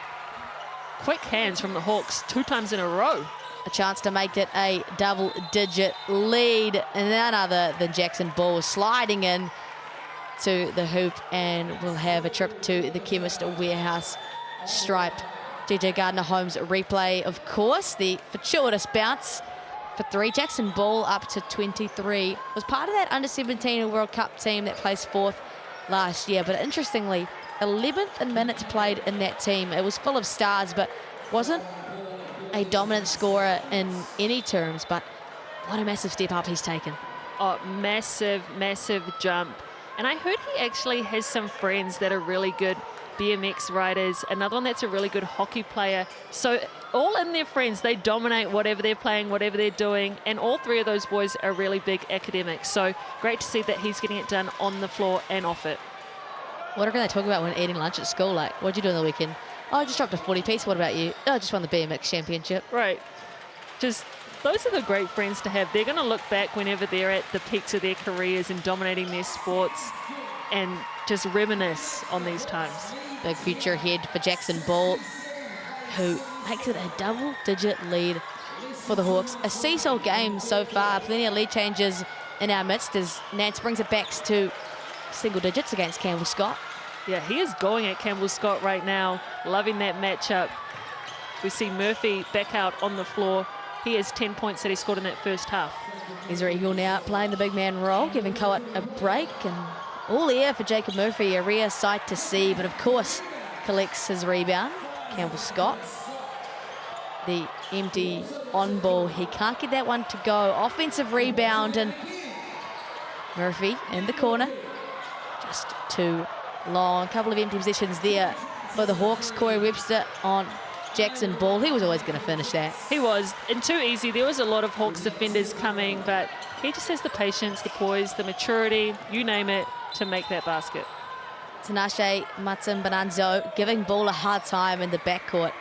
Quick hands from the Hawks 2 times in a row. A chance to make it a double-digit lead, and none other than Jackson Ball sliding in to the hoop, and we'll have a trip to the chemist warehouse stripe. DJ Gardner-Holmes replay, of course, the fortuitous bounce for 3. Jackson Ball up to 23. Was part of that under-17 World Cup team that placed 4th last year, but interestingly, 11th in minutes played in that team. It was full of stars, but wasn't a dominant scorer in any terms, but what a massive step up he's taken. Oh, massive, massive jump. And I heard he actually has some friends that are really good BMX riders, another one that's a really good hockey player. So all in their friends, they dominate whatever they're playing, whatever they're doing, and all 3 of those boys are really big academics. So great to see that he's getting it done on the floor and off it. What are they talking about when eating lunch at school? Like, what'd you do on the weekend? Oh, I just dropped a 40-piece. What about you? Oh, I just won the BMX championship. Right. Just, those are the great friends to have. They're going to look back whenever they're at the peaks of their careers and dominating their sports and just reminisce on these times. Big future ahead for Jackson Ball, who makes it a double-digit lead for the Hawks. A seesaw game so far, plenty of lead changes in our midst as Nance brings it back to single digits against Campbell Scott. Yeah, he is going at Campbell Scott right now, loving that matchup. We see Murphy back out on the floor. He has 10 points that he scored in that first half. Ezra Eagle now playing the big man role, giving Coat a break, and all air for Jacob Murphy, a rare sight to see, but of course collects his rebound. Campbell Scott, the empty on ball, he can't get that one to go. Offensive rebound, and Murphy in the corner, just too long. A couple of empty possessions there for the Hawks. Corey Webster on Jackson Ball. He was always going to finish that. He was, and too easy. There was a lot of Hawks defenders coming, but he just has the patience, the poise, the maturity, you name it, to make that basket. Tinashe Matsimbananzo giving Ball a hard time in the backcourt.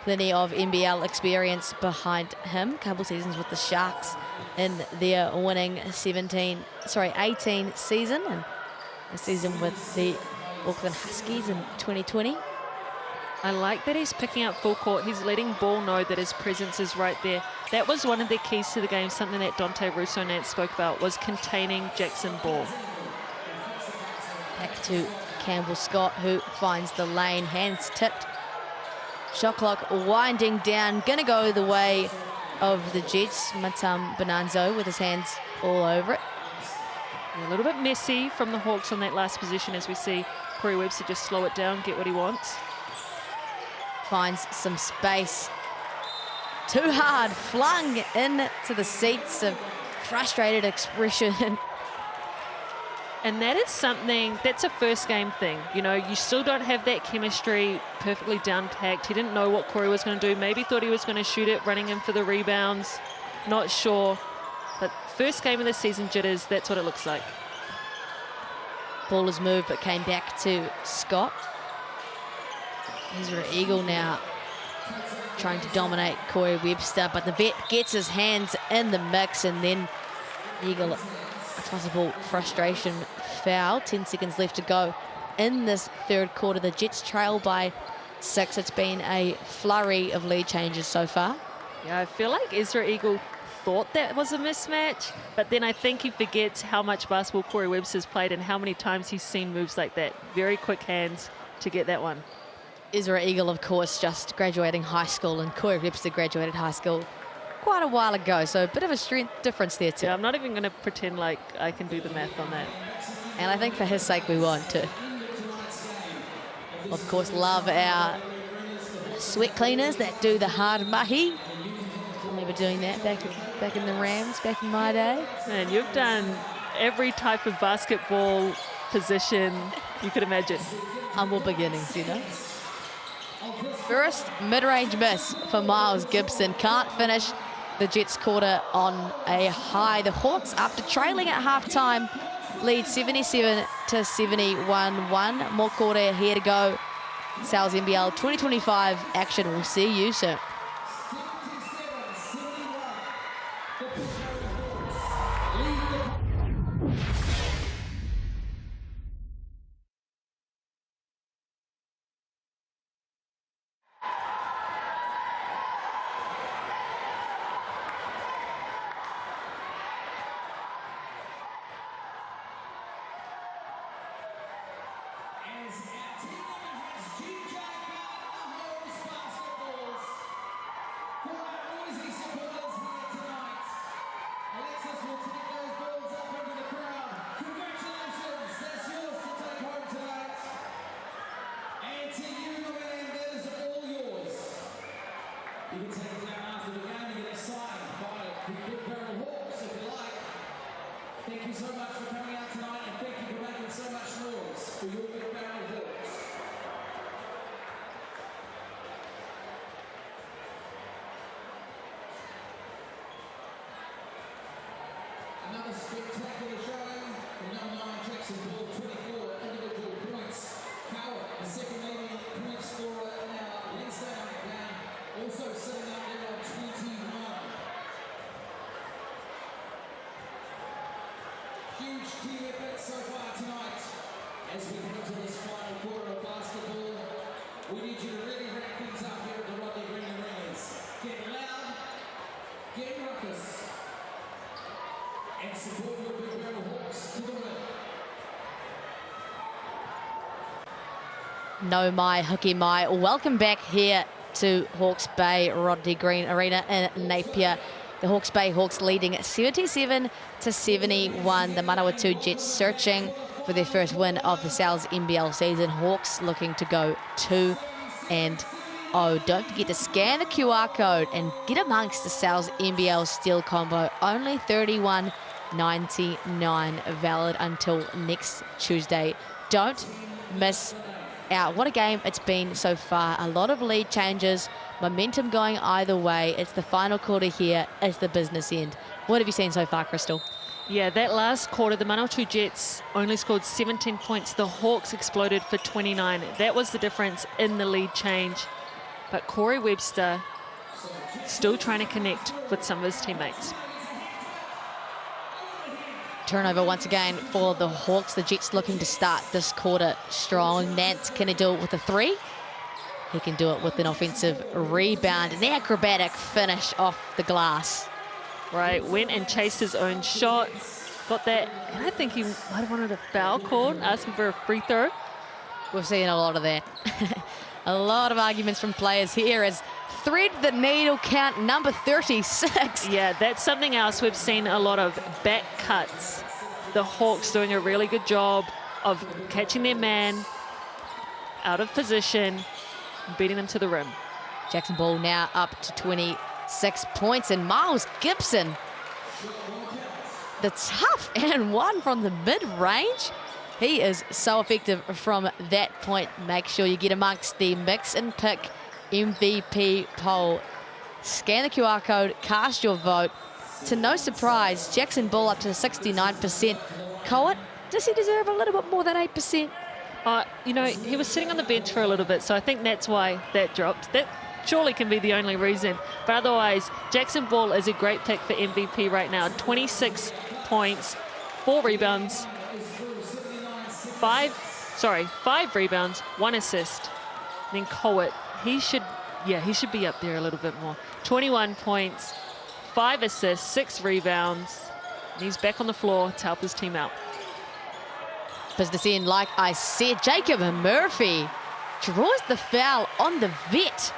Plenty of NBL experience behind him. Couple seasons with the Sharks in their winning 18 season, and a season with the Auckland Huskies in 2020. I like that he's picking up full court. He's letting Ball know that his presence is right there. That was one of the keys to the game, something that Dante Russo-Nance spoke about, was containing Jackson Ball. Back to Campbell Scott, who finds the lane, hands tipped. Shot clock winding down, gonna go the way of the Jets. Matam Bonanzo with his hands all over it. A little bit messy from the Hawks on that last position, as we see Corey Webster just slow it down, get what he wants. Finds some space. Too hard, flung into the seats, of frustrated expression. And that is something, that's a first game thing. You know, you still don't have that chemistry perfectly down packed. He didn't know what Corey was going to do. Maybe thought he was going to shoot it, running in for the rebounds. Not sure. But first game of the season jitters, that's what it looks like. Ball is moved, but came back to Scott. Ezra Eagle now trying to dominate Corey Webster, but the vet gets his hands in the mix, and then Eagle, a possible frustration foul. 10 seconds left to go in this third quarter. The Jets trail by 6. It's been a flurry of lead changes so far. Yeah, I feel like Ezra Eagle thought that was a mismatch, but then I think he forgets how much basketball Corey Webster's played and how many times he's seen moves like that. Very quick hands to get that one. Ezra Eagle, of course, just graduating high school, and Corey Webster graduated high school quite a while ago, so a bit of a strength difference there too. Yeah, I'm not even going to pretend like I can do the math on that. And I think for his sake we want to. Of course, love our sweat cleaners that do the hard mahi. I remember doing that back in the Rams, back in my day. Man, you've done every type of basketball position you could imagine. Humble beginnings, you know. First mid-range miss for Miles Gibson. Can't finish the Jets quarter on a high. The Hawks, after trailing at halftime, lead 77 to 71. One more quarter here to go. Sal's NBL 2025 action. We'll see you soon. Thank you so much for coming out tonight, and thank you for making so much noise for your big barrel Hawks. Another spectacular showing from number 9 Jackson Ball, 24 individual points. Howard, the second leading point scorer in our Wednesday night game, also sitting out there on 21. Huge team effort so far tonight as we head into this final No mai, Hawke mai. Welcome back here to Hawke's Bay Rodney Green Arena in Napier. The Hawke's Bay Hawks leading 77-71. The Manawatu Jets searching for their first win of the Sal's NBL season. Hawks looking to go 2-0. Don't forget to scan the QR code and get amongst the Sal's NBL Steel Combo. Only $31.99, valid until next Tuesday. Don't miss out. What a game it's been so far. A lot of lead changes, momentum going either way. It's the final quarter here. It's the business end. What have you seen so far, Crystal? Yeah, that last quarter, the Manawatu Jets only scored 17 points. The Hawks exploded for 29. That was the difference in the lead change. But Corey Webster still trying to connect with some of his teammates. Turnover once again for the Hawks. The Jets looking to start this quarter strong. Nance, can he do it with a 3? He can do it with an offensive rebound. An acrobatic finish off the glass. Right, went and chased his own shot. Got that, and I think he might have wanted a foul call, asking for a free throw. We've seen a lot of that. A lot of arguments from players here as thread the needle count number 36. Yeah, that's something else we've seen a lot of, back cuts. The Hawks doing a really good job of catching their man out of position, beating them to the rim. Basquetbol now up to 26 points, and Miles Gibson, the tough and one from the mid-range. He is so effective from that point. Make sure you get amongst the Mix and Pick MVP poll. Scan the QR code, cast your vote. To no surprise, Basquetbol up to 69%. Coet, does he deserve a little bit more than 8%? You know, he was sitting on the bench for a little bit, so I think that's why that dropped. That surely can be the only reason. But otherwise, Basquetbol is a great pick for MVP right now. 26 points, 4 rebounds, 5 rebounds, 1 assist. And then Coet, he should be up there a little bit more. 21 points, 5 assists, 6 rebounds. And he's back on the floor to help his team out. Business end, like I said. Jacob Murphy draws the foul on the vet.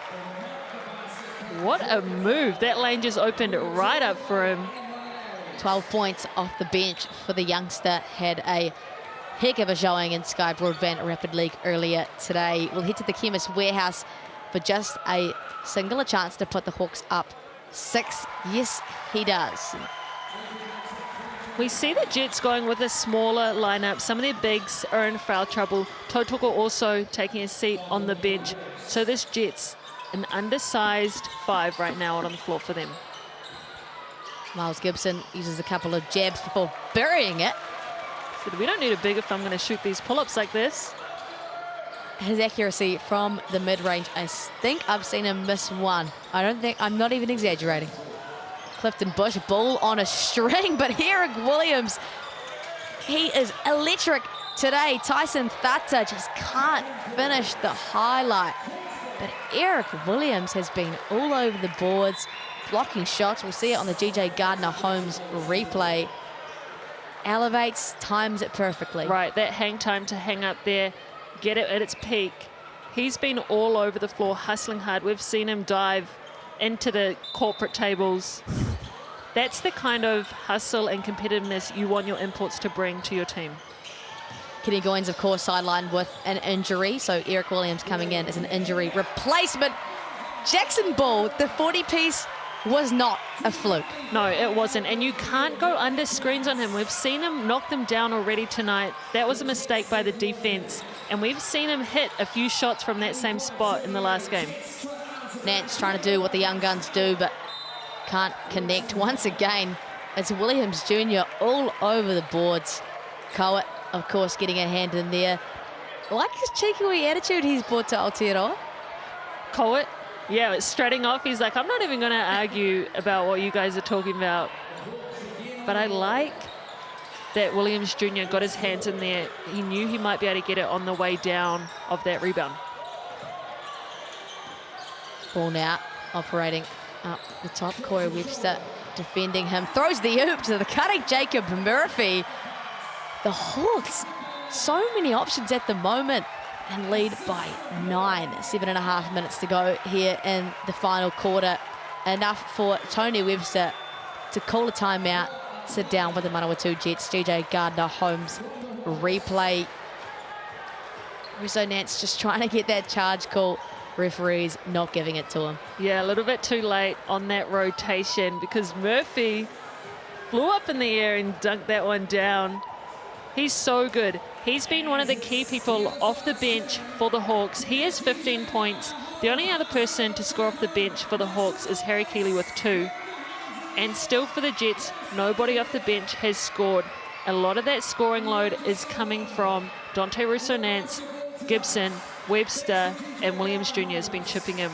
What a move. That lane just opened right up for him. 12 points off the bench for the youngster. Had a heck of a showing in Sky Broadband Rapid League earlier today. We'll head to the Chemist Warehouse for just a singular chance to put the Hawks up 6. Yes, he does. We see the Jets going with a smaller lineup. Some of their bigs are in foul trouble. Totoko also taking a seat on the bench. So this Jets, an undersized 5 right now out on the floor for them. Miles Gibson uses a couple of jabs before burying it. So we don't need a big if I'm going to shoot these pull-ups like this. His accuracy from the mid-range, I think I've seen him miss 1. I'm not even exaggerating. Clifton Bush, ball on a string, but Eric Williams, he is electric today. Tyson Thata just can't finish the highlight. But Eric Williams has been all over the boards, blocking shots. We'll see it on the GJ Gardner-Holmes replay. Elevates, times it perfectly. Right, that hang time to hang up there, get it at its peak. He's been all over the floor, hustling hard. We've seen him dive into the corporate tables. That's the kind of hustle and competitiveness you want your imports to bring to your team. Kenny Goins, of course, sidelined with an injury. So Eric Williams coming in as an injury replacement. Basquetbol, the 40-piece, was not a fluke. No, it wasn't. And you can't go under screens on him. We've seen him knock them down already tonight. That was a mistake by the defense. And we've seen him hit a few shots from that same spot in the last game. Nance trying to do what the young guns do, but can't connect. Once again, it's Williams Jr. all over the boards. Coet, of course, getting a hand in there. I like his cheeky wee attitude he's brought to Aotearoa. Coet, yeah, it's strutting off. He's like, I'm not even going to argue about what you guys are talking about. But I like that Williams Jr. got his hands in there. He knew he might be able to get it on the way down of that rebound. Ball now operating up the top. Corey Webster defending him. Throws the oop to the cutting Jacob Murphy. The Hawks, so many options at the moment. and lead by 9. 7.5 minutes to go here in the final quarter. Enough for Tony Webster to call a timeout, sit down with the Manawatu Jets. GJ Gardner-Holmes replay. Russo Nance just trying to get that charge call. Referees not giving it to him. Yeah, a little bit too late on that rotation because Murphy flew up in the air and dunked that one down. He's so good. He's been one of the key people off the bench for the Hawks. He has 15 points. The only other person to score off the bench for the Hawks is Harry Keeley with 2. And still for the Jets, nobody off the bench has scored. A lot of that scoring load is coming from Dante Russo-Nance, Gibson, Webster, and Williams Jr. has been chipping in.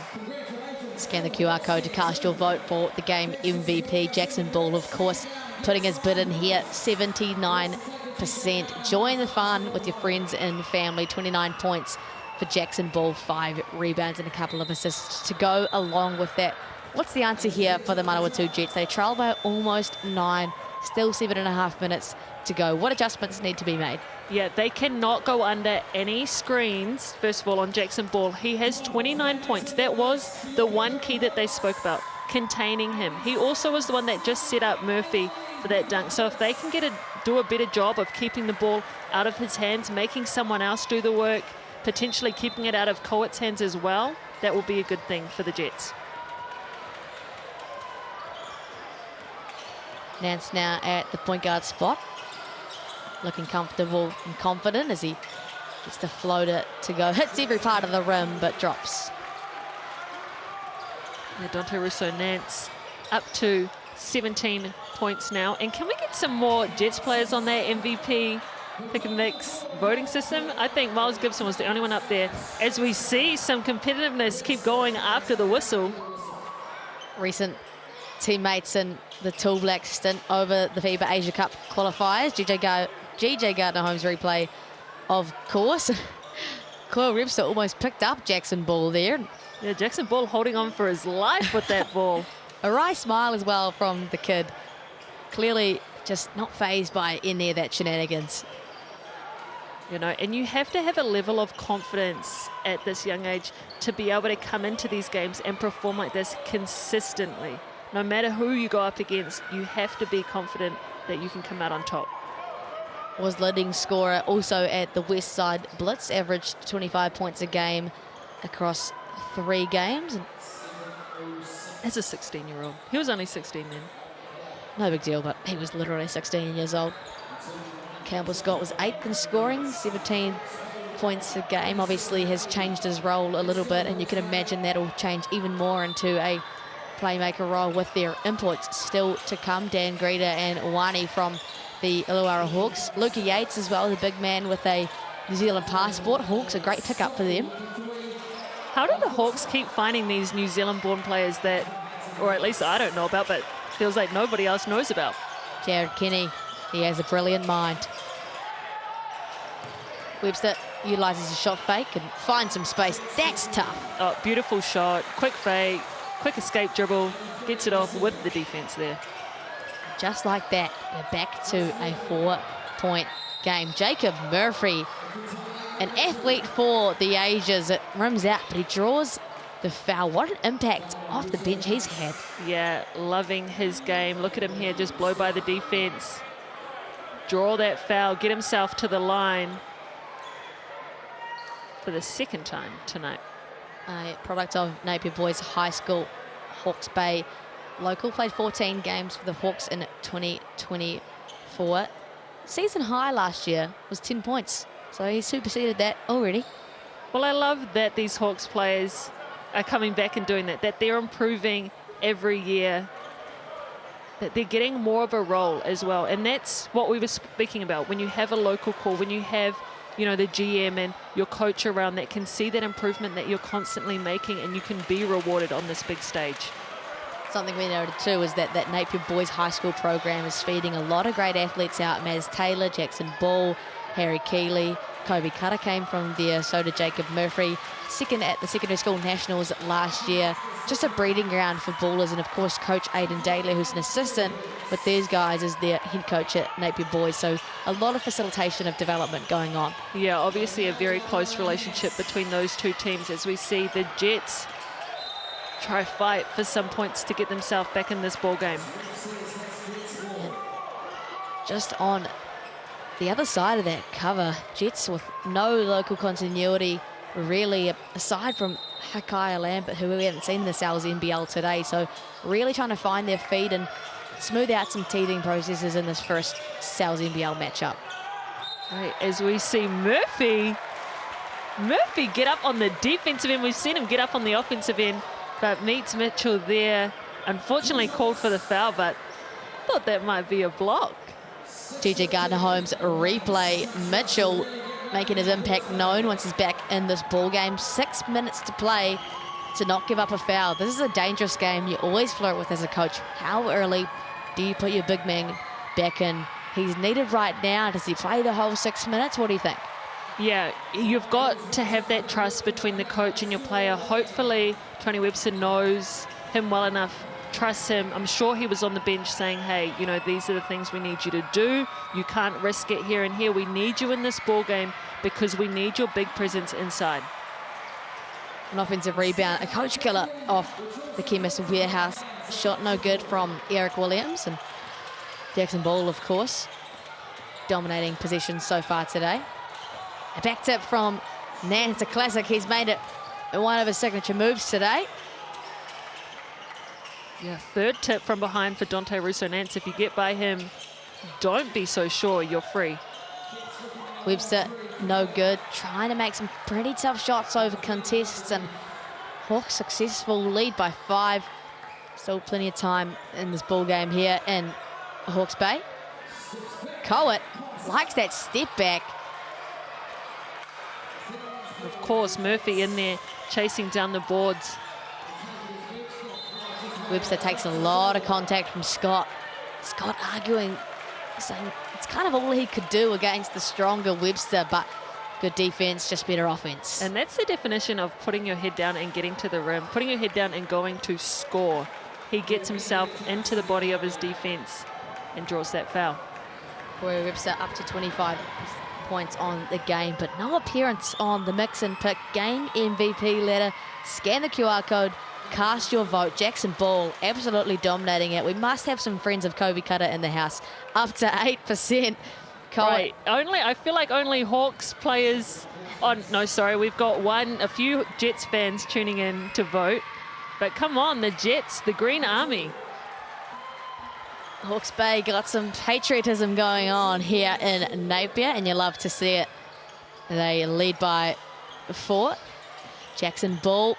Scan the QR code to cast your vote for the game MVP. Jackson Ball, of course, putting his bid in here, 79%. Join the fun with your friends and family. 29 points for Jackson Ball, 5 rebounds and a couple of assists to go along with that. What's the answer here for the Manawatu Jets? They trail by almost 9, still 7.5 minutes to go. What adjustments need to be made? Yeah, they cannot go under any screens, first of all, on Jackson Ball. He has 29 points. That was the one key that they spoke about, containing him. He also was the one that just set up Murphy for that dunk. So if they can do a better job of keeping the ball out of his hands, making someone else do the work, potentially keeping it out of Coates' hands as well, that will be a good thing for the Jets. Nance now at the point guard spot. Looking comfortable and confident as he gets the floater to go. Hits every part of the rim, but drops. Yeah, Dante Russo-Nance up to 17 points now. And can we get some more Jets players on that MVP pick and mix voting system? I think Miles Gibson was the only one up there. As we see some competitiveness keep going after the whistle. Recent teammates in the Tall Black stint over the FIBA Asia Cup qualifiers. GJ Gardner-Holmes replay, of course. Coyle Webster almost picked up Jackson Ball there. Yeah, Jackson Ball holding on for his life with that ball. A wry smile as well from the kid. Clearly just not fazed by any of that shenanigans. You know, and you have to have a level of confidence at this young age to be able to come into these games and perform like this consistently. No matter who you go up against, you have to be confident that you can come out on top. Was leading scorer also at the West Side Blitz, averaged 25 points a game across 3 games. As a 16-year-old. He was only 16 then. No big deal, but he was literally 16 years old. Campbell Scott was 8th in scoring, 17 points a game. Obviously has changed his role a little bit, and you can imagine that'll change even more into a playmaker role with their imports still to come. Dan Greeder and Wani from the Illawarra Hawks. Luca Yates as well, the big man with a New Zealand passport. Hawks, a great pickup for them. How do the Hawks keep finding these New Zealand-born players that, or at least I don't know about, but feels like nobody else knows about? Jared Kenny, he has a brilliant mind. Webster utilises a shot fake and finds some space. That's tough. Oh, beautiful shot, quick fake, quick escape dribble, gets it off with the defense there. Just like that, we're back to a 4-point game. Jacob Murphy, an athlete for the ages. It rims out, but he draws the foul. What an impact off the bench he's had. Yeah, loving his game. Look at him here, just blow by the defense. Draw that foul, get himself to the line for the 2nd time tonight. A product of Napier Boys High School, Hawke's Bay local. Played 14 games for the Hawks in 2024. Season high last year was 10 points. So he superseded that already. Well, I love that these Hawks players are coming back and doing that they're improving every year, that they're getting more of a role as well. And that's what we were speaking about. When you have a local call, when you have, you know, the GM and your coach around that can see that improvement that you're constantly making, and you can be rewarded on this big stage. Something we noted too is that Napier Boys High School program is feeding a lot of great athletes out. Maz Taylor, Jackson Ball, Harry Keeley, Kobe Cutter came from there, so did Jacob Murphy. Second at the secondary school nationals last year. Just a breeding ground for ballers, and of course Coach Aidan Daly, who's an assistant with these guys, is their head coach at Napier Boys. So a lot of facilitation of development going on. Yeah, obviously a very close relationship between those two teams, as we see the Jets try fight for some points to get themselves back in this ball game. And just on the other side of that cover, Jets with no local continuity, really, aside from Hawke Lambert, who we haven't seen in the Sal's NBL today. So really trying to find their feet and smooth out some teething processes in this first Sal's NBL matchup. Right, as we see Murphy get up on the defensive end. We've seen him get up on the offensive end, but meets Mitchell there. Unfortunately called for the foul, but thought that might be a block. TJ Gardner-Holmes replay. Mitchell making his impact known once he's back in this ball game. 6 minutes to play to not give up a foul. This is a dangerous game. You always flirt with as a coach. How early do you put your big man back in? He's needed right now. Does he play the whole 6 minutes? What do you think? Yeah, you've got to have that trust between the coach and your player. Hopefully, Tony Webster knows him well enough, trusts him. I'm sure he was on the bench saying, hey, you know, these are the things we need you to do. You can't risk it here and here. We need you in this ball game because we need your big presence inside. An offensive rebound, a coach killer off the Chemist Warehouse. Shot no good from Eric Williams, and Jackson Ball, of course, dominating possession so far today. A back tip from Nance, a classic. He's made it one of his signature moves today. Yeah, third tip from behind for Dante Russo-Nance. If you get by him, don't be so sure you're free. Webster, no good. Trying to make some pretty tough shots over contests, and Hawke successful, lead by 5. Still plenty of time in this ball game here in Hawke's Bay. Coet likes that step back. Of course, Murphy in there chasing down the boards. Webster takes a lot of contact from Scott. Scott arguing, saying it's kind of all he could do against the stronger Webster, but good defense, just better offense. And that's the definition of putting your head down and getting to the rim, putting your head down and going to score. He gets himself into the body of his defense and draws that foul. Corey Webster up to 25 points on the game, but no appearance on the Mix and Pick Game MVP ladder. Scan the QR code, cast your vote. Jackson Ball absolutely dominating it. We must have some friends of Kobe Cutter in the house. Up to 8%. Right, I feel like only Hawks players. Oh no, sorry, we've got a few Jets fans tuning in to vote. But come on, the Jets, the Green Army. Hawke's Bay got some patriotism going on here in Napier, and you love to see it. They lead by 4. Jackson Ball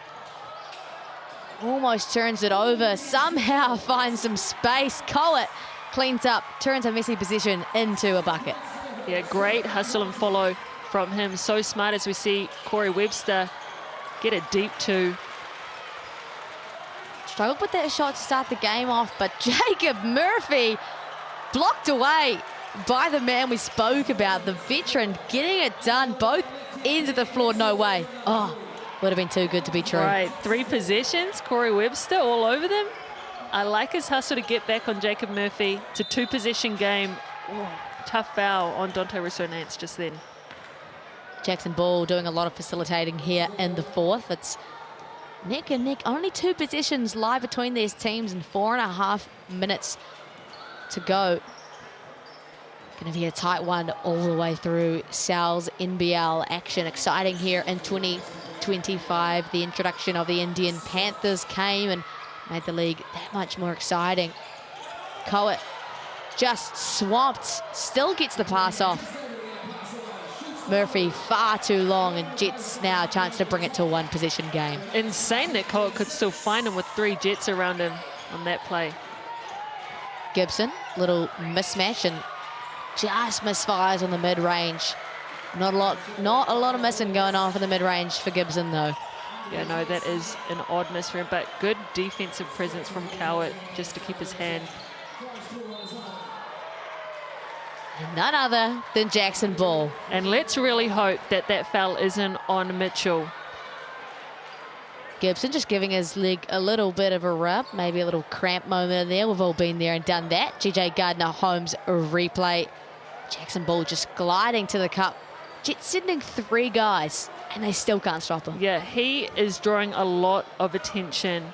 almost turns it over, somehow finds some space. Coet cleans up, turns a messy position into a bucket. Yeah, great hustle and follow from him. So smart, as we see Corey Webster get a deep 2. Struggled with that shot to start the game off, but Jacob Murphy blocked away by the man we spoke about, the veteran, getting it done. Both ends of the floor, no way. Oh, would have been too good to be true. Right, 3 possessions, Corey Webster all over them. I like his hustle to get back on Jacob Murphy. It's a 2-possession game. Ooh, tough foul on Dante Russo-Nance just then. Jackson Ball doing a lot of facilitating here in the 4th. It's neck and neck. Only 2 possessions lie between these teams and 4.5 minutes to go. Going to be a tight one all the way through Sal's NBL action. Exciting here in 2025. The introduction of the Indian Panthers came and made the league that much more exciting. Coet just swamped, still gets the pass off. Murphy far too long, and Jets now a chance to bring it to a 1-possession game. Insane that Coet could still find him with 3 Jets around him on that play. Gibson, little mismatch, and just misfires on the mid-range. Not a lot of missing going on for the mid-range for Gibson, though. Yeah, no, that is an odd miss for him, but good defensive presence from Coet just to keep his hand. And none other than Jackson Ball. And let's really hope that that foul isn't on Mitchell. Gibson just giving his leg a little bit of a rub, maybe a little cramp moment in there. We've all been there and done that. GJ Gardner-Holmes replay. Jackson Ball just gliding to the cup. Jets sending 3 guys, and they still can't stop him. Yeah, he is drawing a lot of attention.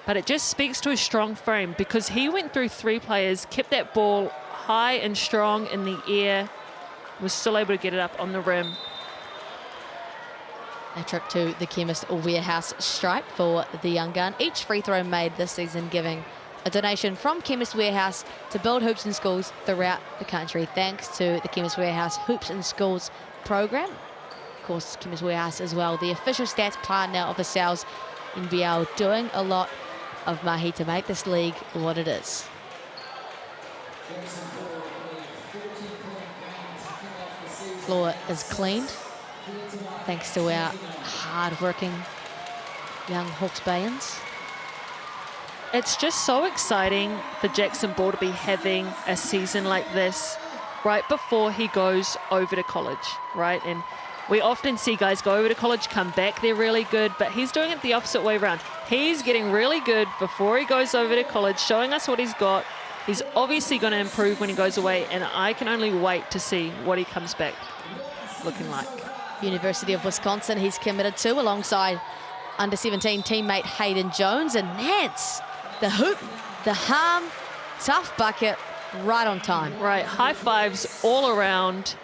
But it just speaks to his strong frame because he went through 3 players, kept that ball high and strong in the air, was still able to get it up on the rim. A trip to the Chemist Warehouse stripe for the young gun. Each free throw made this season giving a donation from Chemist Warehouse to build hoops in schools throughout the country. Thanks to the Chemist Warehouse Hoops in Schools program. Of course, Chemist Warehouse as well, the official stats partner of the Sal's NBL, doing a lot of mahi to make this league what it is. Floor is cleaned thanks to our hard-working young Hawke's Bayans. It's just so exciting for Jackson Ball to be having a season like this right before he goes over to college, right? And we often see guys go over to college, come back, they're really good, but he's doing it the opposite way around. He's getting really good before he goes over to college, showing us what he's got. He's obviously going to improve when he goes away, and I can only wait to see what he comes back looking like. University of Wisconsin he's committed to alongside under-17 teammate Hayden Jones, and Nance, the hoop, the harm, tough bucket, right on time. Right, high fives all around.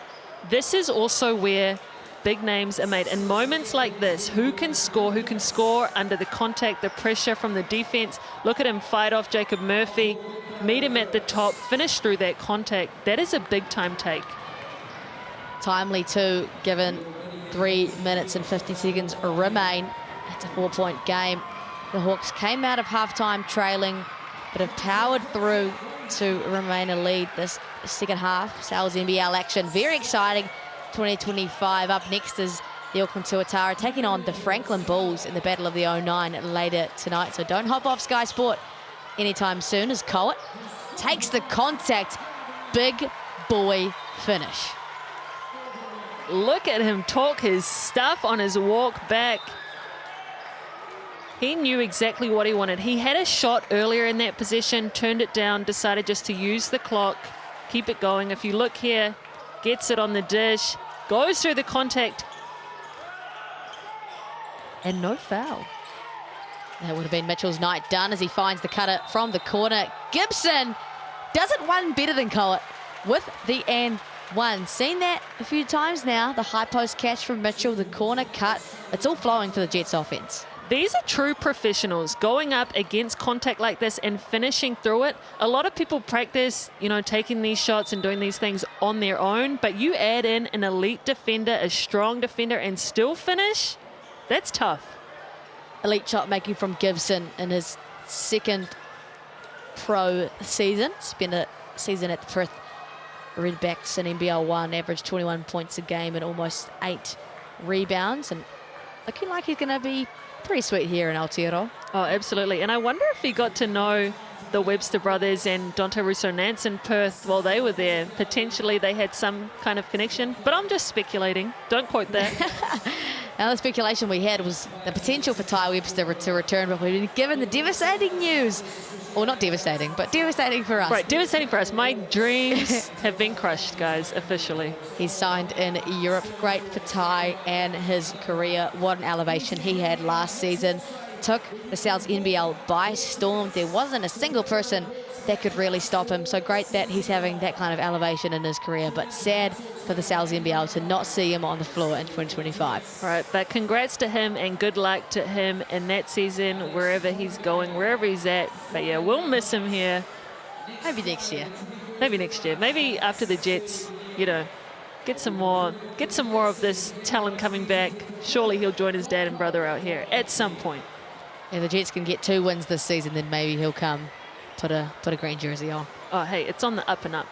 This is also where big names are made. In moments like this, who can score under the contact, the pressure from the defense. Look at him fight off Jacob Murphy, meet him at the top, finish through that contact. That is a big time take. Timely too, given 3 minutes and 50 seconds remain. It's a 4-point game. The Hawks came out of halftime trailing, but have powered through to remain a lead this second half. Sal's NBL action, very exciting. 2025 up next is the Auckland Tuatara taking on the Franklin Bulls in the Battle of the 09 later tonight. So don't hop off Sky Sport anytime soon as Coet takes the contact. Big boy finish. Look at him talk his stuff on his walk back. He knew exactly what he wanted. He had a shot earlier in that possession, turned it down, decided just to use the clock, keep it going. If you look here, gets it on the dish, goes through the contact, and no foul. That would have been Mitchell's night done as he finds the cutter from the corner. Gibson does it one better than Coet with the and one. Seen that a few times now. The high post catch from Mitchell, the corner cut. It's all flowing for the Jets offense. These are true professionals going up against contact like this and finishing through it. A lot of people practice, you know, taking these shots and doing these things on their own, but you add in an elite defender, a strong defender, and still finish, that's tough. Elite shot making from Gibson in his second pro season. Spent a season at the Perth Redbacks in NBL 1, averaged 21 points a game and almost 8 rebounds, and looking like he's going to be pretty sweet here in Aotearoa. Oh, absolutely. And I wonder if he got to know the Webster brothers and Dante Russo-Nance in Perth while they were there. Potentially they had some kind of connection, but I'm just speculating. Don't quote that. Now, the speculation we had was the potential for Ty Webster to return, but we've been given the devastating news. Or not devastating, but devastating for us. Right, devastating for us. My dreams have been crushed, guys, officially. He's signed in Europe. Great for Ty and his career. What an elevation he had last season. Took the Sal's NBL by storm. There wasn't a single person that could really stop him. So great that he's having that kind of elevation in his career, but sad for the Sal's NBL to not see him on the floor in 2025. All right, but congrats to him and good luck to him in that season, wherever he's going, wherever he's at. But yeah, we'll miss him here. Maybe next year. Maybe next year. Maybe after the Jets, you know, get some more of this talent coming back. Surely he'll join his dad and brother out here at some point. If the Jets can get 2 wins this season, then maybe he'll come put a green jersey on. Oh, hey, it's on the up and up.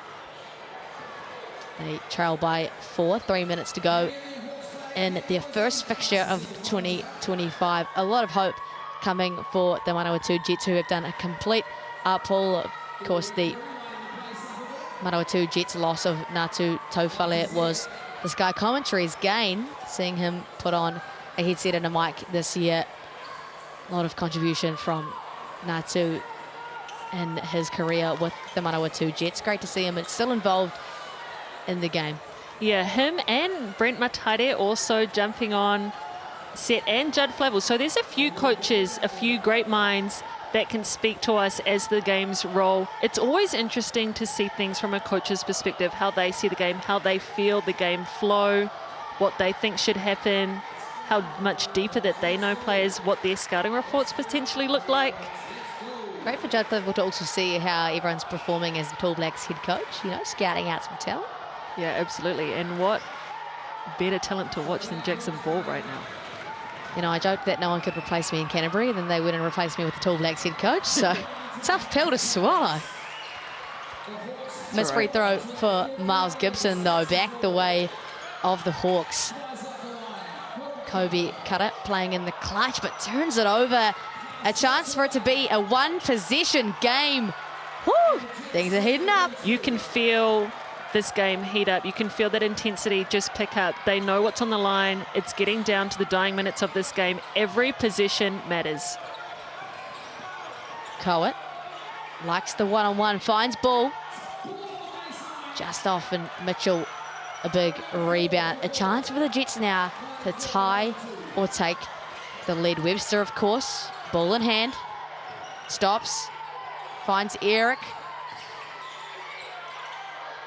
They trail by 4, 3 minutes to go in their first fixture of 2025. A lot of hope coming for the Manawatu Jets, who have done a complete uphaul. Of course, the Manawatu Jets' loss of Natu Tofale was the Sky Commentary's gain, seeing him put on a headset and a mic this year. A lot of contribution from Natu in his career with the Manawatu Jets. Great to see him. It's still involved in the game. Yeah, him and Brent Mataire also jumping on set, and Judd Flavel. So there's a few coaches, a few great minds that can speak to us as the games roll. It's always interesting to see things from a coach's perspective, how they see the game, how they feel the game flow, what they think should happen, how much deeper that they know players, what their scouting reports potentially look like. Great for Judd Flavel to also see how everyone's performing as the Tall Blacks head coach, you know, scouting out some talent. Yeah, absolutely. And what better talent to watch than Jackson Ball right now? You know, I joked that no one could replace me in Canterbury, and then they went and replaced me with the Tall Blacks head coach. So, tough pill to swallow. Missed free throw for Miles Gibson, though, back the way of the Hawks. Kobe Cutter playing in the clutch, but turns it over. A chance for it to be a one-possession game. Woo! Things are heating up. You can feel this game heat up. You can feel that intensity just pick up. They know what's on the line. It's getting down to the dying minutes of this game. Every possession matters. Coet likes the one-on-one, finds ball. Just off, and Mitchell, a big rebound. A chance for the Jets now to tie or take the lead. Webster, of course, ball in hand. Stops, finds Eric.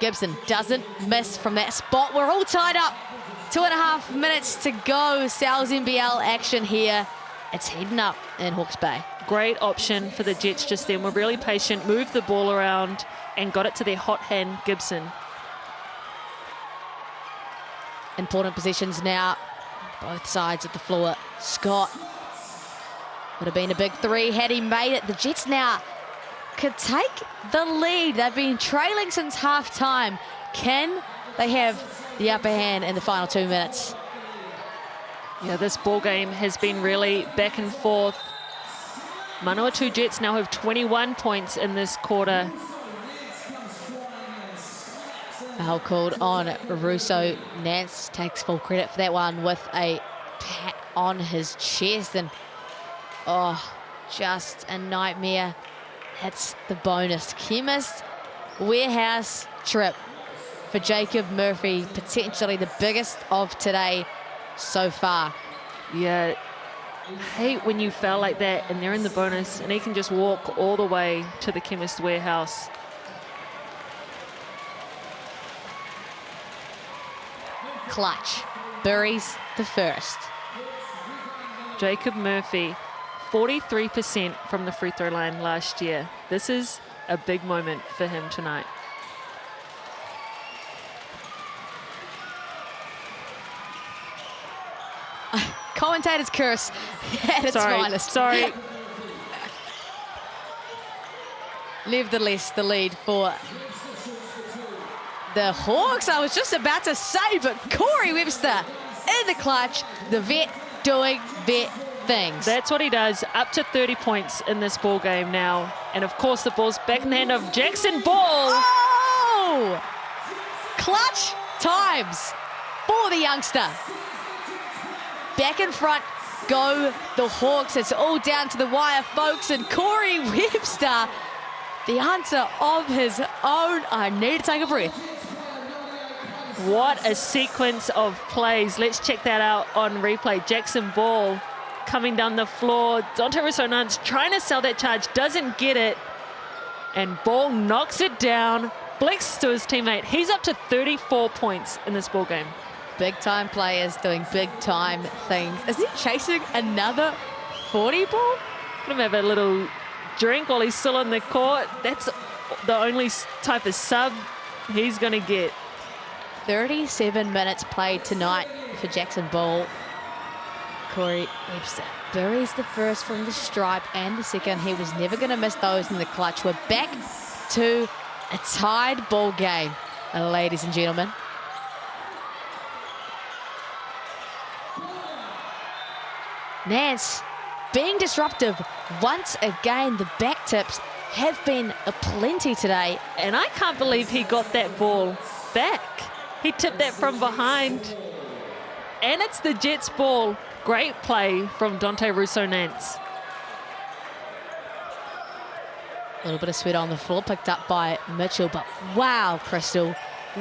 Gibson doesn't miss from that spot. We're all tied up. 2.5 minutes to go. Sal's NBL action here. It's heating up in Hawke's Bay. Great option for the Jets just then. We're really patient, moved the ball around and got it to their hot hand, Gibson. Important positions now, both sides of the floor. Scott would have been a big three had he made it. The Jets now could take the lead. They've been trailing since half-time. Can they have the upper hand in the final 2 minutes? Yeah, this ball game has been really back and forth. Manawatu Jets now have 21 points in this quarter. Foul called on Russo. Nance takes full credit for that one with a pat on his chest, and just a nightmare. That's the bonus. Chemist warehouse trip for Jacob Murphy, potentially the biggest of today so far. Yeah, I hate when you foul like that and they're in the bonus and he can just walk all the way to the Chemist warehouse. Clutch buries the first. Jacob Murphy, 43% from the free throw line last year. This is a big moment for him tonight. Commentator's curse at its finest. Sorry. Nevertheless, the lead for the Hawks. I was just about to say, but Corey Webster in the clutch, the vet doing vet things. That's what he does. Up to 30 points in this ball game now. And of course, the ball's back in the hand of Jackson Ball. Oh! Clutch times for the youngster. Back in front go the Hawks. It's all down to the wire, folks. And Corey Webster, the answer of his own. I need to take a breath. What a sequence of plays. Let's check that out on replay. Jackson Ball coming down the floor. Dante Russo-Nance trying to sell that charge, doesn't get it. And Ball knocks it down, blinks to his teammate. He's up to 34 points in this ball game. Big time players doing big time things. Is he chasing another 40 ball? Let him have a little drink while he's still on the court. That's the only type of sub he's going to get. 37 minutes played tonight for Jackson Ball. Corey Webster buries the first from the stripe and the second. He was never going to miss those in the clutch. We're back to a tied ball game, ladies and gentlemen. Nance being disruptive once again. The back tips have been aplenty today. And I can't believe he got that ball back. He tipped that from behind. And it's the Jets ball. Great play from Dante Russo-Nance. A little bit of sweat on the floor, picked up by Mitchell, but wow, Crystal,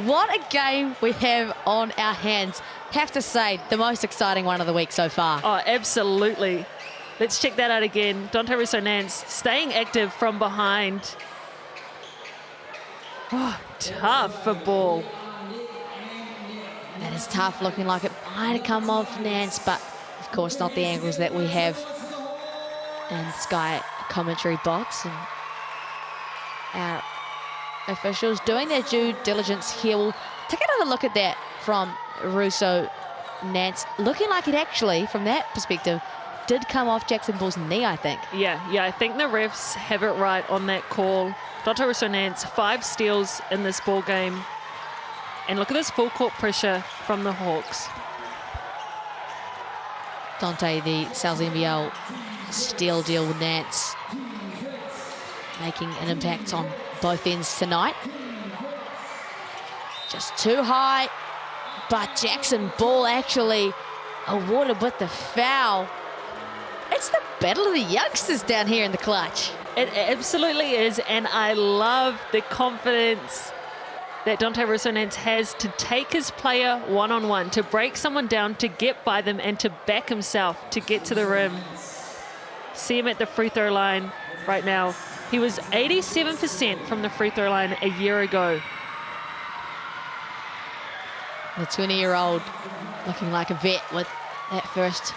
what a game we have on our hands. Have to say, the most exciting one of the week so far. Oh, absolutely. Let's check that out again. Dante Russo-Nance staying active from behind. Oh, tough for ball. That is tough, looking like it might have come off Nance, but of course not the angles that we have in the Sky commentary box. And our officials doing their due diligence here. We'll take another look at that from Russo-Nance. Looking like it actually, from that perspective, did come off Jackson Bull's knee, I think. Yeah, I think the refs have it right on that call. Dante Russo-Nance, 5 steals in this ball game. And look at this full court pressure from the Hawks. Dante, the NZNBL steal deal with Nance, making an impact on both ends tonight. Just too high, but Jackson Bull actually awarded with the foul. It's the battle of the youngsters down here in the clutch. It absolutely is, and I love the confidence that Dante Russo-Nance has to take his player one-on-one, to break someone down, to get by them, and to back himself to get to the rim. See him at the free throw line right now. He was 87% from the free throw line a year ago. The 20-year-old looking like a vet with that first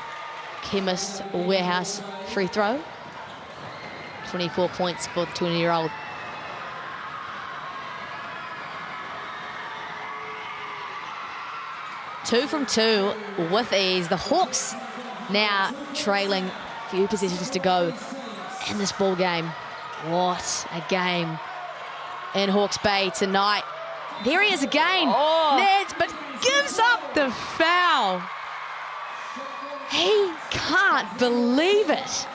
Chemist Warehouse free throw. 24 points for the 20-year-old. Two from two with ease. The Hawks now trailing a few possessions to go in this ball game. What a game in Hawke's Bay tonight. There he is again. Nance, but gives up the foul. He can't believe it.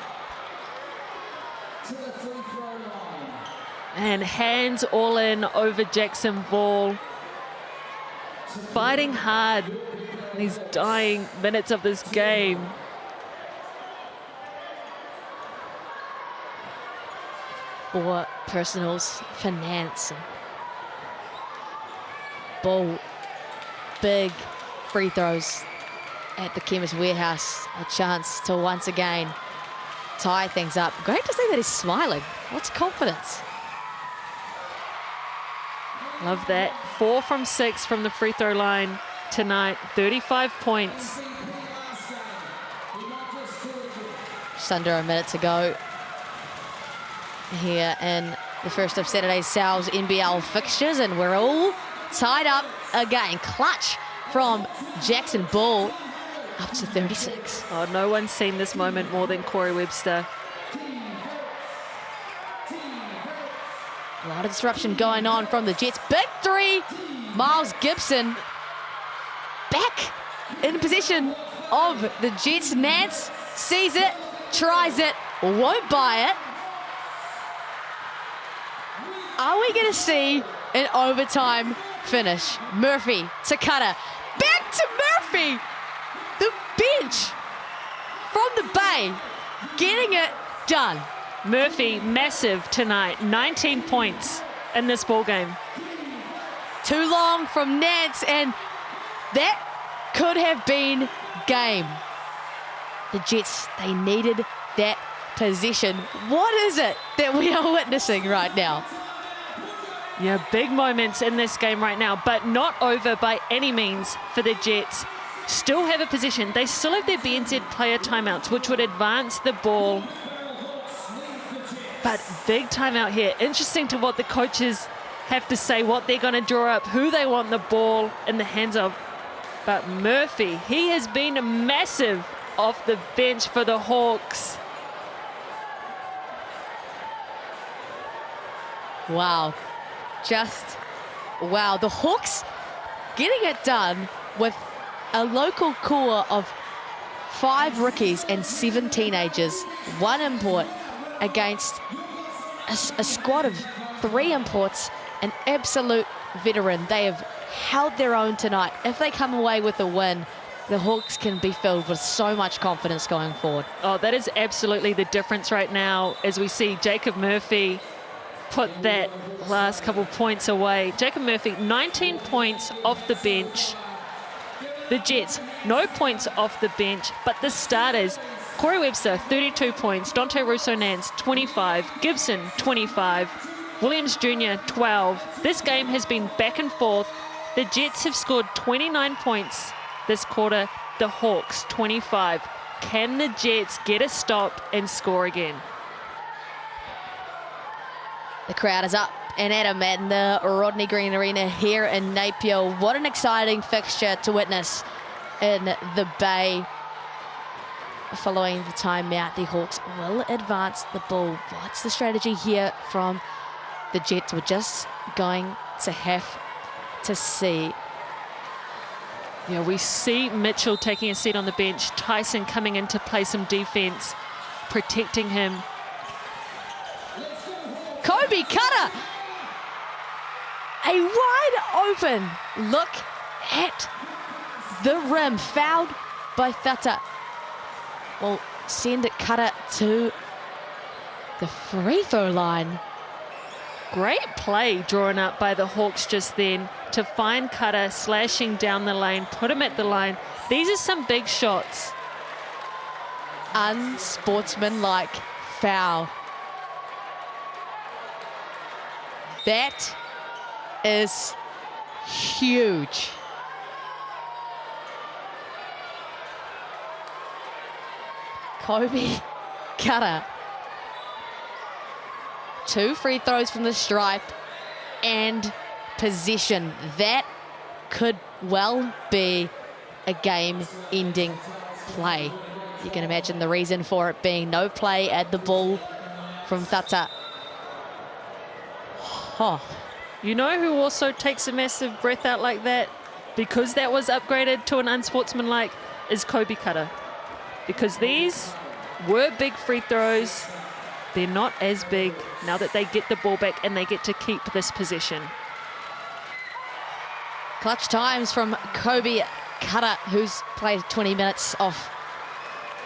And hands all in over Jackson Ball. Fighting hard in these dying minutes of this game. For personals, finance. Ball, big free throws at the Chemist Warehouse. A chance to once again tie things up. Great to see that he's smiling. Lots of confidence. Love that. 4 from 6 from the free throw line tonight. 35 points. Just under a minute to go here in the first of Saturday's Sal's NBL fixtures, and we're all tied up again. Clutch from Jackson Bull, up to 36. Oh, no one's seen this moment more than Corey Webster. A lot of disruption going on from the Jets. Big three, Miles Gibson back in possession of the Jets. Nance sees it, tries it, won't buy it. Are we going to see an overtime finish? Murphy to Cutter. Back to Murphy. The bench from the Bay getting it done. Murphy, massive tonight. 19 points in this ball game. Too long from Nance, and that could have been game. The Jets, they needed that possession. What is it that we are witnessing right now? Yeah, big moments in this game right now, but not over by any means for the Jets. Still have a position. They still have their BNZ player timeouts, which would advance the ball. But big timeout here. Interesting to what the coaches have to say, what they're going to draw up, who they want the ball in the hands of. But Murphy, he has been massive off the bench for the Hawks. Wow. Just wow. The Hawks getting it done with a local core of 5 rookies and 7 teenagers, 1 import, against a squad of 3 imports, an absolute veteran. They have held their own tonight. If they come away with a win, the Hawks can be filled with so much confidence going forward. Oh, that is absolutely the difference right now as we see Jacob Murphy put that last couple points away. Jacob Murphy, 19 points off the bench. The Jets, no points off the bench, but the starters, Corey Webster, 32 points, Dante Russo-Nance, 25, Gibson, 25, Williams Jr., 12. This game has been back and forth. The Jets have scored 29 points this quarter, the Hawks 25. Can the Jets get a stop and score again? The crowd is up and at him at the Rodney Green Arena here in Napier. What an exciting fixture to witness in the Bay. Following the timeout, the Hawks will advance the ball. What's the strategy here from the Jets? We're just going to have to see. Yeah, we see Mitchell taking a seat on the bench. Tyson coming in to play some defense, protecting him. Kobe Cutter! A wide open look at the rim. Fouled by Thata. Will send it Cutter to the free throw line. Great play drawn up by the Hawks just then to find Cutter slashing down the lane, put him at the line. These are some big shots. Unsportsmanlike foul. That is huge. Kobe Cutter. 2 free throws from the stripe and possession. That could well be a game-ending play. You can imagine the reason for it being no play at the ball from Thata. Oh. You know who also takes a massive breath out like that, because that was upgraded to an unsportsmanlike, is Kobe Cutter. Because these were big free throws. They're not as big now that they get the ball back and they get to keep this possession. Clutch times from Kobe Cutter, who's played 20 minutes off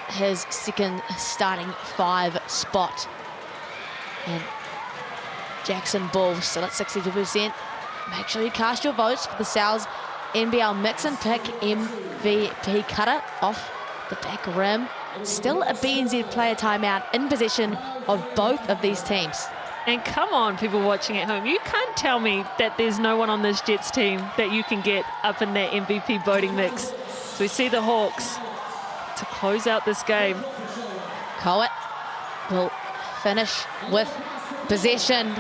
his second starting 5 spot. And Jackson Ball still at 62%. Make sure you cast your votes for the Sal's NBL Mix and Pick MVP Cutter off the back rim. Still a BNZ player timeout in possession of both of these teams. And come on, people watching at home, you can't tell me that there's no one on this Jets team that you can get up in that MVP voting mix. So we see the Hawks to close out this game. Coet will finish with possession.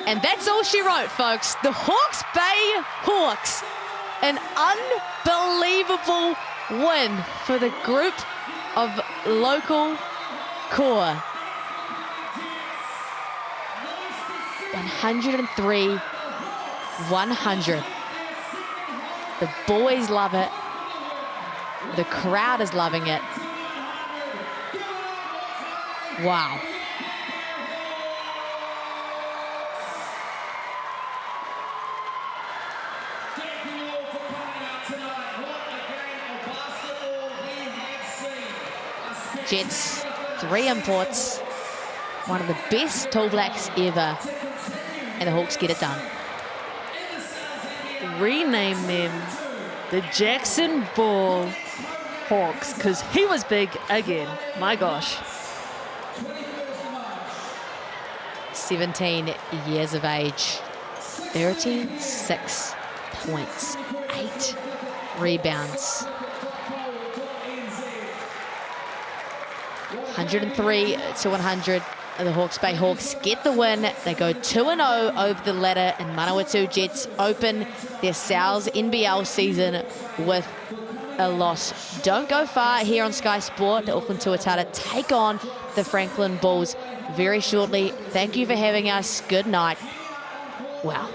And that's all she wrote, folks. The Hawke's Bay Hawks. An unbelievable win for the group of local core. 103-100. The boys love it. The crowd is loving it. Wow. Thank you all for coming out tonight. What a game of basketball we have seen. Jets, 3 imports. One of the best Tall Blacks ever. And the Hawks get it done. Rename them the Jackson Ball Hawks, because he was big again. My gosh. 17 years of age, 36 points, 8 rebounds. 103-100. The Hawke's Bay Hawks get the win. They go 2-0 over the ladder, and Manawatu Jets open their Sal's NBL season with a loss. Don't go far here on Sky Sport. The Auckland Tuatara take on the Franklin Bulls very shortly. Thank you for having us. Good night. Wow.